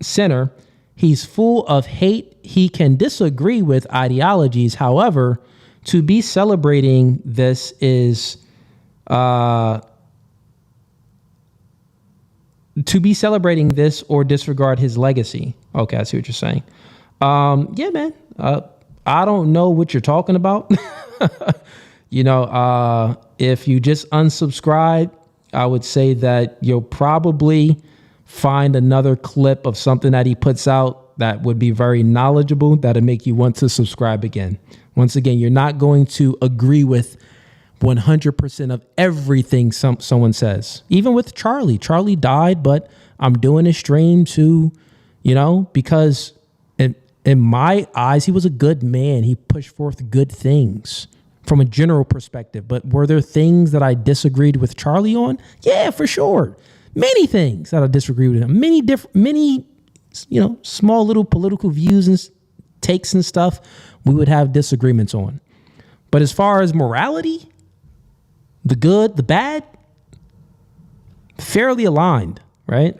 Center. He's full of hate. He can disagree with ideologies. However, to be celebrating this is or disregard his legacy. Okay, I see what you're saying. Yeah, man. I don't know what you're talking about. If you just unsubscribe, I would say that you'll probably find another clip of something that he puts out that would be very knowledgeable, that'll make you want to subscribe again. Once again, you're not going to agree with 100% of everything someone says. Even with Charlie died, but I'm doing a stream to, because in my eyes, he was a good man. He pushed forth good things from a general perspective. But were there things that I disagreed with Charlie on? Yeah, for sure. Many things that I disagreed with him. Many, small little political views and takes and stuff we would have disagreements on. But as far as morality, the good, the bad, fairly aligned, right?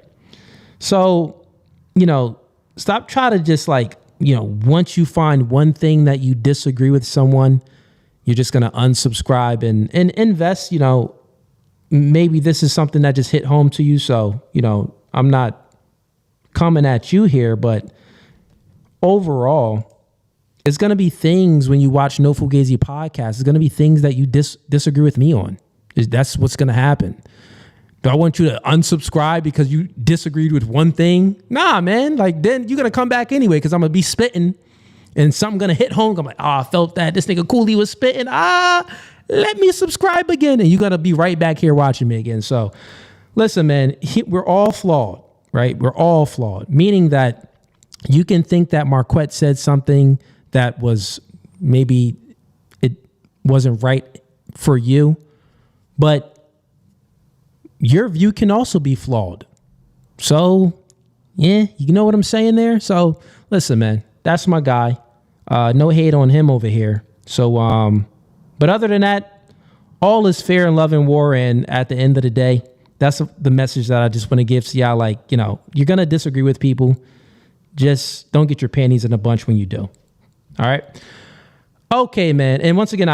So, stop trying to just once you find one thing that you disagree with someone, you're just going to unsubscribe and invest, maybe this is something that just hit home to you. So, I'm not coming at you here, but overall, it's going to be things when you watch No Fugazi podcast, it's going to be things that you disagree with me on. That's what's going to happen. Do I want you to unsubscribe because you disagreed with one thing? Nah, man. Like, then you're going to come back anyway because I'm going to be spitting and something going to hit home. I'm like, I felt that. This nigga Cooley was spitting. Let me subscribe again. And you're going to be right back here watching me again. So, listen, man, we're all flawed, right? We're all flawed, meaning that you can think that Marquette said something that was maybe it wasn't right for you, but your view can also be flawed. So, yeah, you know what I'm saying there? So, listen, man, that's my guy. No hate on him over here. So, but other than that, all is fair in love and war. And at the end of the day, that's the message that I just want to give to y'all. Like, you're going to disagree with people. Just don't get your panties in a bunch when you do. All right. Okay, man. And once again,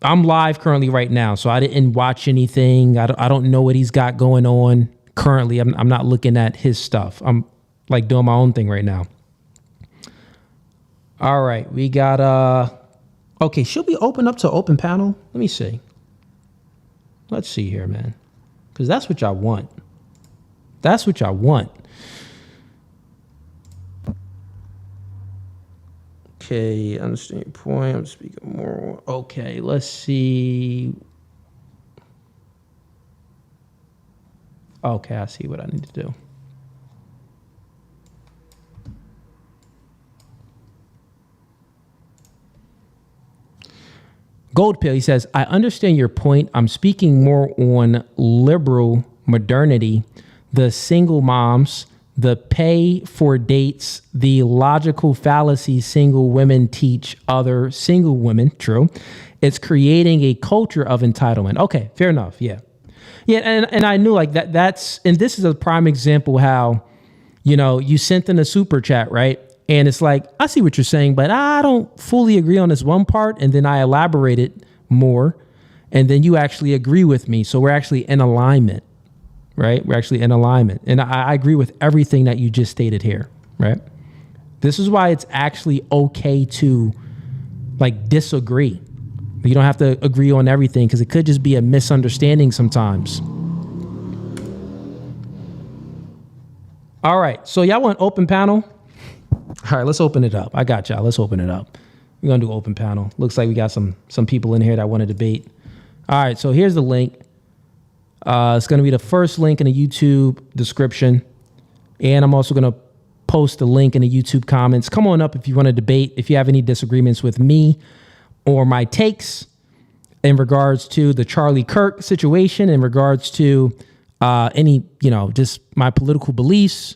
I'm live currently right now, so I didn't watch anything. I don't know what he's got going on currently. I'm not looking at his stuff. I'm like doing my own thing right now. All right, we got okay, should we open up to open panel? Let me see. Let's see here, man. Because that's what y'all want. That's what y'all want. Okay, understand your point. I'm speaking more. Okay, let's see. Okay, I see what I need to do. Gold Pill, he says, I understand your point. I'm speaking more on liberal modernity, the single moms, the pay for dates, the logical fallacy single women teach other single women. True. It's creating a culture of entitlement. Okay, fair enough. Yeah. Yeah, and I knew like that's, and this is a prime example how, you sent in a super chat, right? And it's like, I see what you're saying, but I don't fully agree on this one part. And then I elaborated more, and then you actually agree with me. So we're actually in alignment. Right? We're actually in alignment. And I agree with everything that you just stated here, right? This is why it's actually okay to like disagree. You don't have to agree on everything because it could just be a misunderstanding sometimes. All right. So y'all want open panel? All right, let's open it up. I got y'all. Let's open it up. We're going to do open panel. Looks like we got some people in here that want to debate. All right. So here's the link. It's going to be the first link in the YouTube description. And I'm also going to post a link in the YouTube comments. Come on up if you want to debate, if you have any disagreements with me or my takes in regards to the Charliekirk situation, in regards to any, just my political beliefs,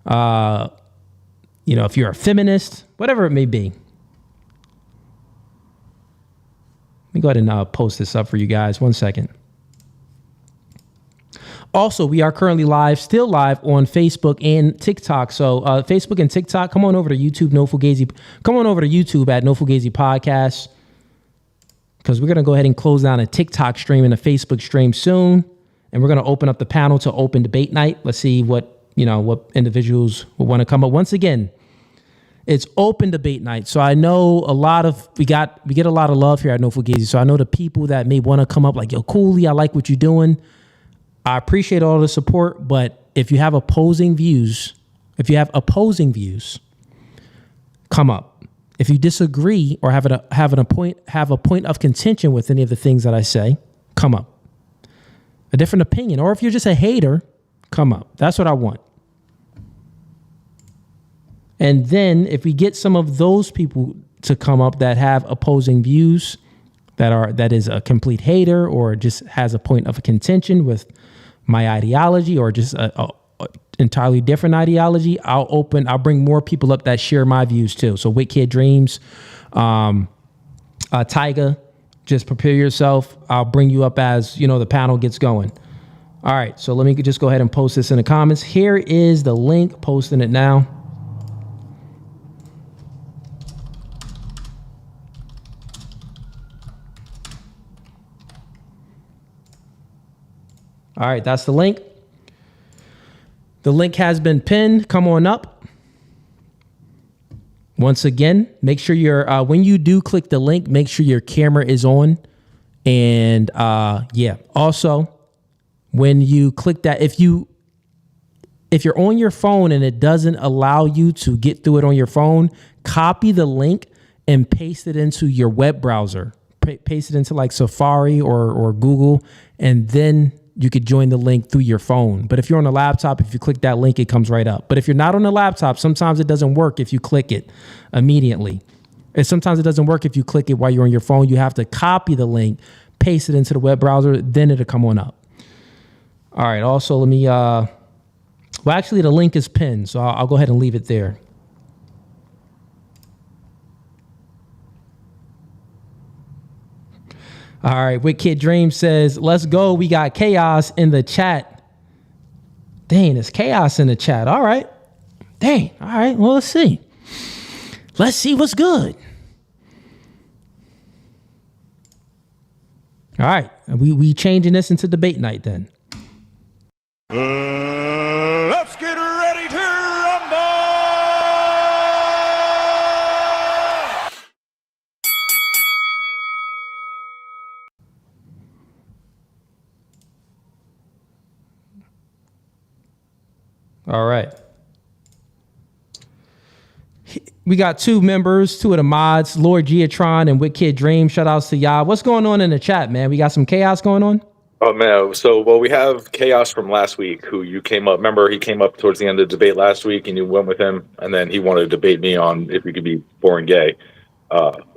if you're a feminist, whatever it may be. Let me go ahead and post this up for you guys. 1 second. Also, we are currently still live on Facebook and TikTok. So Facebook and TikTok, come on over to YouTube, No Fugazi. Come on over to YouTube at No Fugazi Podcast, because we're going to go ahead and close down a TikTok stream and a Facebook stream soon. And we're going to open up the panel to open debate night. Let's see what individuals will want to come up. Once again, it's open debate night. So I know we get a lot of love here at No Fugazi. So I know the people that may want to come up like, yo, Cooley, I like what you're doing. I appreciate all the support, but if you have opposing views, come up. If you disagree or have a point of contention with any of the things that I say, come up. A different opinion, or if you're just a hater, come up. That's what I want. And then if we get some of those people to come up that have opposing views, that is a complete hater or just has a point of contention with my ideology or just a entirely different ideology, I'll bring more people up that share my views too. So Wicked Dreams, Tyga, just prepare yourself. I'll bring you up as, the panel gets going. All right. So let me just go ahead and post this in the comments. Here is the link, posting it now. All right, that's the link. The link has been pinned. Come on up. Once again, make sure when you do click the link, make sure your camera is on. And yeah, also when you click that, if you're on your phone and it doesn't allow you to get through it on your phone, copy the link and paste it into your web browser. Paste it into like Safari or Google, and then you could join the link through your phone. But if you're on a laptop, if you click that link, it comes right up. But if you're not on a laptop, sometimes it doesn't work if you click it immediately. And sometimes it doesn't work if you click it while you're on your phone. You have to copy the link, paste it into the web browser, then it'll come on up. All right, also let me, well, actually the link is pinned, so I'll go ahead and leave it there. All right, Wicked Dream says, let's go. We got chaos in the chat. Dang, there's chaos in the chat. All right. Dang. All right. Well, let's see. Let's see what's good. All right. We changing this into debate night then. Let's get ready to rumble! All right. We got two members, two of the mods, Lord Geotron and Wicked Dream. Shout outs to y'all. What's going on in the chat, man? We got some chaos going on? Oh, man. So, well, we have Chaos from last week, who you came up. Remember, he came up towards the end of the debate last week, and you went with him, and then he wanted to debate me on if we could be born gay.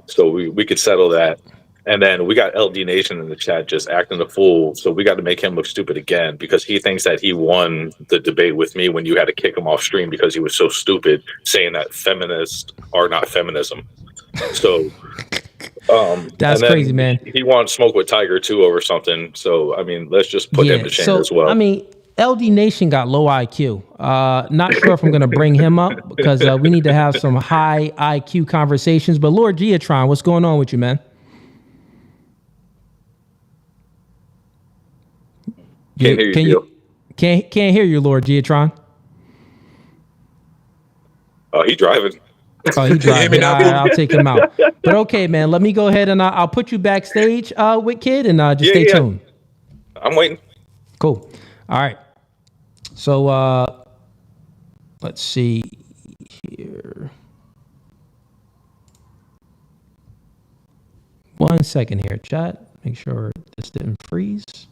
So we could settle that. And then we got LD Nation in the chat just acting a fool. So we got to make him look stupid again because he thinks that he won the debate with me when you had to kick him off stream because he was so stupid saying that feminists are not feminism. So that's crazy, man. He wants smoke with Tiger too over something. So, I mean, let's just put him to shame as well. I mean, LD Nation got low IQ. Not sure if I'm going to bring him up because we need to have some high IQ conversations. But Lord Geotron, what's going on with you, man? Can't hear you. Can't hear you, Lord Geotron. Oh, he driving. Oh, he driving. All right, I'll take him out. But okay, man, let me go ahead and I'll put you backstage with Kid and just stay tuned. I'm waiting. Cool. All right. So let's see here. 1 second here, chat. Make sure this didn't freeze.